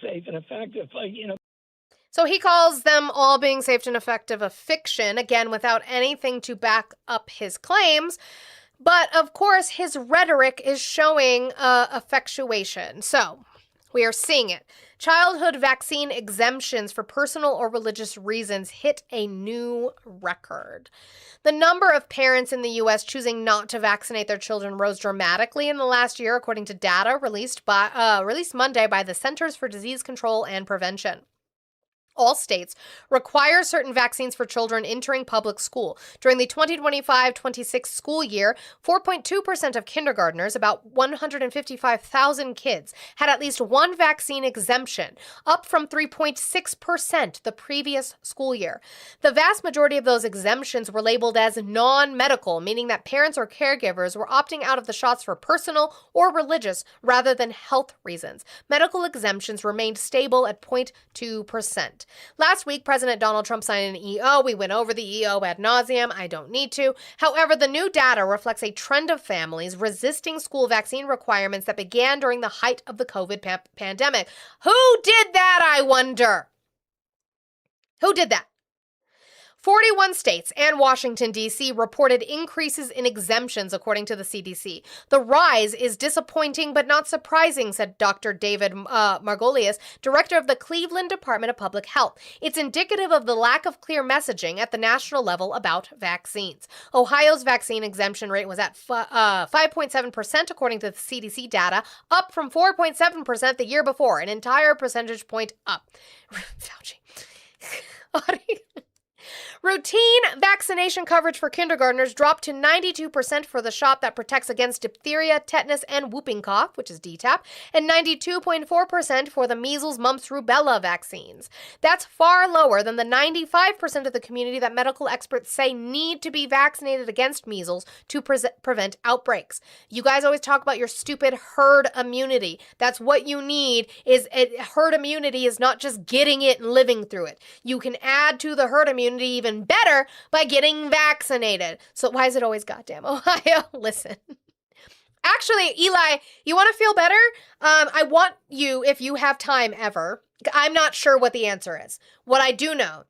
Safe and effective, So he calls them all being safe and effective a fiction, again, without anything to back up his claims. But, of course, his rhetoric is showing effectuation. So, we are seeing it. Childhood vaccine exemptions for personal or religious reasons hit a new record. The number of parents in the U.S. choosing not to vaccinate their children rose dramatically in the last year, according to data released Monday by the Centers for Disease Control and Prevention. All states require certain vaccines for children entering public school. During the 2025-26 school year, 4.2% of kindergartners, about 155,000 kids, had at least one vaccine exemption, up from 3.6% the previous school year. The vast majority of those exemptions were labeled as non-medical, meaning that parents or caregivers were opting out of the shots for personal or religious rather than health reasons. Medical exemptions remained stable at 0.2%. Last week, President Donald Trump signed an EO. We went over the EO ad nauseum. I don't need to. However, the new data reflects a trend of families resisting school vaccine requirements that began during the height of the COVID pandemic. Who did that, I wonder? Who did that? 41 states and Washington, D.C. reported increases in exemptions, according to the CDC. The rise is disappointing but not surprising, said Dr. David Margolius, director of the Cleveland Department of Public Health. It's indicative of the lack of clear messaging at the national level about vaccines. Ohio's vaccine exemption rate was at 5.7%, according to the CDC data, up from 4.7% the year before, an entire percentage point up. Fauci. Routine vaccination coverage for kindergartners dropped to 92% for the shot that protects against diphtheria, tetanus, and whooping cough, which is DTaP, and 92.4% for the measles, mumps, rubella vaccines. That's far lower than the 95% of the community that medical experts say need to be vaccinated against measles to prevent outbreaks. You guys always talk about your stupid herd immunity. That's what you need. Herd immunity is not just getting it and living through it. You can add to the herd immunity even better by getting vaccinated. So why is it always goddamn Ohio? Listen. Actually, Eli, you want to feel better? I want you, if you have time ever, I'm not sure what the answer is. What I do know,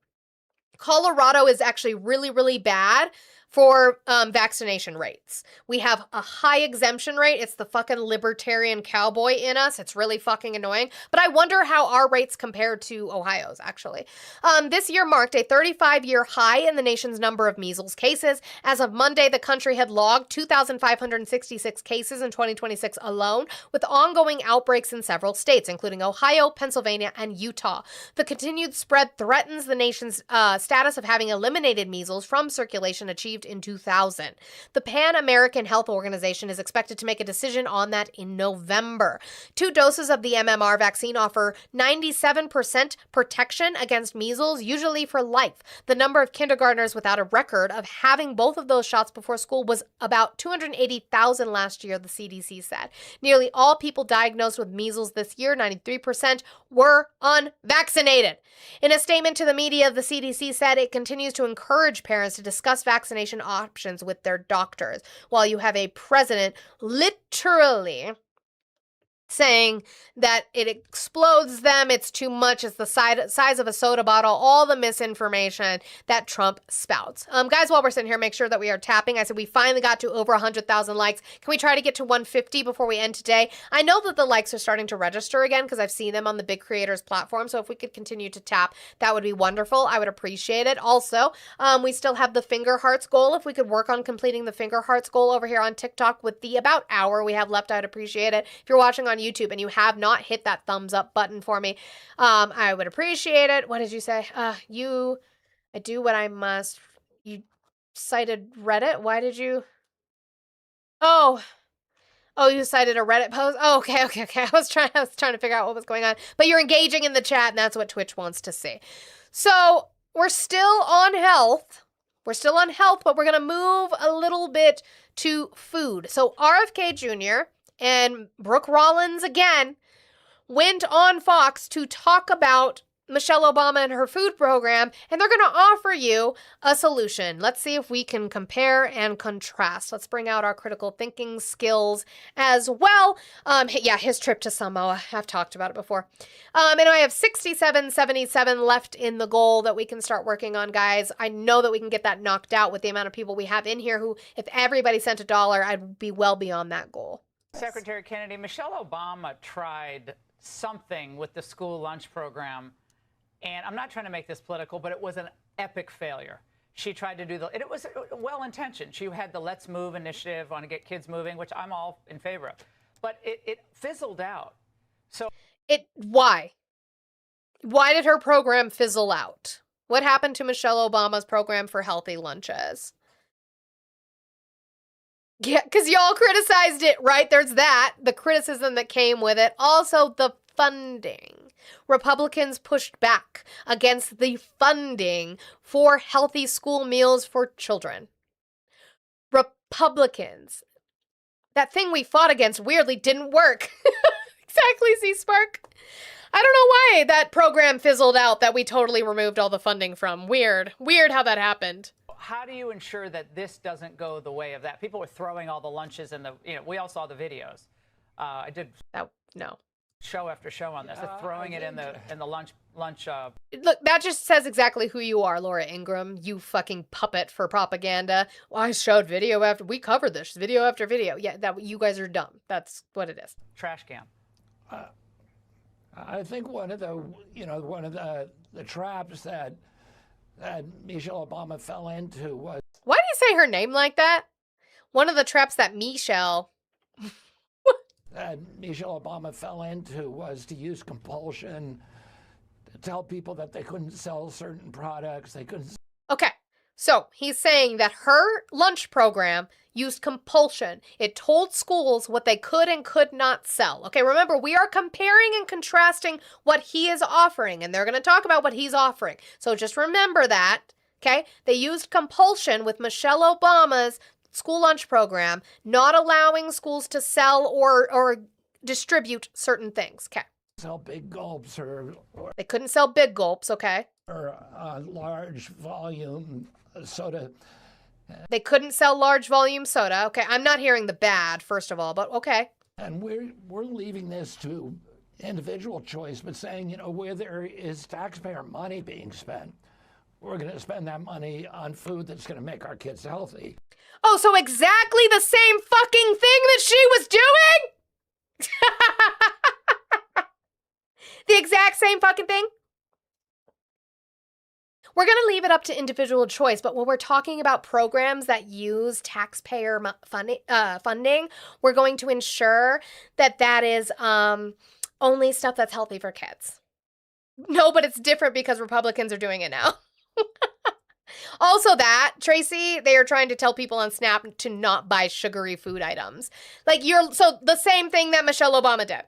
Colorado is actually really, really bad for vaccination rates. We have a high exemption rate. It's the fucking libertarian cowboy in us. It's really fucking annoying. But I wonder how our rates compare to Ohio's, actually. This year marked a 35-year high in the nation's number of measles cases. As of Monday, the country had logged 2,566 cases in 2026 alone, with ongoing outbreaks in several states, including Ohio, Pennsylvania, and Utah. The continued spread threatens the nation's status of having eliminated measles from circulation achieved in 2000. The Pan American Health Organization is expected to make a decision on that in November. 2 doses of the MMR vaccine offer 97% protection against measles, usually for life. The number of kindergartners without a record of having both of those shots before school was about 280,000 last year, the CDC said. Nearly all people diagnosed with measles this year, 93%, were unvaccinated. In a statement to the media, the CDC said it continues to encourage parents to discuss vaccination options with their doctors, while you have a president literally saying that it explodes them, it's too much, it's the size of a soda bottle, all the misinformation that Trump spouts. Guys, while we're sitting here, make sure that we are tapping. I said we finally got to over 100,000 likes. Can we try to get to 150 before we end today? I know that the likes are starting to register again because I've seen them on the big creators platform, so if we could continue to tap, that would be wonderful. I would appreciate it. Also, we still have the finger hearts goal. If we could work on completing the finger hearts goal over here on TikTok with the about hour we have left, I'd appreciate it. If you're watching on YouTube and you have not hit that thumbs up button for me, I would appreciate it. What did you say? I do what I must. You cited Reddit. Why did you? Oh, you cited a Reddit post. Oh, okay. I was trying to figure out what was going on, but you're engaging in the chat, and that's what Twitch wants to see. So we're still on health. But we're gonna move a little bit to food. So RFK Jr. and Brooke Rollins again went on Fox to talk about Michelle Obama and her food program, and they're going to offer you a solution. Let's see if we can compare and contrast. Let's bring out our critical thinking skills as well. His trip to Samoa. I've talked about it before. And I have 67.77 left in the goal that we can start working on, guys. I know that we can get that knocked out with the amount of people we have in here who, if everybody sent $1, I'd be well beyond that goal. Secretary Kennedy, Michelle Obama tried something with the school lunch program, and I'm not trying to make this political, but it was an epic failure. She tried to do it was well-intentioned. She had the Let's Move initiative, want to get kids moving, which I'm all in favor of, but it fizzled out. So why? Why did her program fizzle out? What happened to Michelle Obama's program for healthy lunches? Yeah, because y'all criticized it, right? There's that, the criticism that came with it. Also, the funding. Republicans pushed back against the funding for healthy school meals for children. Republicans. That thing we fought against weirdly didn't work. Exactly, C-Spark. I don't know why that program fizzled out that we totally removed all the funding from. Weird how that happened. How do you ensure that this doesn't go the way of that? People were throwing all the lunches in we all saw the videos. I did show after show on this. They're throwing it in the lunch. Look, that just says exactly who you are, Laura Ingraham. You fucking puppet for propaganda. Well, I showed we covered this video after video. Yeah, that you guys are dumb. That's what it is. Trash can. I think one of the traps that Michelle Obama fell into was. Why do you say her name like that? One of the traps that Michelle Obama fell into was to use compulsion to tell people that they couldn't sell certain products. They couldn't. So he's saying that her lunch program used compulsion. It told schools what they could and could not sell. Okay, remember, we are comparing and contrasting what he is offering, and they're going to talk about what he's offering. So just remember that, okay? They used compulsion with Michelle Obama's school lunch program, not allowing schools to sell or distribute certain things, okay? Sell big gulps or They couldn't sell big gulps, okay? large volume soda. They couldn't sell large volume soda. Okay, I'm not hearing the bad, first of all, but okay. And we're leaving this to individual choice, but saying, you know, where there is taxpayer money being spent, we're going to spend that money on food that's going to make our kids healthy. Oh, so exactly the same fucking thing that she was doing? The exact same fucking thing? We're going to leave it up to individual choice, but when we're talking about programs that use taxpayer funding, we're going to ensure that that is only stuff that's healthy for kids. No, but it's different because Republicans are doing it now. Also that, Tracy, they are trying to tell people on Snap to not buy sugary food items. So the same thing that Michelle Obama did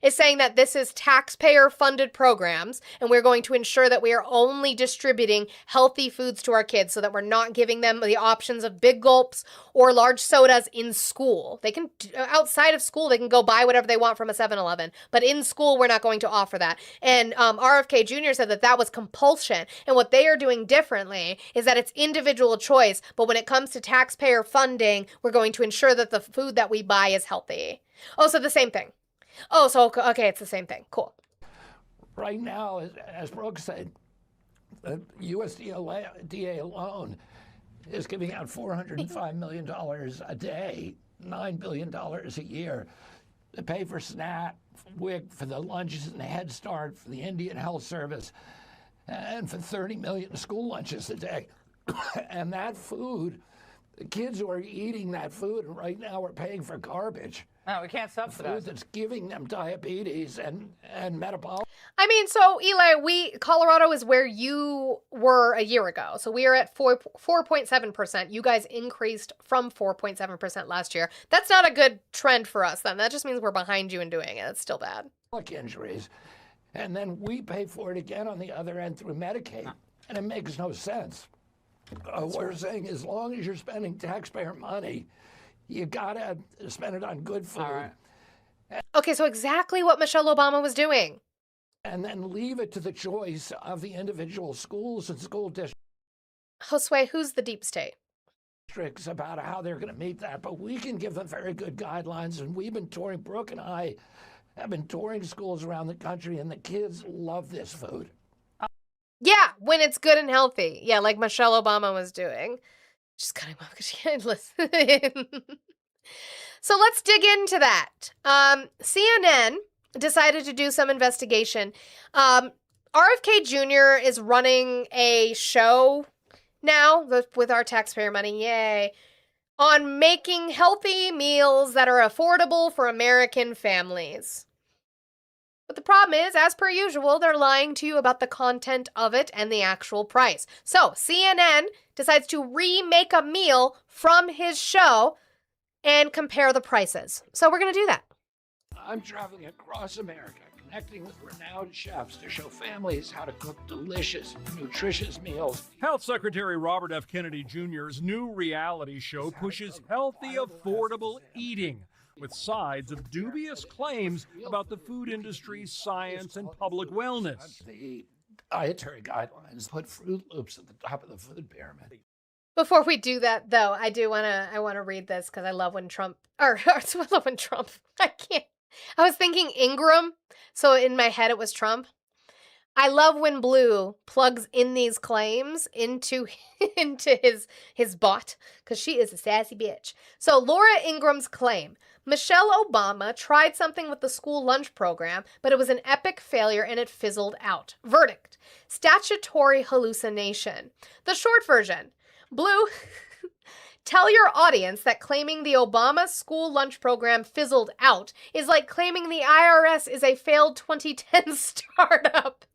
is saying that this is taxpayer-funded programs, and we're going to ensure that we are only distributing healthy foods to our kids so that we're not giving them the options of big gulps or large sodas in school. They can, outside of school, they can go buy whatever they want from a 7-Eleven, but in school, we're not going to offer that. And RFK Jr. said that that was compulsion, and what they are doing differently is that it's individual choice, but when it comes to taxpayer funding, we're going to ensure that the food that we buy is healthy. Oh, so the same thing. Oh, so, okay, it's the same thing. Cool. Right now, as Brooke said, the USDA alone is giving out $405 million a day, $9 billion a year to pay for SNAP, WIC, for the lunches and the Head Start, for the Indian Health Service, and for 30 million school lunches a day. And that food, the kids who are eating that food, and right now we're paying for garbage. No, we can't subsidize food that's giving them diabetes and metabolic. I mean, so Eli, Colorado is where you were a year ago. So we are at 4.7%. You guys increased from 4.7% last year. That's not a good trend for us then. That just means we're behind you in doing it. It's still bad. Injuries. And then we pay for it again on the other end through Medicaid. And it makes no sense. We're saying as long as you're spending taxpayer money, you gotta spend it on good food. Right. Okay, so exactly what Michelle Obama was doing. And then leave it to the choice of the individual schools and school Josue, who's the deep state? districts about how they're going to meet that. But we can give them very good guidelines. And we've been touring, Brooke and I have been touring schools around the country, and the kids love this food. Yeah, when it's good and healthy. Yeah, like Michelle Obama was doing. Just cutting off because she can't listen. So let's dig into that. CNN decided to do some investigation. RFK Jr. is running a show now with our taxpayer money, yay, on making healthy meals that are affordable for American families. But the problem is, as per usual, they're lying to you about the content of it and the actual price. So CNN decides to remake a meal from his show and compare the prices. So we're going to do that. I'm traveling across America, connecting with renowned chefs to show families how to cook delicious, nutritious meals. Health Secretary Robert F. Kennedy Jr.'s new reality show pushes healthy, affordable eating with sides of dubious claims about the food industry's science and public wellness. The dietary guidelines put Fruit Loops at the top of the food pyramid. Before we do that, though, I want to read this because I love when Trump, I can't. I was thinking Ingram, so in my head it was Trump. I love when Blue plugs in these claims into his bot, because she is a sassy bitch. So Laura Ingram's claim: Michelle Obama tried something with the school lunch program, but it was an epic failure and it fizzled out. Verdict: statutory hallucination. The short version: Blue, tell your audience that claiming the Obama school lunch program fizzled out is like claiming the IRS is a failed 2010 startup.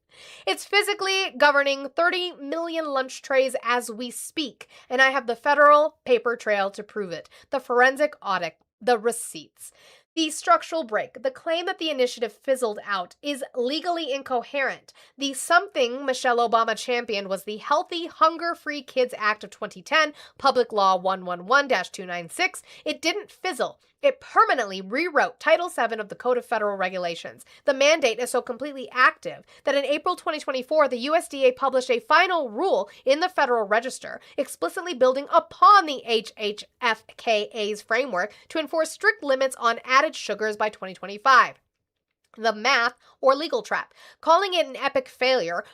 It's physically governing 30 million lunch trays as we speak, and I have the federal paper trail to prove it. The forensic audit, the receipts. The structural break, the claim that the initiative fizzled out, is legally incoherent. The something Michelle Obama championed was the Healthy, Hunger-Free Kids Act of 2010, Public Law 111-296. It didn't fizzle. It permanently rewrote Title VII of the Code of Federal Regulations. The mandate is so completely active that in April 2024, the USDA published a final rule in the Federal Register, explicitly building upon the HHFKA's framework to enforce strict limits on added sugars by 2025. The math or legal trap. Calling it an epic failure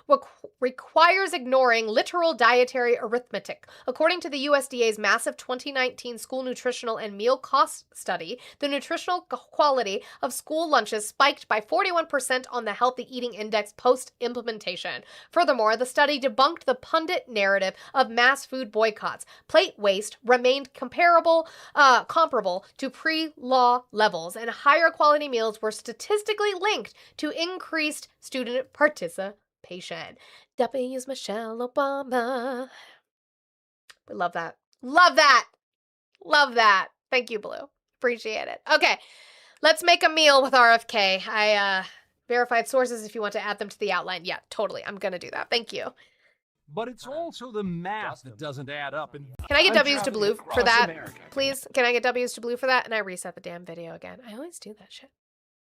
requires ignoring literal dietary arithmetic. According to the USDA's massive 2019 school nutritional and meal cost study, the nutritional quality of school lunches spiked by 41% on the Healthy Eating Index post-implementation. Furthermore, the study debunked the pundit narrative of mass food boycotts. Plate waste remained comparable to pre-law levels, and higher quality meals were statistically linked to increased student participation. W's Michelle Obama. We love that. Love that. Love that. Thank you, Blue. Appreciate it. Okay, let's make a meal with RFK. I verified sources if you want to add them to the outline. Yeah, totally. I'm going to do that. Thank you. But it's also the math that doesn't add up. And Can I get W's to Blue for that? Please? Can I get W's to Blue for that? And I reset the damn video again. I always do that shit.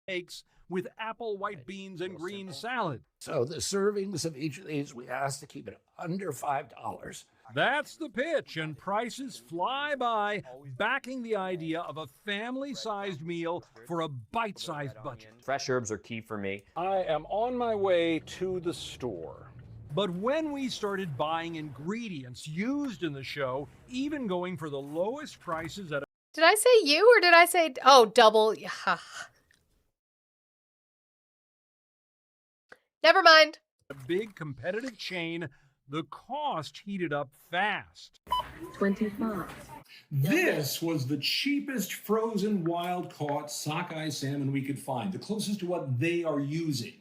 Eggs with apple, white beans, and green salad. So the servings of each of these, we asked to keep it under $5. That's the pitch, and prices fly by, backing the idea of a family-sized meal for a bite-sized budget. Fresh herbs are key for me. I am on my way to the store. But when we started buying ingredients used in the show, even going for the lowest prices at Did I say you or did I say, oh, double? Never mind. A big competitive chain, the cost heated up fast. 25. This was the cheapest frozen wild-caught sockeye salmon we could find, the closest to what they are using.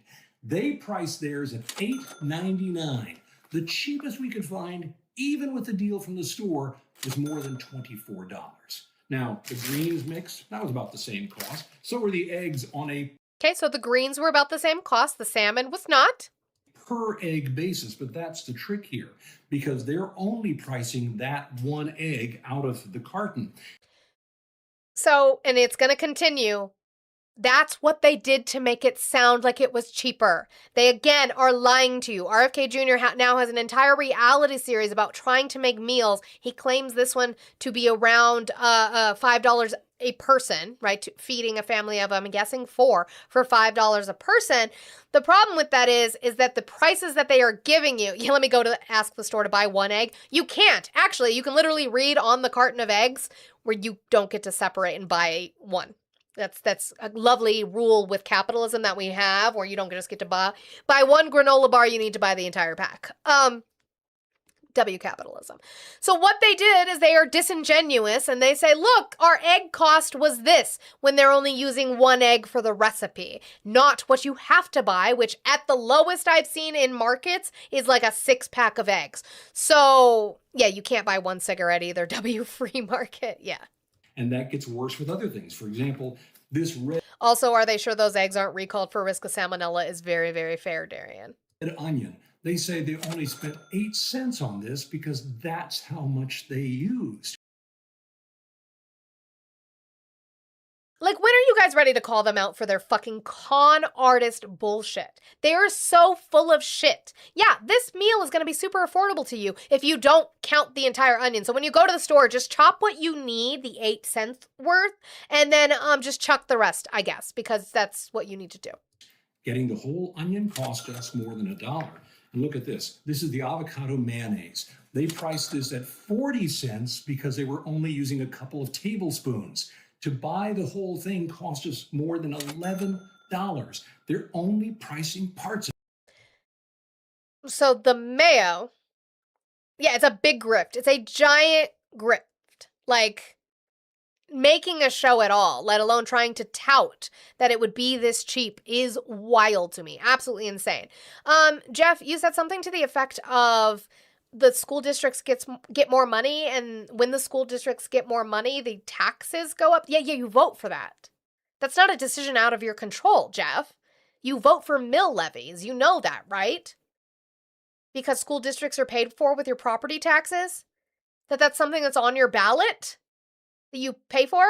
They priced theirs at $8.99. The cheapest we could find, even with the deal from the store, was more than $24. Now, the greens mix, that was about the same cost. So were the eggs on a Okay, so the greens were about the same cost. The salmon was not. per egg basis, but that's the trick here because they're only pricing that one egg out of the carton. So, and it's going to continue. That's what they did to make it sound like it was cheaper. They, again, are lying to you. RFK Jr. now has an entire reality series about trying to make meals. He claims this one to be around $5 a person, right? Feeding a family of, I'm guessing, 4 for $5 a person. The problem with that is that the prices that they are giving you, let me go to ask the store to buy one egg. You can't. Actually, you can literally read on the carton of eggs where you don't get to separate and buy one. That's a lovely rule with capitalism that we have where you don't just get to buy one granola bar, you need to buy the entire pack. W capitalism. So what they did is they are disingenuous and they say, look, our egg cost was this when they're only using one egg for the recipe, not what you have to buy, which at the lowest I've seen in markets is like a 6-pack of eggs. So yeah, you can't buy one cigarette either. W free market. Yeah. And that gets worse with other things. For example, this red Also, are they sure those eggs aren't recalled for risk of salmonella is very, very fair, Darian. onion. They say they only spent 8 cents on this because that's how much they used. Like, when are you guys ready to call them out for their fucking con artist bullshit? They are so full of shit. Yeah, this meal is going to be super affordable to you if you don't count the entire onion. So when you go to the store, just chop what you need, the 8 cents worth, and then just chuck the rest, I guess, because that's what you need to do. Getting the whole onion cost us more than $1. And look at this. This is the avocado mayonnaise. They priced this at 40 cents because they were only using a couple of tablespoons. To buy the whole thing cost us more than $11. They're only pricing parts of it. So the mayo, yeah, it's a big grift. It's a giant grift. Like, making a show at all, let alone trying to tout that it would be this cheap, is wild to me. Absolutely insane. Jeff, you said something to the effect of the school districts get more money, and when the school districts get more money, the taxes go up. Yeah, you vote for that. That's not a decision out of your control, Jeff. You vote for mill levies. You know that, right? Because school districts are paid for with your property taxes? That's something that's on your ballot that you pay for?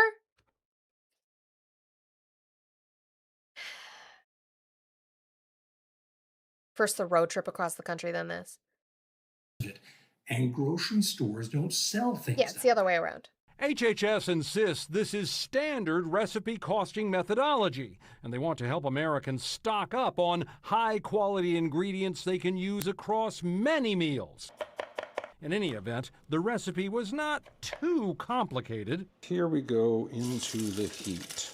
First the road trip across the country, then this. And grocery stores don't sell things. Yeah, it's the other way around. HHS insists this is standard recipe costing methodology, and they want to help Americans stock up on high-quality ingredients they can use across many meals. In any event, the recipe was not too complicated. Here we go into the heat.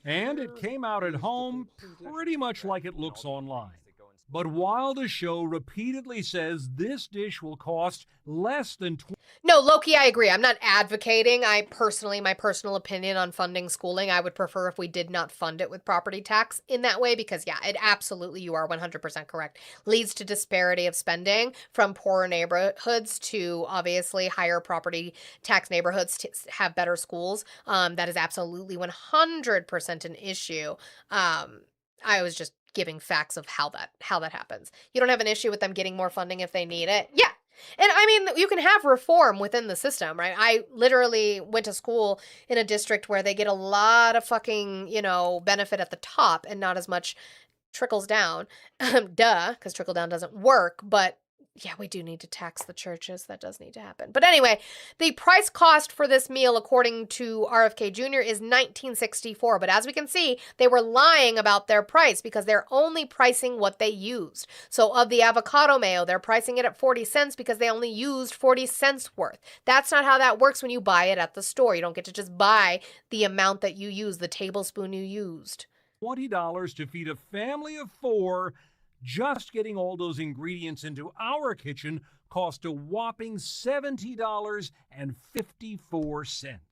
And it came out at home pretty much like it looks online. But while the show repeatedly says this dish will cost less than No, Loki, I agree. I'm not advocating. My personal opinion on funding schooling, I would prefer if we did not fund it with property tax in that way, because yeah, it absolutely, you are 100% correct, leads to disparity of spending from poorer neighborhoods to obviously higher property tax neighborhoods to have better schools. That is absolutely 100% an issue. I was just giving facts of how that happens. You don't have an issue with them getting more funding if they need it. Yeah. And I mean, you can have reform within the system, right? I literally went to school in a district where they get a lot of fucking, benefit at the top and not as much trickles down. Duh, because trickle down doesn't work, but yeah, we do need to tax the churches. That does need to happen. But anyway, the price cost for this meal, according to RFK Jr., is $19.64. But as we can see, they were lying about their price because they're only pricing what they used. So of the avocado mayo, they're pricing it at 40 cents because they only used 40 cents worth. That's not how that works when you buy it at the store. You don't get to just buy the amount that you use, the tablespoon you used. $20 to feed a family of 4. Just getting all those ingredients into our kitchen cost a whopping $70.54.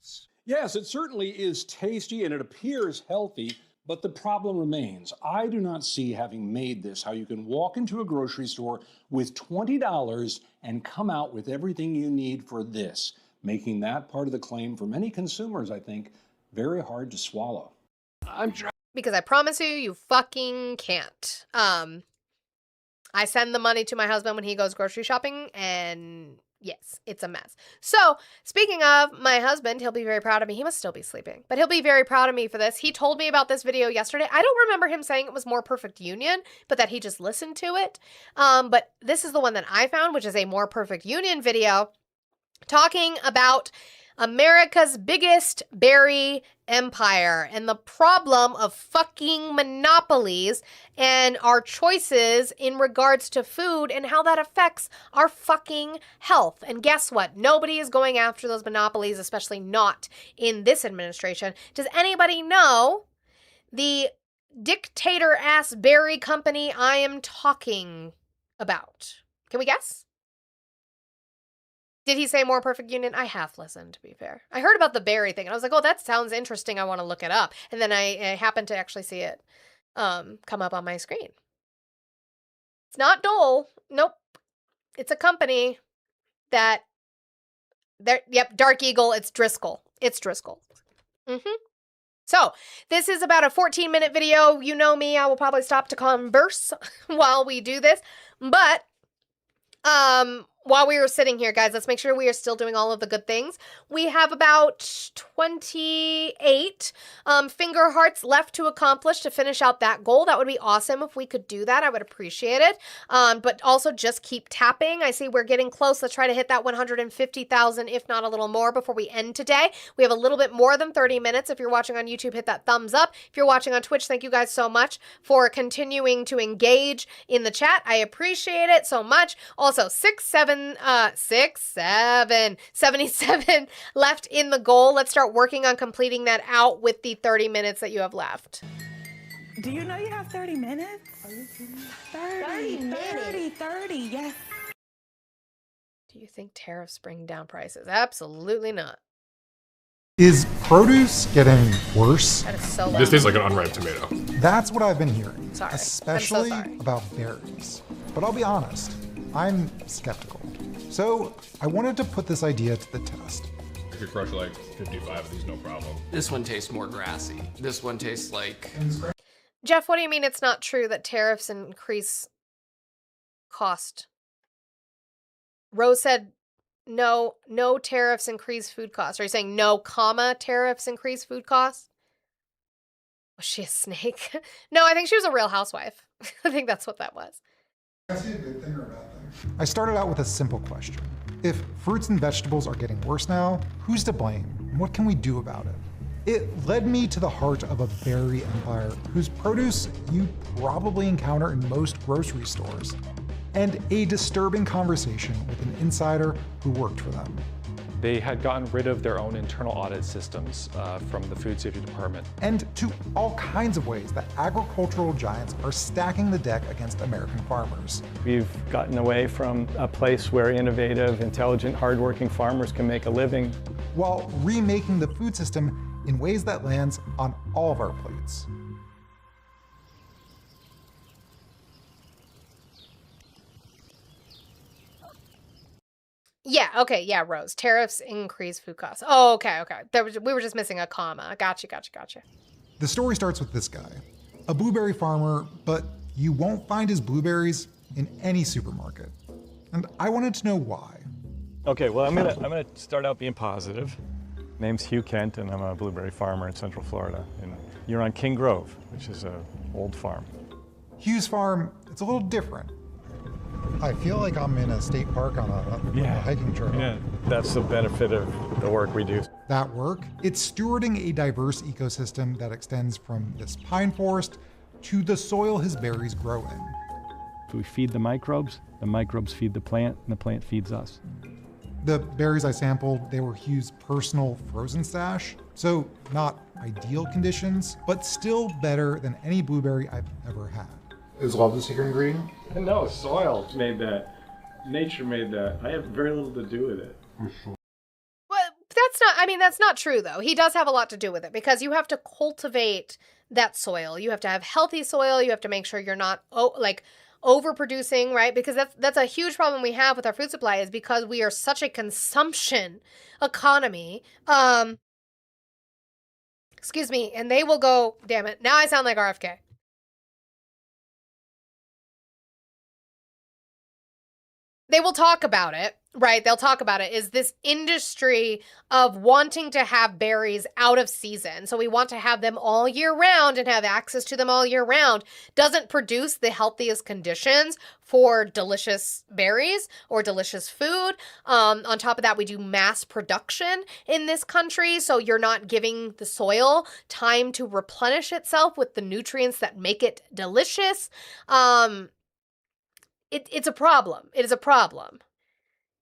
Yes, it certainly is tasty and it appears healthy, but the problem remains. I do not see, having made this, how you can walk into a grocery store with $20 and come out with everything you need for this, making that part of the claim for many consumers, I think, very hard to swallow. Because I promise you fucking can't. I send the money to my husband when he goes grocery shopping, and yes, it's a mess. So, speaking of my husband, he'll be very proud of me. He must still be sleeping, but he'll be very proud of me for this. He told me about this video yesterday. I don't remember him saying it was More Perfect Union, but that he just listened to it. But this is the one that I found, which is a More Perfect Union video talking about America's biggest berry empire and the problem of fucking monopolies and our choices in regards to food and how that affects our fucking health. And guess what? Nobody is going after those monopolies, especially not in this administration. Does anybody know the dictator-ass berry company I am talking about? Can we guess? Did he say More Perfect Union? I have listened, to be fair. I heard about the berry thing, and I was like, oh, that sounds interesting. I want to look it up. And then I happened to actually see it come up on my screen. It's not Dole. Nope. It's a company that... Yep, Dark Eagle. It's Driscoll. It's Driscoll. So, this is about a 14-minute video. You know me. I will probably stop to converse while we do this. But... while we were sitting here, guys, let's make sure we are still doing all of the good things. We have about 28 finger hearts left to accomplish to finish out that goal. That would be awesome if we could do that. I would appreciate it. But also just keep tapping. I see we're getting close. Let's try to hit that 150,000, if not a little more, before we end today. We have a little bit more than 30 minutes. If you're watching on YouTube, hit that thumbs up. If you're watching on Twitch, thank you guys so much for continuing to engage in the chat. I appreciate it so much. Also, 77 left in the goal. Let's start working on completing that out with the 30 minutes that you have left. Do you know you have 30 minutes? Are you kidding me? 30, yes. Do you think tariffs bring down prices? Absolutely not. Is produce getting worse? That is so loud. This tastes like an unripe tomato. That's what I've been hearing, Sorry. I'm so especially sorry. about berries. But I'll be honest, I'm skeptical. So I wanted to put this idea to the test. I could crush like 55 of these, no problem. This one tastes more grassy. This one tastes like... Jeff, what do you mean it's not true that tariffs increase cost? Rose said no tariffs increase food costs. Are you saying no, tariffs increase food costs? Was she a snake? No, I think she was a real housewife. I think that's what that was. I started out with a simple question. If fruits and vegetables are getting worse now, who's to blame? What can we do about it? It led me to the heart of a berry empire whose produce you probably encounter in most grocery stores, and a disturbing conversation with an insider who worked for them. They had gotten rid of their own internal audit systems from the Food Safety Department. And to all kinds of ways that agricultural giants are stacking the deck against American farmers. We've gotten away from a place where innovative, intelligent, hardworking farmers can make a living, while remaking the food system in ways that lands on all of our plates. Yeah, okay, yeah, Rose. Tariffs increase food costs. Oh, okay. We were just missing a comma. Gotcha. The story starts with this guy, a blueberry farmer, but you won't find his blueberries in any supermarket. And I wanted to know why. Okay, well, I'm gonna start out being positive. Name's Hugh Kent, and I'm a blueberry farmer in Central Florida. And you're on King Grove, which is an old farm. Hugh's farm, it's a little different. I feel like I'm in a state park on a hiking trail. Yeah, that's the benefit of the work we do. That work, it's stewarding a diverse ecosystem that extends from this pine forest to the soil his berries grow in. We feed the microbes feed the plant, and the plant feeds us. The berries I sampled, they were Hugh's personal frozen stash, so not ideal conditions, but still better than any blueberry I've ever had. Is love the secret ingredient? No, soil made that. Nature made that. I have very little to do with it. Well, that's not true though. He does have a lot to do with it because you have to cultivate that soil. You have to have healthy soil. You have to make sure you're not overproducing, right? Because that's a huge problem we have with our food supply is because we are such a consumption economy. Excuse me, and they will go, damn it, now I sound like RFK. They will talk about it, right? They'll talk about it, is this industry of wanting to have berries out of season. So we want to have them all year round and have access to them all year round. Doesn't produce the healthiest conditions for delicious berries or delicious food. On top of that, we do mass production in this country. So you're not giving the soil time to replenish itself with the nutrients that make it delicious. It's a problem. It is a problem.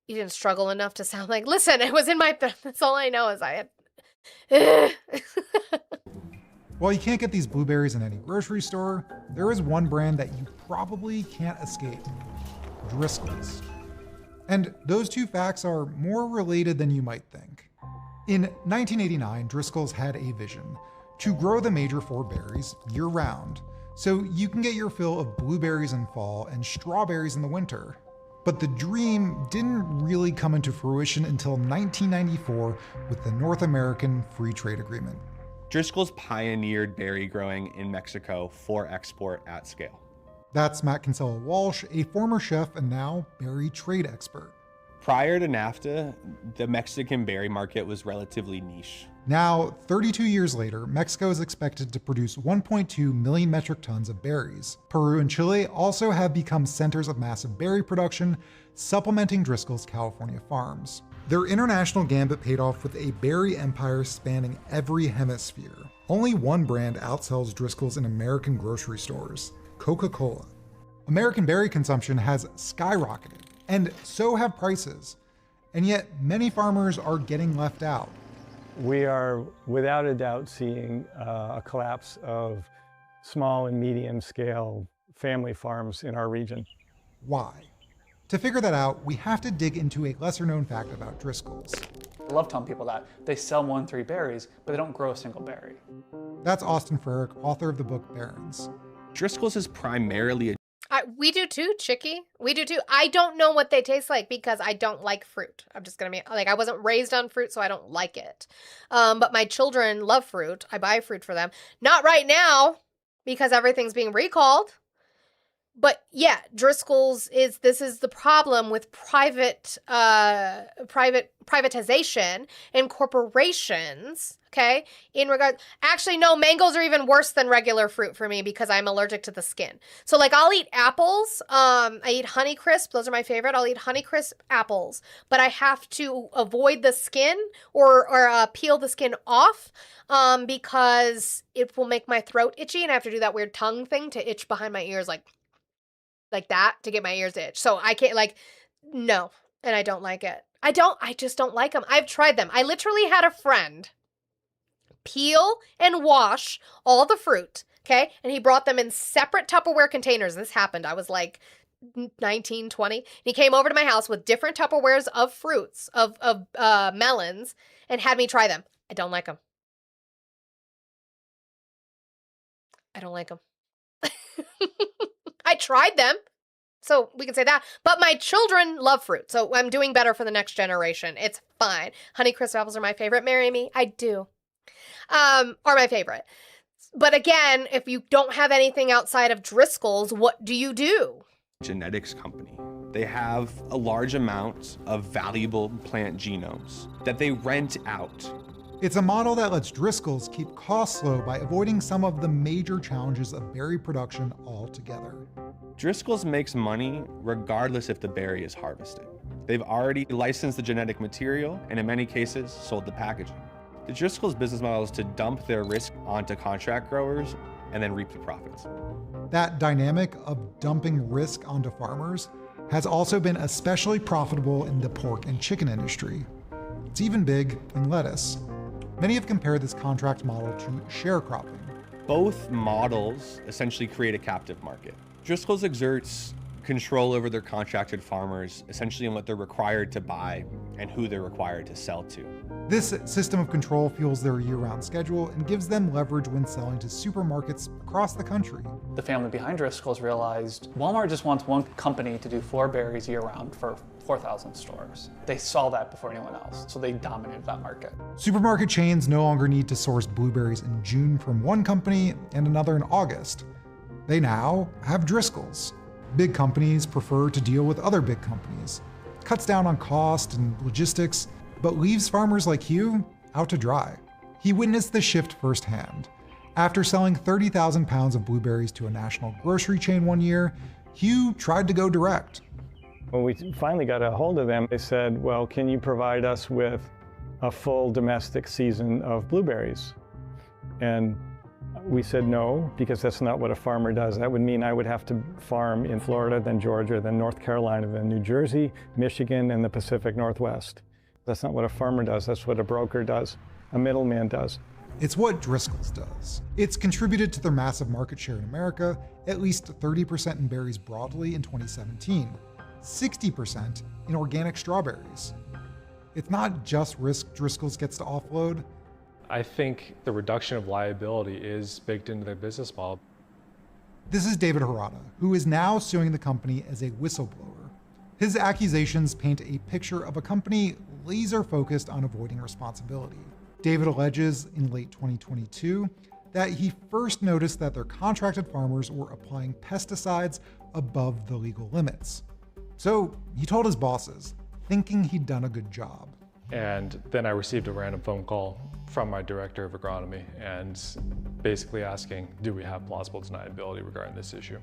You didn't struggle enough to sound like, listen, it was in my, that's all I know is I had. While you can't get these blueberries in any grocery store, there is one brand that you probably can't escape, Driscoll's. And those two facts are more related than you might think. In 1989, Driscoll's had a vision to grow the major four berries year-round, so you can get your fill of blueberries in fall and strawberries in the winter. But the dream didn't really come into fruition until 1994 with the North American Free Trade Agreement. Driscoll's pioneered berry growing in Mexico for export at scale. That's Matt Kinsella Walsh, a former chef and now berry trade expert. Prior to NAFTA, the Mexican berry market was relatively niche. Now, 32 years later, Mexico is expected to produce 1.2 million metric tons of berries. Peru and Chile also have become centers of massive berry production, supplementing Driscoll's California farms. Their international gambit paid off with a berry empire spanning every hemisphere. Only one brand outsells Driscoll's in American grocery stores, Coca-Cola. American berry consumption has skyrocketed, and so have prices. And yet, many farmers are getting left out. We are, without a doubt, seeing a collapse of small and medium scale family farms in our region. Why? To figure that out, we have to dig into a lesser known fact about Driscoll's. I love telling people that. They sell more than 3 berries, but they don't grow a single berry. That's Austin Frerick, author of the book Barons. Driscoll's is primarily a We do too, Chicky. We do too. I don't know what they taste like because I don't like fruit. I'm just going to be like, I wasn't raised on fruit, so I don't like it. But my children love fruit. I buy fruit for them. Not right now because everything's being recalled. But yeah, Driscoll's this is the problem with privatization and corporations, okay? Actually, no, mangoes are even worse than regular fruit for me because I'm allergic to the skin. So like I'll eat apples, I eat Honeycrisp, those are my favorite. I'll eat Honeycrisp apples, but I have to avoid the skin or peel the skin off because it will make my throat itchy and I have to do that weird tongue thing to itch behind my ears like that to get my ears to itch. So I can't no, and I don't like it. I just don't like them. I've tried them. I literally had a friend peel and wash all the fruit, okay? And he brought them in separate Tupperware containers. This happened. I was like 19, 20. He came over to my house with different Tupperwares of fruits, of melons, and had me try them. I don't like them. I don't like them. I tried them, so we can say that. But my children love fruit, so I'm doing better for the next generation. It's fine. Honeycrisp apples are my favorite. Marry me? I do. Are my favorite. But again, if you don't have anything outside of Driscoll's, what do you do? genetics company. They have a large amount of valuable plant genomes that they rent out. It's a model that lets Driscoll's keep costs low by avoiding some of the major challenges of berry production altogether. Driscoll's makes money regardless if the berry is harvested. They've already licensed the genetic material and in many cases sold the packaging. The Driscoll's business model is to dump their risk onto contract growers and then reap the profits. That dynamic of dumping risk onto farmers has also been especially profitable in the pork and chicken industry. It's even big in lettuce. Many have compared this contract model to sharecropping. Both models essentially create a captive market. Driscoll's exerts control over their contracted farmers, essentially in what they're required to buy and who they're required to sell to. This system of control fuels their year-round schedule and gives them leverage when selling to supermarkets across the country. The family behind Driscoll's realized Walmart just wants one company to do 4 berries year-round for 4,000 stores. They saw that before anyone else, so they dominated that market. Supermarket chains no longer need to source blueberries in June from one company and another in August. They now have Driscoll's. Big companies prefer to deal with other big companies. Cuts down on cost and logistics, but leaves farmers like Hugh out to dry. He witnessed the shift firsthand. After selling 30,000 pounds of blueberries to a national grocery chain one year, Hugh tried to go direct. When we finally got a hold of them, they said, well, can you provide us with a full domestic season of blueberries? And we said no, because that's not what a farmer does. That would mean I would have to farm in Florida, then Georgia, then North Carolina, then New Jersey, Michigan, and the Pacific Northwest. That's not what a farmer does. That's what a broker does, a middleman does. It's what Driscoll's does. It's contributed to their massive market share in America, at least 30% in berries broadly in 2017, 60% in organic strawberries. It's not just risk Driscoll's gets to offload. I think the reduction of liability is baked into their business model. This is David Harada, who is now suing the company as a whistleblower. His accusations paint a picture of a company laser-focused on avoiding responsibility. David alleges in late 2022 that he first noticed that their contracted farmers were applying pesticides above the legal limits. So he told his bosses, thinking he'd done a good job. And then I received a random phone call from my director of agronomy and basically asking, do we have plausible deniability regarding this issue?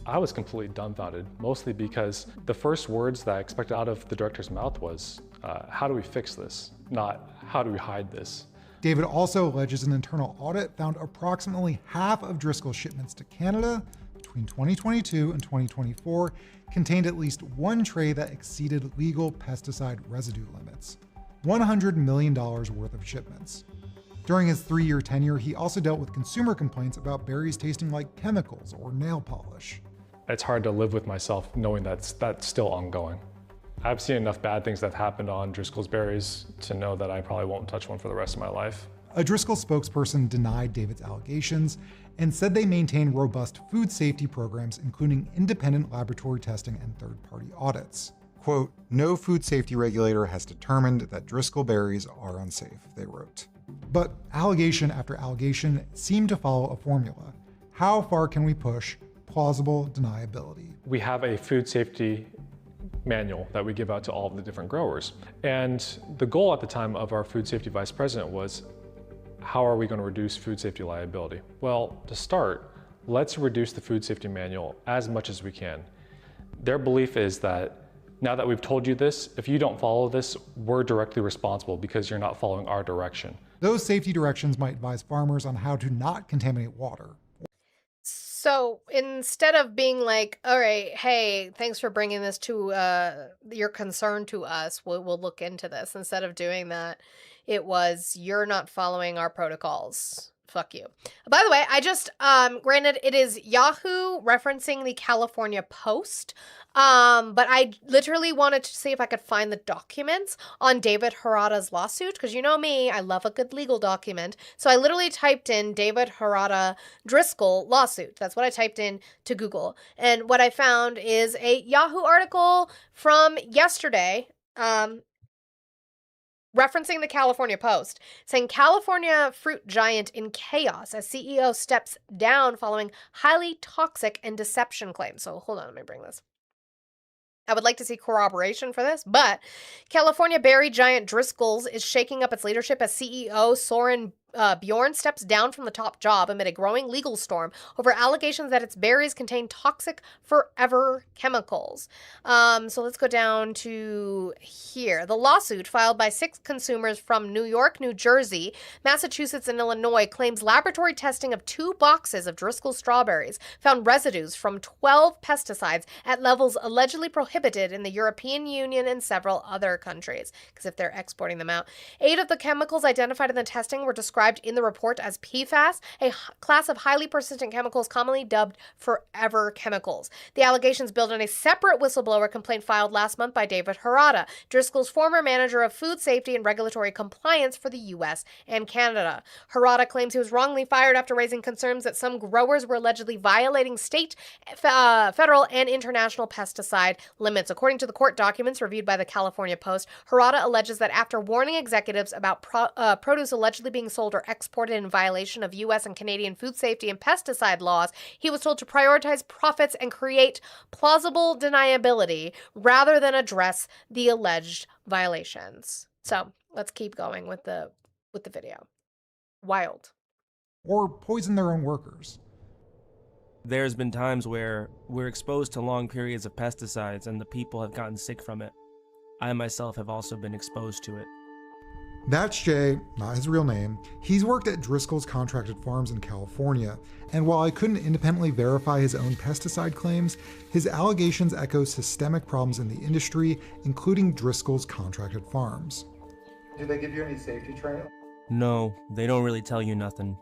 I was completely dumbfounded, mostly because the first words that I expected out of the director's mouth was, how do we fix this? Not, how do we hide this? David also alleges an internal audit found approximately half of Driscoll's shipments to Canada between 2022 and 2024 contained at least one tray that exceeded legal pesticide residue limits. $100 million worth of shipments. During his 3-year tenure, he also dealt with consumer complaints about berries tasting like chemicals or nail polish. It's hard to live with myself knowing that's still ongoing. I've seen enough bad things that have happened on Driscoll's berries to know that I probably won't touch one for the rest of my life. A Driscoll spokesperson denied David's allegations and said they maintain robust food safety programs, including independent laboratory testing and third-party audits. Quote, "No food safety regulator has determined that Driscoll berries are unsafe," they wrote. But allegation after allegation seem to follow a formula. How far can we push plausible deniability? We have a food safety manual that we give out to all of the different growers. And the goal at the time of our food safety vice president was, how are we going to reduce food safety liability? Well, to start, let's reduce the food safety manual as much as we can. Their belief is that now that we've told you this, if you don't follow this, we're directly responsible because you're not following our direction. Those safety directions might advise farmers on how to not contaminate water. So instead of being like, all right, hey, thanks for bringing this to your concern to us, we'll look into this. Instead of doing that, it was, you're not following our protocols. Fuck you. By the way, I just, granted, it is Yahoo referencing the California Post, but I literally wanted to see if I could find the documents on David Harada's lawsuit, because you know me, I love a good legal document. So I literally typed in David Harada Driscoll lawsuit. That's what I typed in to Google. And what I found is a Yahoo article from yesterday, referencing the California Post, saying California fruit giant in chaos as CEO steps down following highly toxic and deception claims. So hold on, let me bring this. I would like to see corroboration for this, but California berry giant Driscoll's is shaking up its leadership as CEO Soren Bjorn steps down from the top job amid a growing legal storm over allegations that its berries contain toxic forever chemicals. So let's go down to here. The lawsuit, filed by 6 consumers from New York, New Jersey, Massachusetts, and Illinois, claims laboratory testing of 2 boxes of Driscoll strawberries found residues from 12 pesticides at levels allegedly prohibited in the European Union and several other countries, because if they're exporting them out. 8 of the chemicals identified in the testing were described in the report as PFAS, a class of highly persistent chemicals commonly dubbed forever chemicals. The allegations build on a separate whistleblower complaint filed last month by David Harada, Driscoll's former manager of food safety and regulatory compliance for the U.S. and Canada. Harada claims he was wrongly fired after raising concerns that some growers were allegedly violating state, federal, and international pesticide limits. According to the court documents reviewed by the California Post, Harada alleges that after warning executives about produce allegedly being sold or exported in violation of U.S. and Canadian food safety and pesticide laws, he was told to prioritize profits and create plausible deniability rather than address the alleged violations. So let's keep going with the video. Wild. Or poison their own workers. There's been times where we're exposed to long periods of pesticides and the people have gotten sick from it. I myself have also been exposed to it. That's Jay, not his real name. He's worked at Driscoll's contracted farms in California, and while I couldn't independently verify his own pesticide claims, his allegations echo systemic problems in the industry, including Driscoll's contracted farms. Do they give you any safety training? No, they don't really tell you nothing.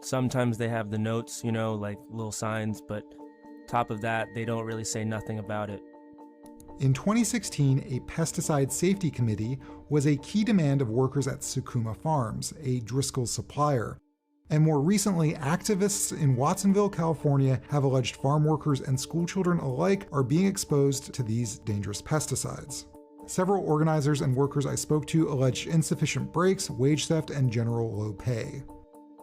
Sometimes they have the notes, you know, like little signs, but top of that, they don't really say nothing about it. In 2016, a pesticide safety committee was a key demand of workers at Sakuma Farms, a Driscoll supplier. And more recently, activists in Watsonville, California have alleged farm workers and schoolchildren alike are being exposed to these dangerous pesticides. Several organizers and workers I spoke to alleged insufficient breaks, wage theft, and general low pay.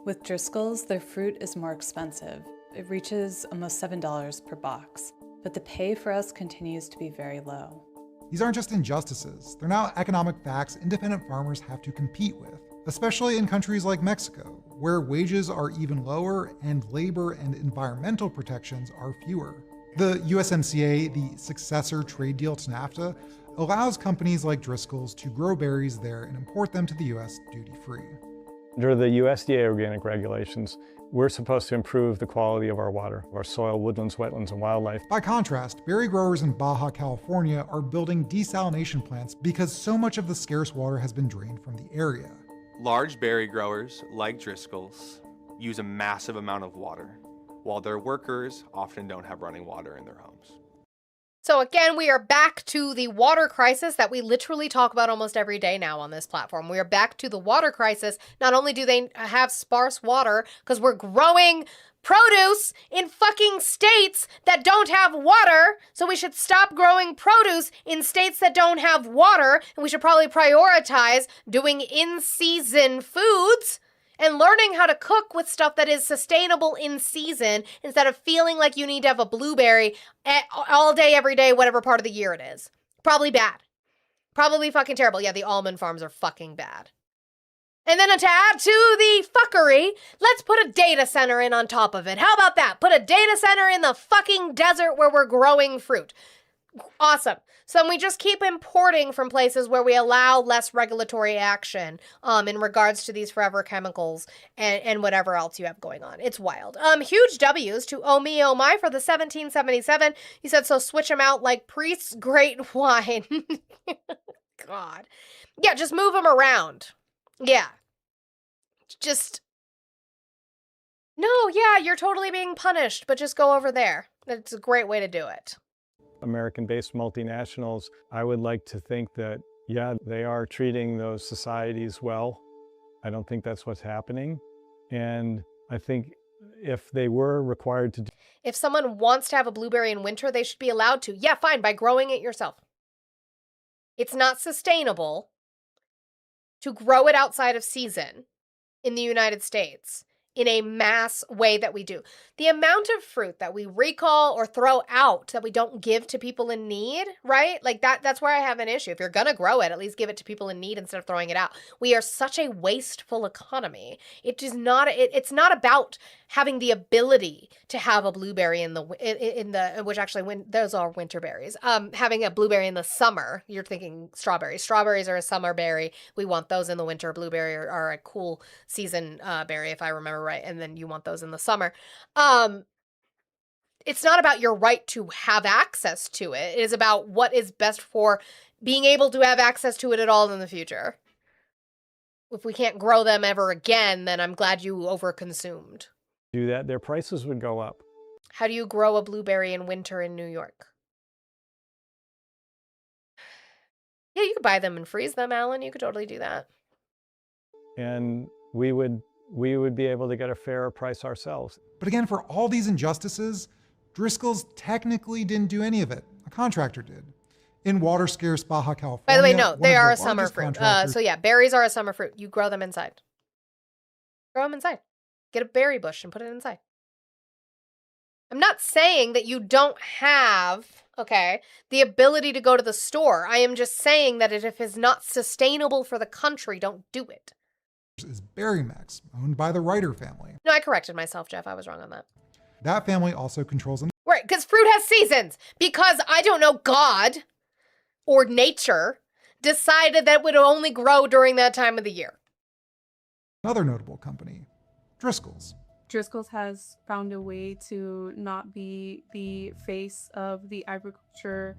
With Driscoll's, their fruit is more expensive. It reaches almost $7 per box. But the pay for us continues to be very low. These aren't just injustices, they're now economic facts independent farmers have to compete with, especially in countries like Mexico, where wages are even lower and labor and environmental protections are fewer. The USMCA, the successor trade deal to NAFTA, allows companies like Driscoll's to grow berries there and import them to the US duty-free. Under the USDA organic regulations, we're supposed to improve the quality of our water, our soil, woodlands, wetlands, and wildlife. By contrast, berry growers in Baja California are building desalination plants because so much of the scarce water has been drained from the area. Large berry growers, like Driscoll's, use a massive amount of water, while their workers often don't have running water in their homes. So again, we are back to the water crisis that we literally talk about almost every day now on this platform. We are back to the water crisis. Not only do they have sparse water, because we're growing produce in fucking states that don't have water, so we should stop growing produce in states that don't have water, and we should probably prioritize doing in-season foods and learning how to cook with stuff that is sustainable in season instead of feeling like you need to have a blueberry all day, every day, whatever part of the year it is. Probably bad. Probably fucking terrible. Yeah, the almond farms are fucking bad. And then to add to the fuckery, let's put a data center in on top of it. How about that? Put a data center in the fucking desert where we're growing fruit. Awesome. So we just keep importing from places where we allow less regulatory action in regards to these forever chemicals and whatever else you have going on. It's wild. Huge W's to Oh Me Oh My for the 1777. He said, so switch them out like priests, great wine. God. Yeah, just move them around. Yeah. Just. No, yeah, you're totally being punished, but just go over there. It's a great way to do it. American-based multinationals, I would like to think that, yeah, they are treating those societies well. I don't think that's what's happening. And I think if they were required to... If someone wants to have a blueberry in winter, they should be allowed to. Yeah, fine, by growing it yourself. It's not sustainable to grow it outside of season in the United States in a mass way that we do. The amount of fruit that we recall or throw out that we don't give to people in need, right? Like that's where I have an issue. If you're gonna grow it, at least give it to people in need instead of throwing it out. We are such a wasteful economy. It is not, it's not about having the ability to have a blueberry in the which actually those are winter berries. Having a blueberry in the summer, you're thinking strawberries. Strawberries are a summer berry. We want those in the winter. Blueberry are a cool season berry, if I remember right. And then you want those in the summer. It's not about your right to have access to it. It is about what is best for being able to have access to it at all in the future. If we can't grow them ever again, then I'm glad you overconsumed. Do that, their prices would go up. How do you grow a blueberry in winter in New York? Yeah, you could buy them and freeze them, Alan. You could totally do that. And we would be able to get a fairer price ourselves. But again, for all these injustices, Driscoll's technically didn't do any of it. A contractor did. In water-scarce Baja California. By the way, no, they are a summer fruit. So yeah, berries are a summer fruit. You grow them inside. Grow them inside. Get a berry bush and put it inside. I'm not saying that you don't have, okay, the ability to go to the store. I am just saying that if it's not sustainable for the country, don't do it. Is Berrymex, owned by the Ryder family. No, I corrected myself, Jeff. I was wrong on that. That family also controls... Right, because fruit has seasons. Because, I don't know, God or nature decided that it would only grow during that time of the year. Another notable company, Driscoll's. Driscoll's has found a way to not be the face of the agriculture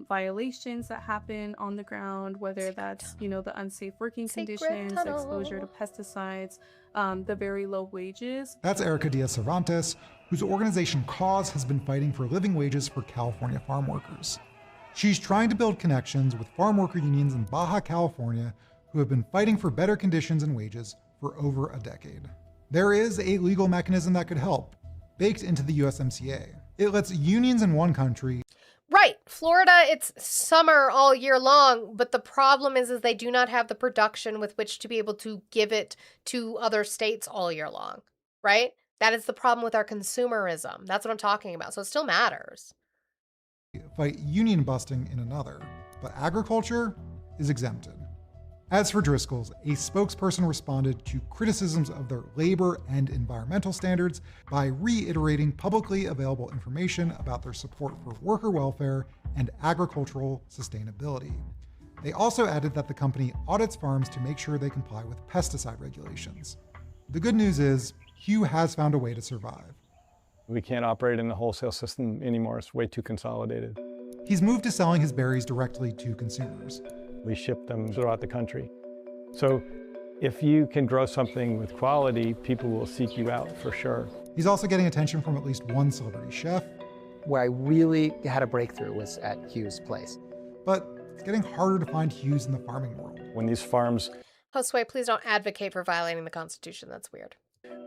violations that happen on the ground, whether that's, you know, the unsafe working conditions, exposure to pesticides, the very low wages. That's Erica Diaz Cervantes, whose organization Cause has been fighting for living wages for California farm workers. She's trying to build connections with farm worker unions in Baja California who have been fighting for better conditions and wages for over a decade. There is a legal mechanism that could help, baked into the USMCA. It lets unions in one country... Right. Florida, it's summer all year long, but the problem is they do not have the production with which to be able to give it to other states all year long, right? That is the problem with our consumerism. That's what I'm talking about. So it still matters. Fight union busting in another, but agriculture is exempted. As for Driscoll's, a spokesperson responded to criticisms of their labor and environmental standards by reiterating publicly available information about their support for worker welfare and agricultural sustainability. They also added that the company audits farms to make sure they comply with pesticide regulations. The good news is, Hugh has found a way to survive. We can't operate in the wholesale system anymore. It's way too consolidated. He's moved to selling his berries directly to consumers. We ship them throughout the country. So if you can grow something with quality, people will seek you out for sure. He's also getting attention from at least one celebrity chef, where I really had a breakthrough was at Hughes Place. But it's getting harder to find Hughes in the farming world. When these farms Josue, please don't advocate for violating the Constitution. That's weird.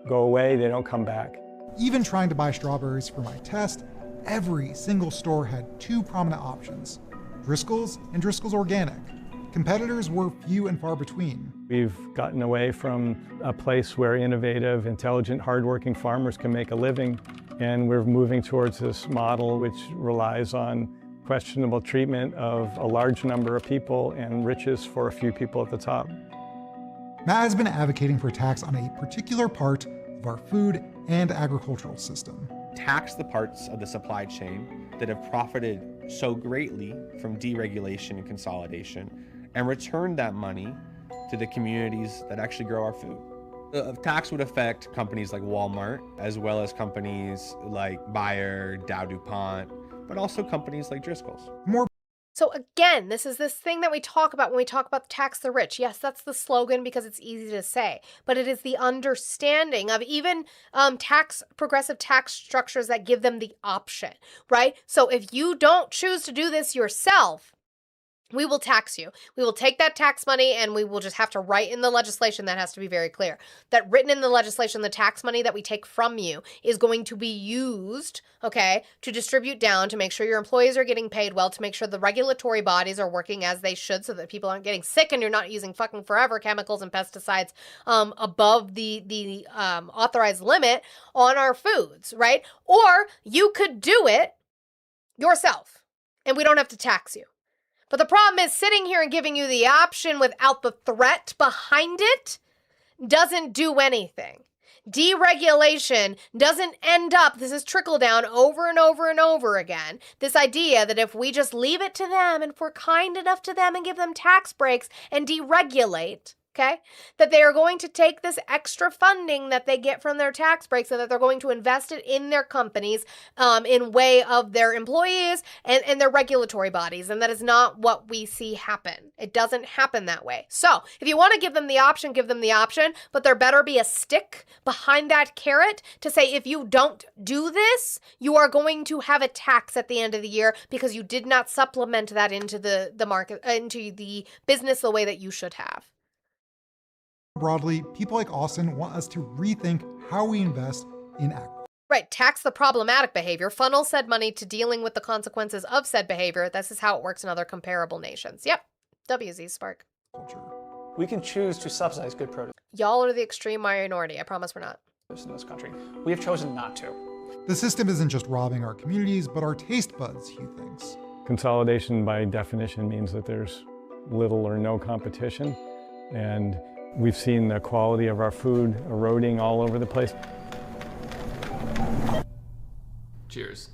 go away, they don't come back. Even trying to buy strawberries for my test, every single store had two prominent options, Driscoll's and Driscoll's Organic. Competitors were few and far between. We've gotten away from a place where innovative, intelligent, hardworking farmers can make a living, and we're moving towards this model which relies on questionable treatment of a large number of people and riches for a few people at the top. Matt has been advocating for a tax on a particular part of our food and agricultural system. Tax the parts of the supply chain that have profited so greatly from deregulation and consolidation, and return that money to the communities that actually grow our food. The tax would affect companies like Walmart, as well as companies like Bayer, Dow DuPont, but also companies like Driscoll's. So again, this is this thing that we talk about when we talk about tax the rich. Yes, that's the slogan because it's easy to say, but it is the understanding of even progressive tax structures that give them the option, right? So if you don't choose to do this yourself, we will tax you. We will take that tax money and we will just have to write in the legislation, that has to be very clear, that written in the legislation, the tax money that we take from you is going to be used, okay, to distribute down, to make sure your employees are getting paid well, to make sure the regulatory bodies are working as they should so that people aren't getting sick and you're not using fucking forever chemicals and pesticides above the authorized limit on our foods, right? Or you could do it yourself and we don't have to tax you. But the problem is sitting here and giving you the option without the threat behind it doesn't do anything. Deregulation doesn't end up, this is trickle down over and over and over again. This idea that if we just leave it to them and if we're kind enough to them and give them tax breaks and deregulate, okay, that they are going to take this extra funding that they get from their tax breaks and that they're going to invest it in their companies in way of their employees and their regulatory bodies. And that is not what we see happen. It doesn't happen that way. So if you want to give them the option, give them the option, but there better be a stick behind that carrot to say, if you don't do this, you are going to have a tax at the end of the year because you did not supplement that into the market, into the business the way that you should have. Broadly, people like Austin want us to rethink how we invest in agriculture. Right, tax the problematic behavior, funnel said money to dealing with the consequences of said behavior. This is how it works in other comparable nations. Yep, WZ Spark. We can choose to subsidize good produce Y'all are the extreme minority. I promise we're not. in this country. We have chosen not to. The system isn't just robbing our communities, but our taste buds, Hugh thinks. Consolidation by definition means that there's little or no competition, and we've seen the quality of our food eroding all over the place. Cheers.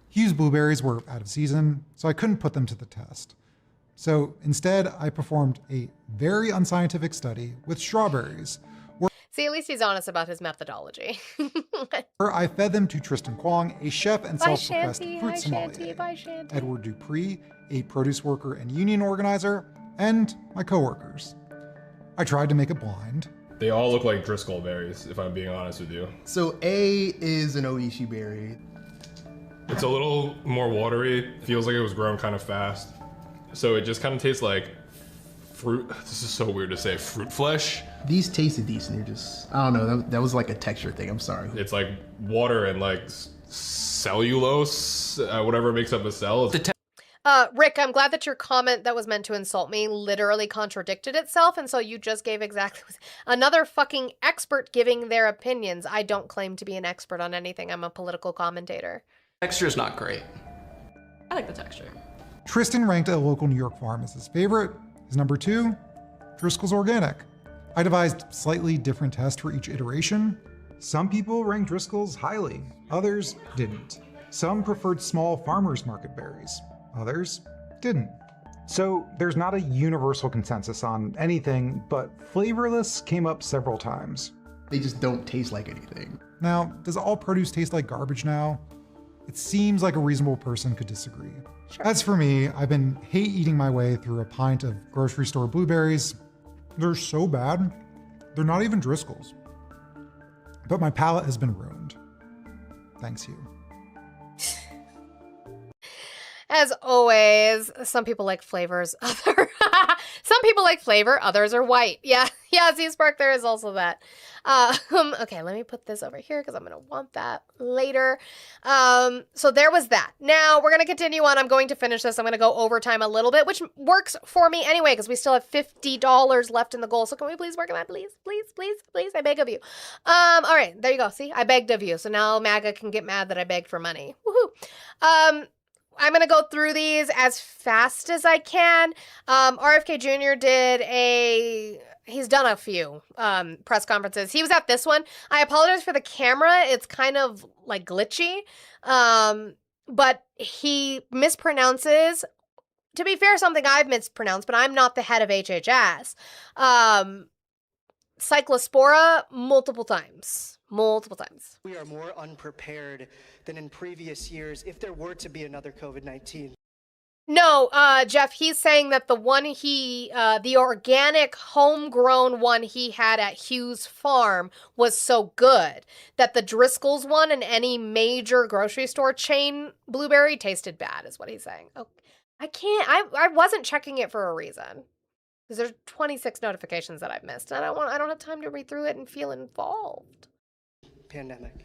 Hughes blueberries were out of season, so I couldn't put them to the test. So instead, I performed a very unscientific study with strawberries, See, at least he's honest about his methodology. where I fed them to Tristan Kwong, a chef and Bye, self-professed Shanty. fruit Hi, sommelier, Shanty. Bye, Shanty. Edward Dupree, a produce worker and union organizer, and my coworkers. I tried to make it blind. They all look like Driscoll berries, if I'm being honest with you. So A is an Oishi berry. It's a little more watery, feels like it was grown kind of fast. So it just kind of tastes like fruit. This is so weird to say, fruit flesh. These tasted decent. You're just, I don't know, that was like a texture thing, I'm sorry. It's like water and like cellulose, whatever makes up a cell. Rick, I'm glad that your comment that was meant to insult me literally contradicted itself, and so you just gave exactly another fucking expert giving their opinions. I don't claim to be an expert on anything. I'm a political commentator. Texture is not great. I like the texture. Tristan ranked a local New York farm as his favorite. His number 2, Driscoll's Organic. I devised slightly different tests for each iteration. Some people ranked Driscoll's highly, others didn't. Some preferred small farmers market berries, others didn't. So there's not a universal consensus on anything, but flavorless came up several times. They just don't taste like anything. Now, does all produce taste like garbage now? It seems like a reasonable person could disagree. Sure. As for me, I've been hate eating my way through a pint of grocery store blueberries. They're so bad, they're not even Driscoll's. But my palate has been ruined. Thanks, Hugh. As always, some people like flavors. Some people like flavor, others are white. Yeah, Z-Spark, there is also that. Okay, let me put this over here because I'm going to want that later. So there was that. Now, we're going to continue on. I'm going to finish this. I'm going to go overtime a little bit, which works for me anyway because we still have $50 left in the goal. So can we please work on that? Please, please, please, please. I beg of you. All right, there you go. See, I begged of you. So now MAGA can get mad that I begged for money. Woohoo. I'm going to go through these as fast as I can. RFK Jr. he's done a few press conferences. He was at this one. I apologize for the camera. It's kind of like glitchy. But he mispronounces, to be fair, something I've mispronounced, but I'm not the head of HHS. Cyclospora multiple times. We are more unprepared than in previous years if there were to be another COVID-19. No, Jeff, he's saying that the organic homegrown one he had at Hughes Farm was so good that the Driscoll's one and any major grocery store chain blueberry tasted bad, is what he's saying. Oh, I wasn't checking it for a reason. Because there's 26 notifications that I've missed. And I don't have time to read through it and feel involved. Pandemic.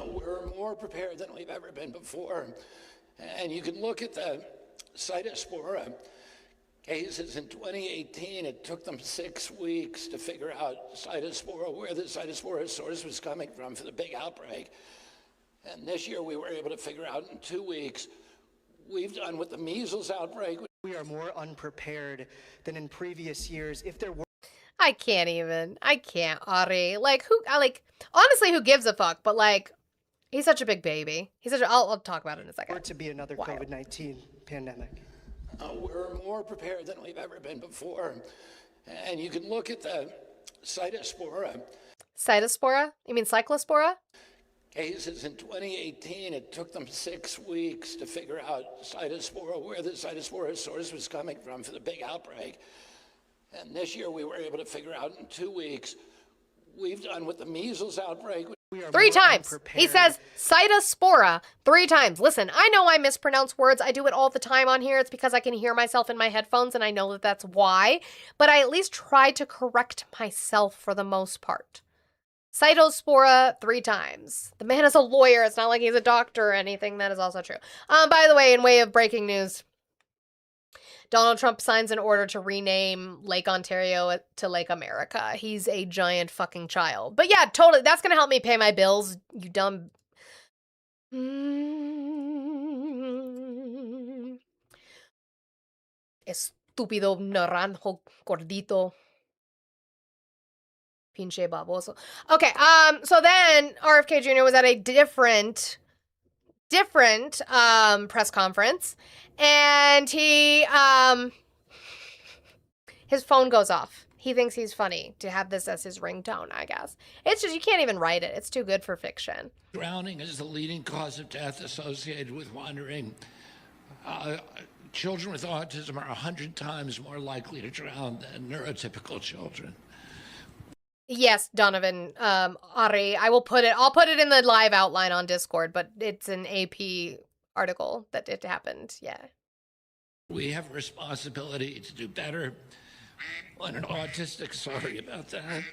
We're more prepared than we've ever been before. And you can look at the Cytospora cases in 2018. It took them 6 weeks to figure out Cytospora, where the Cytospora source was coming from for the big outbreak. And this year we were able to figure out in 2 weeks. We've done with the measles outbreak. We are more unprepared than in previous years if there were. I can't, Ari. Honestly, who gives a fuck? But, he's such a big baby. I'll talk about it in a second. Or to be another COVID-19 pandemic. We're more prepared than we've ever been before. And you can look at the Cytospora. Cytospora? You mean Cyclospora? Cases in 2018, it took them 6 weeks to figure out Cytospora, where the Cytospora source was coming from for the big outbreak. And this year we were able to figure out in 2 weeks. We've done with the measles outbreak. 3 times. He says Cytospora 3 times. Listen, I know I mispronounce words. I do it all the time on here. It's because I can hear myself in my headphones and I know that that's why. But I at least try to correct myself for the most part. Cytospora 3 times. The man is a lawyer. It's not like he's a doctor or anything. That is also true. By the way, in way of breaking news, Donald Trump signs an order to rename Lake Ontario to Lake America. He's a giant fucking child. But yeah, totally. That's going to help me pay my bills, you dumb... Estúpido naranjo gordito. Pinche baboso. Okay, so then RFK Jr. was at a different press conference, and his phone goes off. He thinks he's funny to have this as his ringtone, I guess. It's just, you can't even write it. It's too good for fiction. Drowning is the leading cause of death associated with wandering. Children with autism are 100 times more likely to drown than neurotypical children. Yes, Donovan, Ari, I'll put it in the live outline on Discord, but it's an AP article that it happened, yeah. We have a responsibility to do better when an autistic, sorry about that.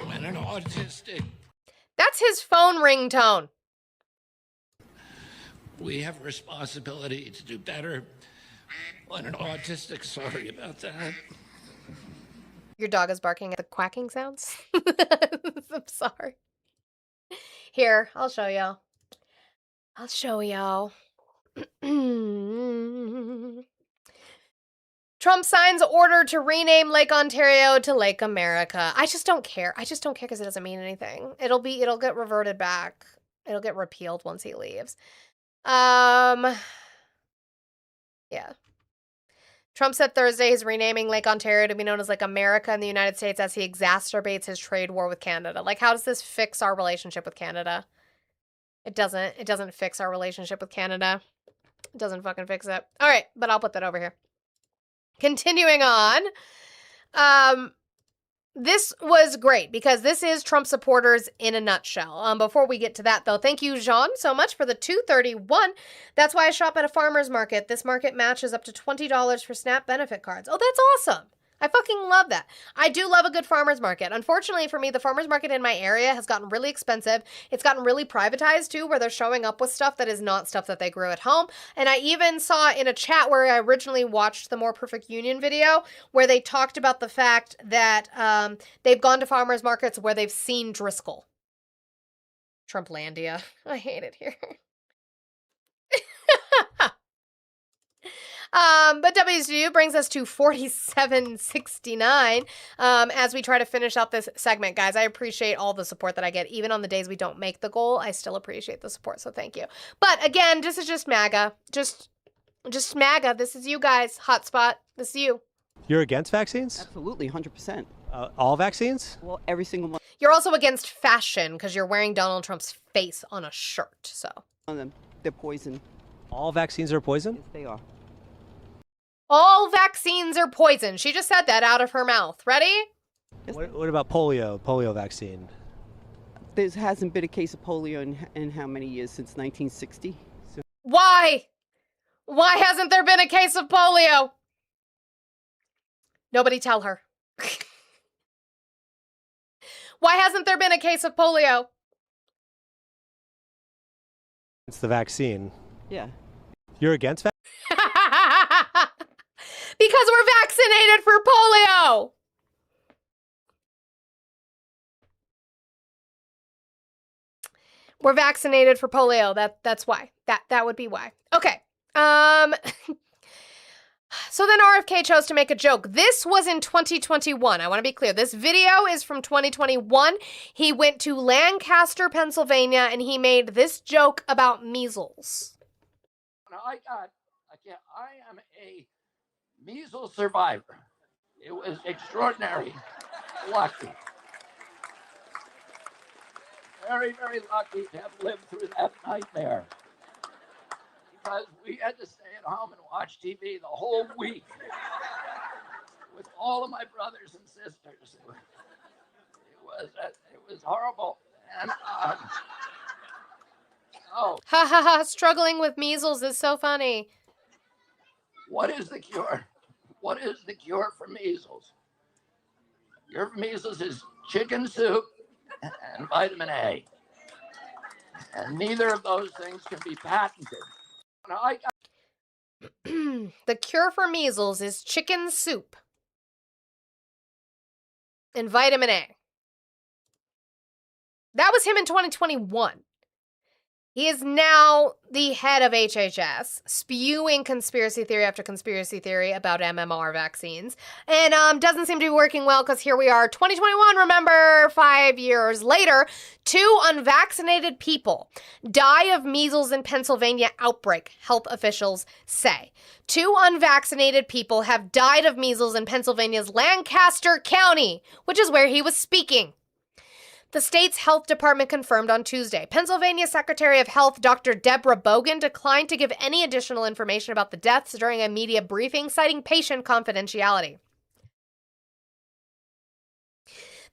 When an autistic... That's his phone ringtone. We have a responsibility to do better when an autistic, sorry about that. Your dog is barking at the quacking sounds? I'm sorry. Here, I'll show y'all. Trump signs order to rename Lake Ontario to Lake America. I just don't care. Because it doesn't mean anything. It'll get reverted back. It'll get repealed once he leaves. Yeah. Trump said Thursday he's renaming Lake Ontario to be known as Lake America in the United States as he exacerbates his trade war with Canada. How does this fix our relationship with Canada? It doesn't. It doesn't fix our relationship with Canada. It doesn't fucking fix it. All right, but I'll put that over here. Continuing on. this was great because this is Trump supporters in a nutshell. Before we get to that, though, thank you, Jean, so much for the 231. That's why I shop at a farmer's market. This market matches up to $20 for SNAP benefit cards. Oh, that's awesome. I fucking love that. I do love a good farmer's market. Unfortunately for me, the farmer's market in my area has gotten really expensive. It's gotten really privatized too, where they're showing up with stuff that is not stuff that they grew at home. And I even saw in a chat where I originally watched the More Perfect Union video, where they talked about the fact that they've gone to farmer's markets where they've seen Driscoll. Trumplandia. I hate it here. But WSU brings us to 4769 as we try to finish out this segment. Guys, I appreciate all the support that I get. Even on the days we don't make the goal, I still appreciate the support, so thank you. But again, this is just MAGA. Just MAGA. This is you guys. Hotspot. This is you. You're against vaccines? Absolutely, 100%. All vaccines? Well, every single one You're also against fashion because you're wearing Donald Trump's face on a shirt, so. of them, they're poison. All vaccines are poison? Yes, they are. All vaccines are poison. She just said that out of her mouth. Ready? What about polio vaccine? There hasn't been a case of polio in how many years? Since 1960? Why? Why hasn't there been a case of polio? Nobody tell her. Why hasn't there been a case of polio? It's the vaccine. Yeah. You're against vaccines? Because we're vaccinated for polio. We're vaccinated for polio. That's why. That would be why. Okay. So then RFK chose to make a joke. This was in 2021. I want to be clear. This video is from 2021. He went to Lancaster, Pennsylvania, and he made this joke about measles. I am a measles survivor. It was extraordinary. Lucky. Very, very lucky to have lived through that nightmare. Because we had to stay at home and watch TV the whole week with all of my brothers and sisters. It was horrible. And Ha ha ha, struggling with measles is so funny. what is the cure? What is the cure for measles? Cure for measles is chicken soup and vitamin A. And neither of those things can be patented. The cure for measles is chicken soup and vitamin A. That was him in 2021. He is now the head of HHS, spewing conspiracy theory after conspiracy theory about MMR vaccines. And doesn't seem to be working well because here we are, 2021, remember, 5 years later, 2 unvaccinated people die of measles in Pennsylvania outbreak, health officials say. 2 unvaccinated people have died of measles in Pennsylvania's Lancaster County, which is where he was speaking. The state's health department confirmed on Tuesday. Pennsylvania Secretary of Health Dr. Deborah Bogan declined to give any additional information about the deaths during a media briefing, citing patient confidentiality.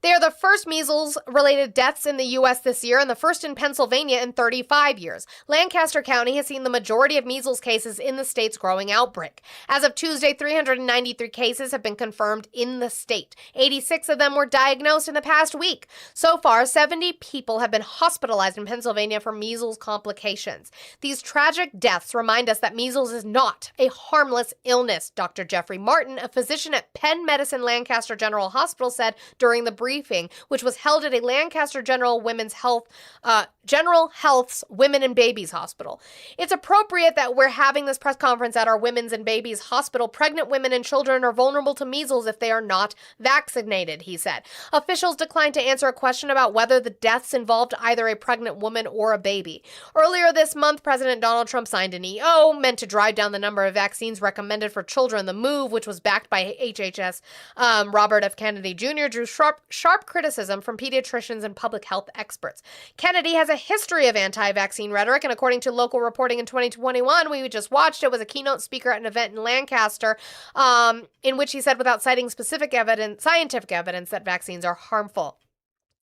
They are the first measles-related deaths in the U.S. this year and the first in Pennsylvania in 35 years. Lancaster County has seen the majority of measles cases in the state's growing outbreak. As of Tuesday, 393 cases have been confirmed in the state. 86 of them were diagnosed in the past week. So far, 70 people have been hospitalized in Pennsylvania for measles complications. These tragic deaths remind us that measles is not a harmless illness, Dr. Jeffrey Martin, a physician at Penn Medicine Lancaster General Hospital, said during the briefing, which was held at a Lancaster General Health's Women and Babies Hospital. It's appropriate that we're having this press conference at our Women's and Babies Hospital. Pregnant women and children are vulnerable to measles if they are not vaccinated, he said. Officials declined to answer a question about whether the deaths involved either a pregnant woman or a baby. Earlier this month, President Donald Trump signed an EO meant to drive down the number of vaccines recommended for children. The move, which was backed by HHS Robert F. Kennedy Jr., drew sharp sharp criticism from pediatricians and public health experts. Kennedy has a history of anti-vaccine rhetoric, and according to local reporting in 2021, we just watched it, was a keynote speaker at an event in Lancaster, in which he said, without citing specific evidence, scientific evidence, that vaccines are harmful.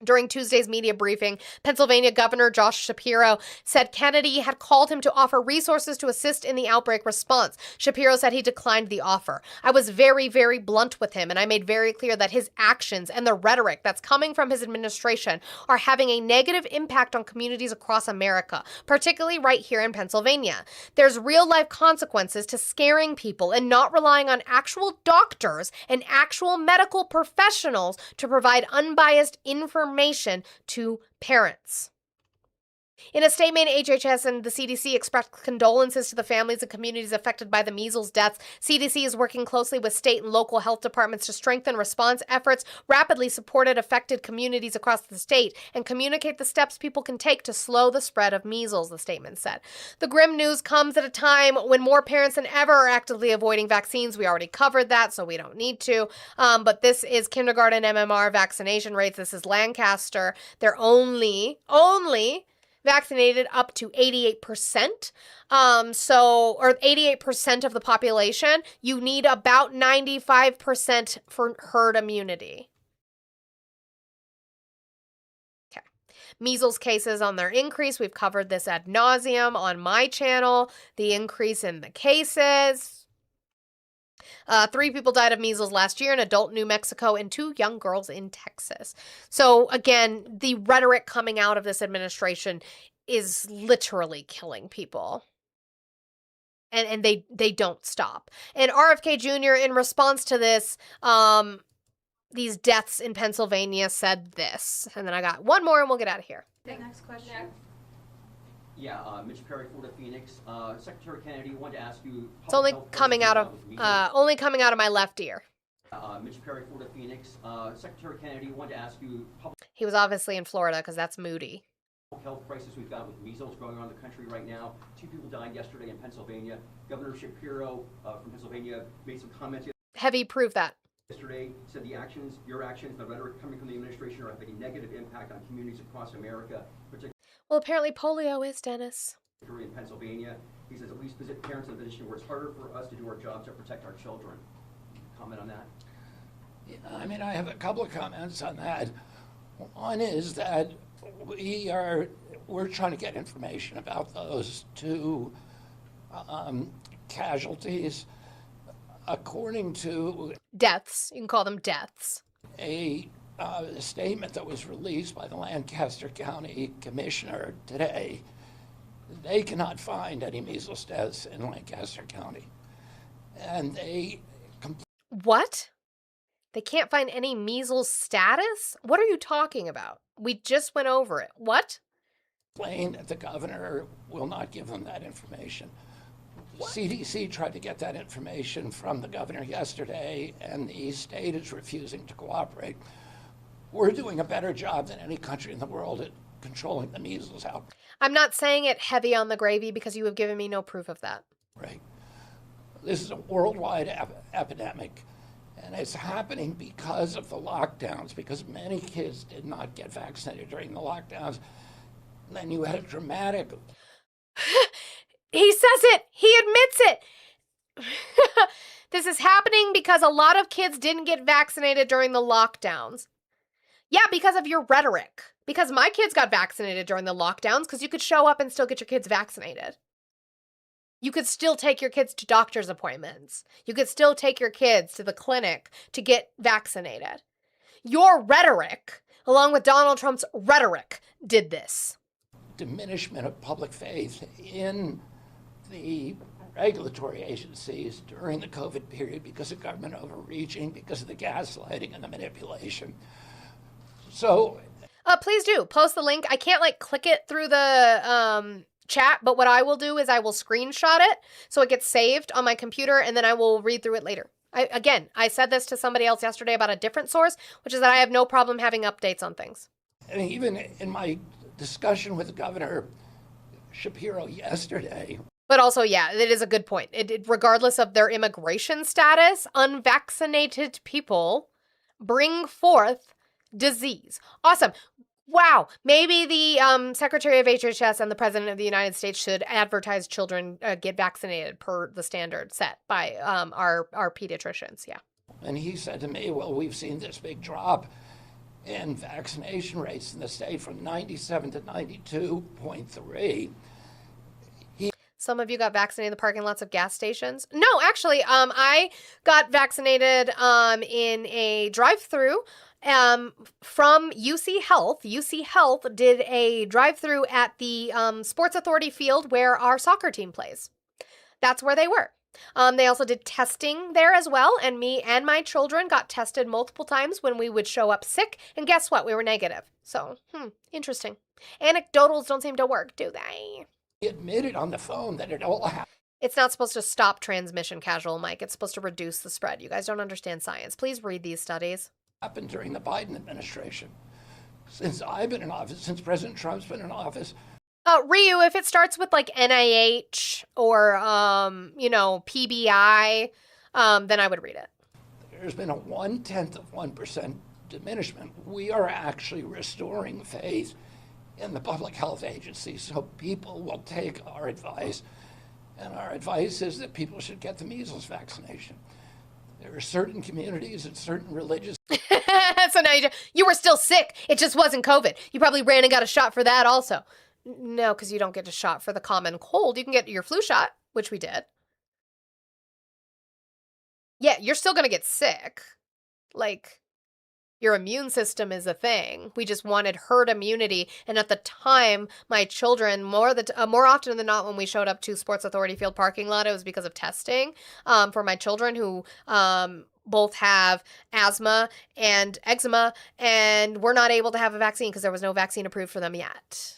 During Tuesday's media briefing, Pennsylvania Governor Josh Shapiro said Kennedy had called him to offer resources to assist in the outbreak response. Shapiro said he declined the offer. I was very, very blunt with him, and I made very clear that his actions and the rhetoric that's coming from his administration are having a negative impact on communities across America, particularly right here in Pennsylvania. There's real-life consequences to scaring people and not relying on actual doctors and actual medical professionals to provide unbiased information to parents. In a statement, HHS and the CDC expressed condolences to the families and communities affected by the measles deaths. CDC is working closely with state and local health departments to strengthen response efforts, rapidly support affected communities across the state, and communicate the steps people can take to slow the spread of measles, the statement said. The grim news comes at a time when more parents than ever are actively avoiding vaccines. We already covered that, so we don't need to. But this is kindergarten MMR vaccination rates. This is Lancaster. They're only vaccinated up to 88%. Or 88% of the population. You need about 95% for herd immunity. Okay. Measles cases on their increase. We've covered this ad nauseum on my channel. The increase in the cases. 3 people died of measles last year, an adult in New Mexico and 2 young girls in Texas. So again, the rhetoric coming out of this administration is literally killing people. And they don't stop. And RFK Jr., in response to this, these deaths in Pennsylvania, said this. And then I got one more and we'll get out of here. Next question. Yeah, Mitch Perry, Florida Phoenix. Secretary Kennedy wanted to ask you. It's only coming out of my left ear. Mitch Perry, Florida Phoenix. Secretary Kennedy wanted to ask you. He was obviously in Florida because that's Moody. Health crisis we've got with measles going on in the country right now. 2 people died yesterday in Pennsylvania. Governor Shapiro from Pennsylvania made some comments Heavy proof that. yesterday. Said your actions, the rhetoric coming from the administration are having a negative impact on communities across America, particularly. Well, apparently polio is, Dennis. In Pennsylvania, he says at least visit parents in a position where it's harder for us to do our jobs to protect our children. Comment on that? Yeah, I mean, I have a couple of comments on that. One is that we're trying to get information about those 2 casualties. According to deaths, you can call them deaths. A statement that was released by the Lancaster County Commissioner today, they cannot find any measles deaths in Lancaster County. And What? They can't find any measles status? What are you talking about? We just went over it. What? Explain that the governor will not give them that information. CDC tried to get that information from the governor yesterday, and the state is refusing to cooperate. We're doing a better job than any country in the world at controlling the measles outbreak. I'm not saying it heavy on the gravy because you have given me no proof of that. Right. This is a worldwide epidemic, and it's happening because of the lockdowns, because many kids did not get vaccinated during the lockdowns. And then you had a dramatic... He says it! He admits it! This is happening because a lot of kids didn't get vaccinated during the lockdowns. Yeah, because of your rhetoric. Because my kids got vaccinated during the lockdowns because you could show up and still get your kids vaccinated. You could still take your kids to doctor's appointments. You could still take your kids to the clinic to get vaccinated. Your rhetoric, along with Donald Trump's rhetoric, did this. Diminishment of public faith in the regulatory agencies during the COVID period because of government overreaching, because of the gaslighting and the manipulation. So... please do. Post the link. I can't, click it through the chat, but what I will do is I will screenshot it so it gets saved on my computer, and then I will read through it later. I said this to somebody else yesterday about a different source, which is that I have no problem having updates on things. And even in my discussion with Governor Shapiro yesterday. But also, yeah, it is a good point. Regardless of their immigration status, unvaccinated people bring forth disease. Awesome. Wow. Maybe the Secretary of HHS and the President of the United States should advertise children get vaccinated per the standard set by our pediatricians. Yeah. And he said to me, well, we've seen this big drop in vaccination rates in the state from 97 to 92.3. Some of you got vaccinated in the parking lots of gas stations. No, actually, I got vaccinated in a drive-through from UC Health. UC Health did a drive-through at the Sports Authority field where our soccer team plays. That's where they were. They also did testing there as well, and me and my children got tested multiple times when we would show up sick, and guess what? We were negative. So, interesting. Anecdotals don't seem to work, do they? He admitted on the phone that it all happened. It's not supposed to stop transmission, Casual Mike. It's supposed to reduce the spread. You guys don't understand science. Please read these studies. Happened during the Biden administration. Since I've been in office, since President Trump's been in office. Ryu, if it starts with like NIH or, PBI, then I would read it. There's been a 0.1% diminishment. We are actually restoring faith in the public health agency, so people will take our advice. And our advice is that people should get the measles vaccination. There are certain communities and certain religious. So now you were still sick. It just wasn't COVID. You probably ran and got a shot for that also. No, because you don't get a shot for the common cold. You can get your flu shot, which we did. Yeah, you're still going to get sick. Like, your immune system is a thing. We just wanted herd immunity. And at the time, my children, more often than not, when we showed up to Sports Authority field parking lot, it was because of testing for my children who both have asthma and eczema, and we're not able to have a vaccine because there was no vaccine approved for them yet.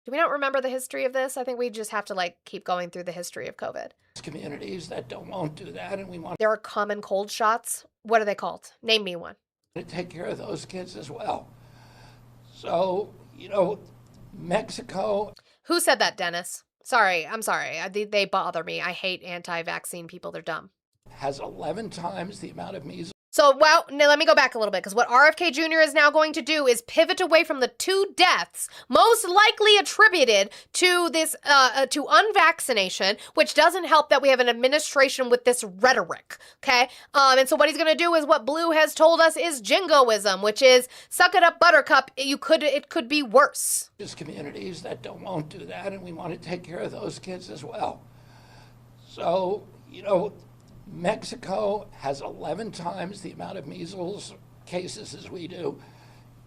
Do we not remember the history of this? I think we just have to keep going through the history of COVID. Communities that won't do that, and we want. There are common cold shots. What are they called? Name me one. To take care of those kids as well. So, Mexico. Who said that, Dennis? Sorry, I'm sorry. They bother me. I hate anti-vaccine people. They're dumb. Has 11 times the amount of measles. So, let me go back a little bit, because what RFK Jr. is now going to do is pivot away from the 2 deaths most likely attributed to this, to unvaccination, which doesn't help that we have an administration with this rhetoric, okay? And so what he's going to do is what Blue has told us is jingoism, which is suck it up, buttercup, it could be worse. Just communities that won't do that, and we want to take care of those kids as well. So, Mexico has 11 times the amount of measles cases as we do.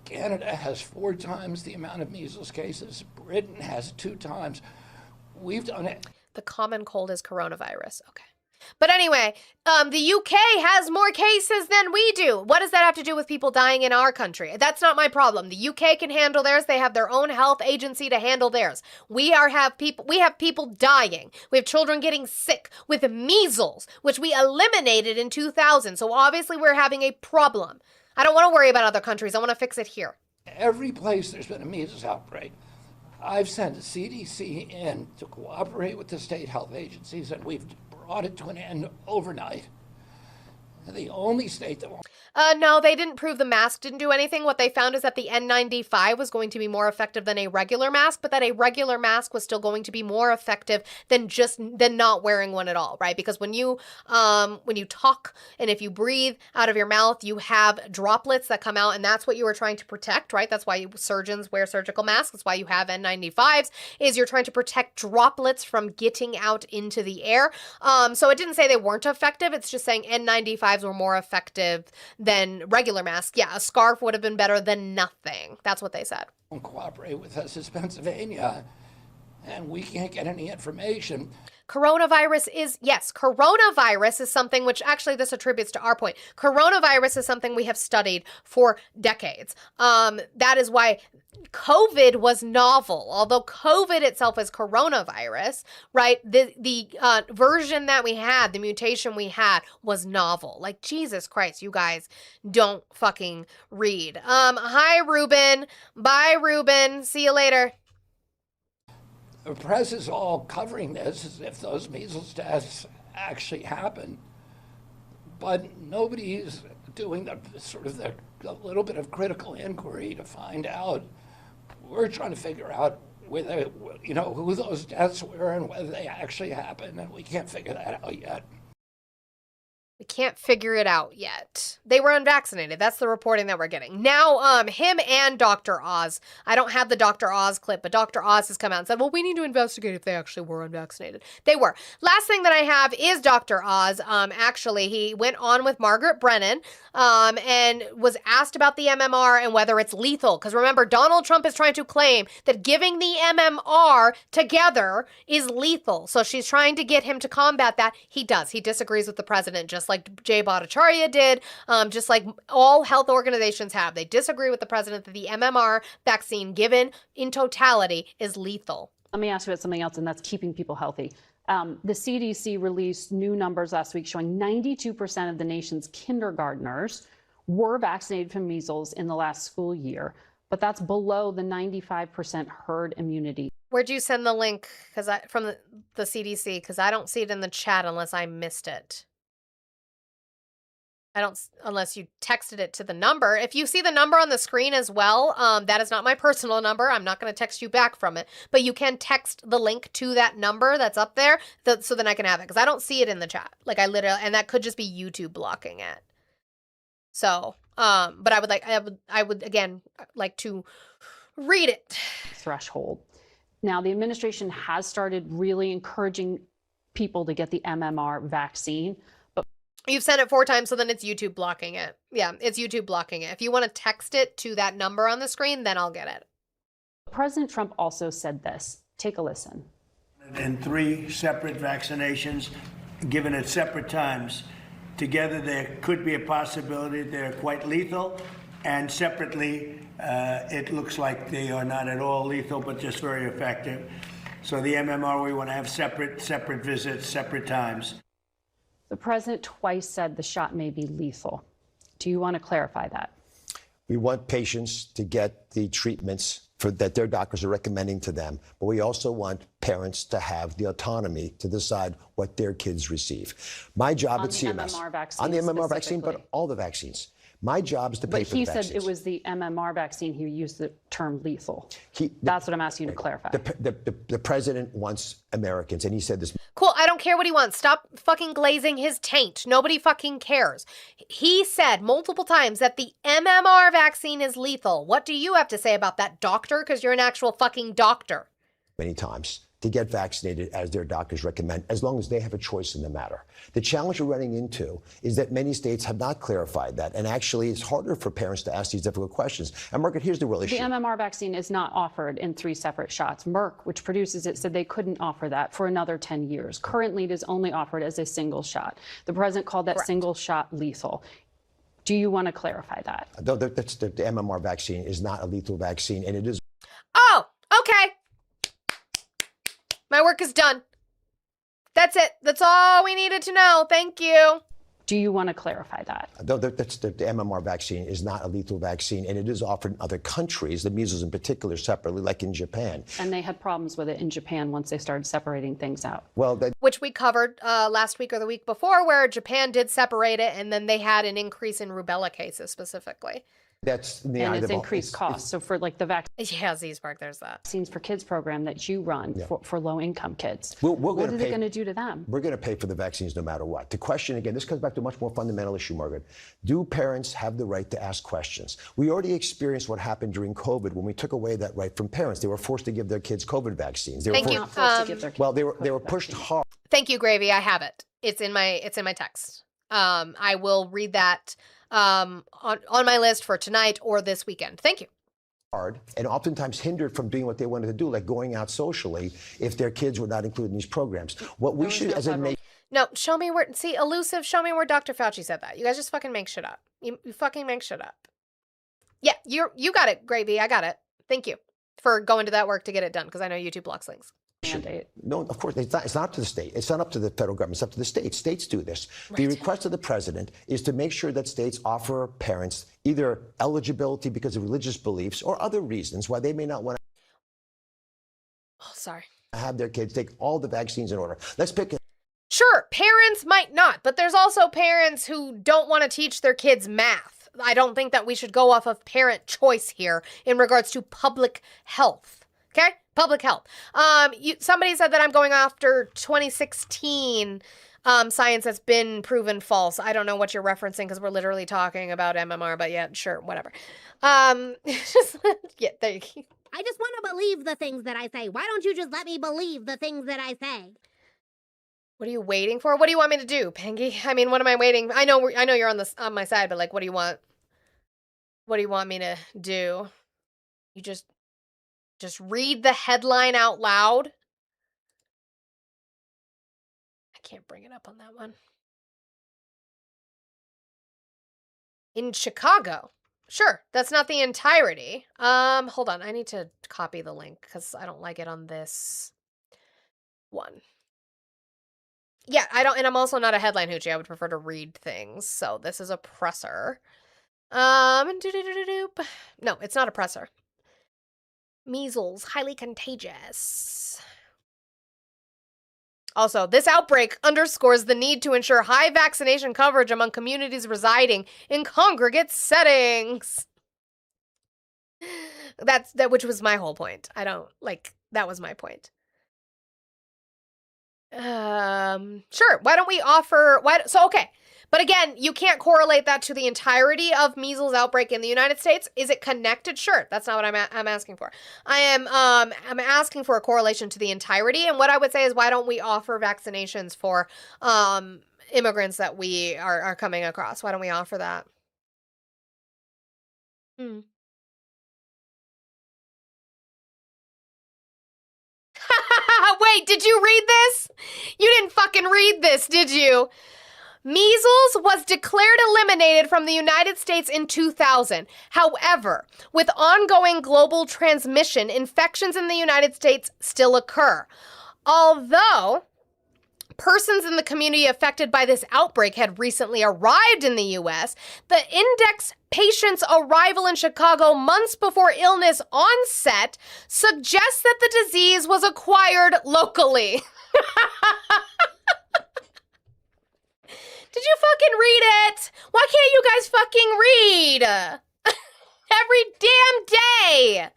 Canada has 4 times the amount of measles cases. Britain has 2 times. We've done it. The common cold is coronavirus. Okay. But anyway, the UK has more cases than we do. What does that have to do with people dying in our country? That's not my problem. The UK can handle theirs. They have their own health agency to handle theirs. We have people dying. We have children getting sick with measles, which we eliminated in 2000. So obviously we're having a problem. I don't want to worry about other countries. I want to fix it here. Every place there's been a measles outbreak, I've sent the CDC in to cooperate with the state health agencies, and we've brought it to an end overnight. The only state that won't. No, they didn't prove the mask didn't do anything. What they found is that the N95 was going to be more effective than a regular mask, but that a regular mask was still going to be more effective than not wearing one at all, right? Because when you talk and if you breathe out of your mouth, you have droplets that come out, and that's what you were trying to protect, right? That's why surgeons wear surgical masks. That's why you have N95s, is you're trying to protect droplets from getting out into the air. So it didn't say they weren't effective. It's just saying N95s were more effective than regular masks. Yeah, a scarf would have been better than nothing. That's what they said. Cooperate with us is Pennsylvania, and we can't get any information. Coronavirus is something which actually this attributes to our point. Coronavirus is something we have studied for decades. That is why COVID was novel. Although COVID itself is coronavirus, right? The version that we had, the mutation we had was novel. Like, Jesus Christ, you guys don't fucking read. Hi, Ruben. Bye, Ruben. See you later. The press is all covering this as if those measles deaths actually happen, but nobody's doing the a little bit of critical inquiry to find out. We're trying to figure out whether, who those deaths were and whether they actually happened, and we can't figure that out yet. We can't figure it out yet. They were unvaccinated. That's the reporting that we're getting. Now, him and Dr. Oz. I don't have the Dr. Oz clip, but Dr. Oz has come out and said, well, we need to investigate if they actually were unvaccinated. They were. Last thing that I have is Dr. Oz. Actually, he went on with Margaret Brennan and was asked about the MMR and whether it's lethal. Because remember, Donald Trump is trying to claim that giving the MMR together is lethal. So she's trying to get him to combat that. He does. He disagrees with the president, just like Jay Bhattacharya did, just like all health organizations have. They disagree with the president that the MMR vaccine given in totality is lethal. Let me ask you about something else, and that's keeping people healthy. The CDC released new numbers last week showing 92% of the nation's kindergartners were vaccinated from measles in the last school year, but that's below the 95% herd immunity. Where'd you send the link? From the CDC? Because I don't see it in the chat unless I missed it. Unless you texted it to the number. If you see the number on the screen as well, that is not my personal number. I'm not going to text you back from it, but you can text the link to that number that's up there so then I can have it, because I don't see it in the chat. Like I literally, and that could just be YouTube blocking it. So, but I would again like to read it. Threshold. Now, the administration has started really encouraging people to get the MMR vaccine. You've sent it 4 times, so then it's YouTube blocking it. Yeah, it's YouTube blocking it. If you want to text it to that number on the screen, then I'll get it. President Trump also said this. Take a listen. In 3 separate vaccinations given at separate times. Together, there could be a possibility they're quite lethal, and separately, it looks like they are not at all lethal, but just very effective. So the MMR, we want to have separate visits, separate times. The president twice said the shot may be lethal. Do you want to clarify that? We want patients to get the treatments that their doctors are recommending to them, but we also want parents to have the autonomy to decide what their kids receive. My job at CMS, on the MMR vaccine, but all the vaccines. My job is to pay for the vaccines. But he said it was the MMR vaccine. He used the term lethal. That's what I'm asking you to clarify. The president wants Americans, and he said this. Cool, I don't care what he wants. Stop fucking glazing his taint. Nobody fucking cares. He said multiple times that the MMR vaccine is lethal. What do you have to say about that, doctor? Because you're an actual fucking doctor. Many times to get vaccinated as their doctors recommend, as long as they have a choice in the matter. The challenge we're running into is that many states have not clarified that, and actually it's harder for parents to ask these difficult questions. And Margaret, here's the real issue. The MMR vaccine is not offered in 3 separate shots. Merck, which produces it, said they couldn't offer that for another 10 years. Currently, it is only offered as a single shot. The president called that single shot lethal. Do you want to clarify that? The MMR vaccine is not a lethal vaccine, and it is. Oh, okay. My work is done. That's it. That's all we needed to know. Thank you. Do you want to clarify that? The MMR vaccine is not a lethal vaccine, and it is offered in other countries, the measles in particular, separately, like in Japan. And they had problems with it in Japan once they started separating things out. Well, which we covered last week or the week before, where Japan did separate it, and then they had an increase in rubella cases specifically. That's in the and it's increased costs. So for like the vaccine, yeah, Z-Spark, there's that. Vaccines for Kids program that you run for low-income kids. What is it going to do to them? We're going to pay for the vaccines no matter what. The question, again, this comes back to a much more fundamental issue, Margaret. Do parents have the right to ask questions? We already experienced what happened during COVID when we took away that right from parents. They were forced to give their kids COVID vaccines. They were forced to give their kids. Well, they were pushed hard. Thank you, Gravy. I have it. It's in my text. I will read that on my list for tonight or this weekend. Thank you. Hard and oftentimes hindered from doing what they wanted to do, like going out socially, if their kids were not included in these programs. What we should, as a nation. No, show me where. See, elusive. Show me where Dr. Fauci said that. You guys just fucking make shit up. You fucking make shit up. Yeah, you got it, Gravy. I got it. Thank you for going to that work to get it done, because I know YouTube blocks links. No, of course, it's not up to the state. It's not up to the federal government. It's up to the states. States do this. Right. The request of the president is to make sure that states offer parents either eligibility because of religious beliefs or other reasons why they may not want to have their kids take all the vaccines in order. Let's pick Sure, parents might not, but there's also parents who don't want to teach their kids math. I don't think that we should go off of parent choice here in regards to public health. Okay? Public health. Somebody said that I'm going after 2016 science that's been proven false. I don't know what you're referencing because we're literally talking about MMR, but yeah, sure, whatever. Yeah, there you go. I just want to believe the things that I say. Why don't you just let me believe the things that I say? What are you waiting for? What do you want me to do, Pengy? I mean, what am I waiting? I know you're on my side, but like, what do you want? What do you want me to do? You just read the headline out loud. I can't bring it up on that one. In Chicago. Sure, that's not the entirety. Hold on. I need to copy the link because I don't like it on this one. Yeah, and I'm also not a headline hoochie. I would prefer to read things. So this is a presser. No, it's not a presser. Measles, highly contagious. Also, this outbreak underscores the need to ensure high vaccination coverage among communities residing in congregate settings. Which was my whole point. That was my point. Sure. Why don't we offer, okay. But again, you can't correlate that to the entirety of measles outbreak in the United States. Is it connected? Sure. That's not what I'm asking for. I'm asking for a correlation to the entirety. And what I would say is, why don't we offer vaccinations for immigrants that we are coming across? Why don't we offer that? Wait, did you read this? You didn't fucking read this, did you? Measles was declared eliminated from the United States in 2000. However, with ongoing global transmission, infections in the United States still occur. Although persons in the community affected by this outbreak had recently arrived in the U.S., the index patient's arrival in Chicago months before illness onset suggests that the disease was acquired locally. Did you fucking read it? Why can't you guys fucking read? Every damn day.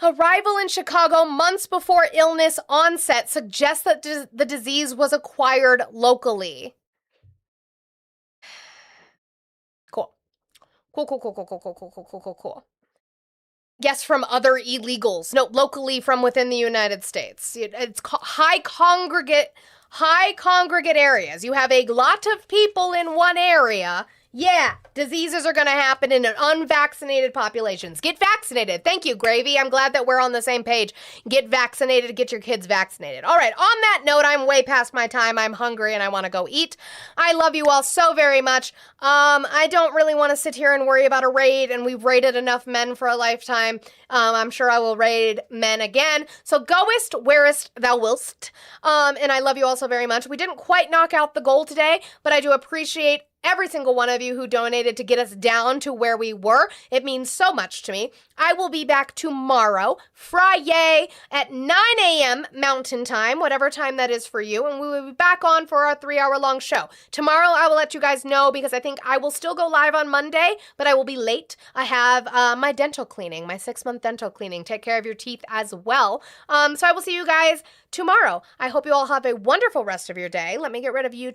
Arrival in Chicago months before illness onset suggests that the disease was acquired locally. Cool. Cool. Yes, from other illegals. No, locally from within the United States. It's high congregate areas. You have a lot of people in one area. Yeah, diseases are going to happen in unvaccinated populations. Get vaccinated. Thank you, Gravy. I'm glad that we're on the same page. Get vaccinated. Get your kids vaccinated. All right, on that note, I'm way past my time. I'm hungry and I want to go eat. I love you all so very much. I don't really want to sit here and worry about a raid, and we've raided enough men for a lifetime. I'm sure I will raid men again. So goest, whereest thou willst. And I love you all so very much. We didn't quite knock out the goal today, but I do appreciate every single one of you who donated to get us down to where we were. It means so much to me. I will be back tomorrow, Friday, at 9 a.m. Mountain Time, whatever time that is for you, and we will be back on for our 3-hour-long show. Tomorrow, I will let you guys know, because I think I will still go live on Monday, but I will be late. I have my dental cleaning, my 6-month dental cleaning. Take care of your teeth as well. So I will see you guys tomorrow. I hope you all have a wonderful rest of your day. Let me get rid of YouTube.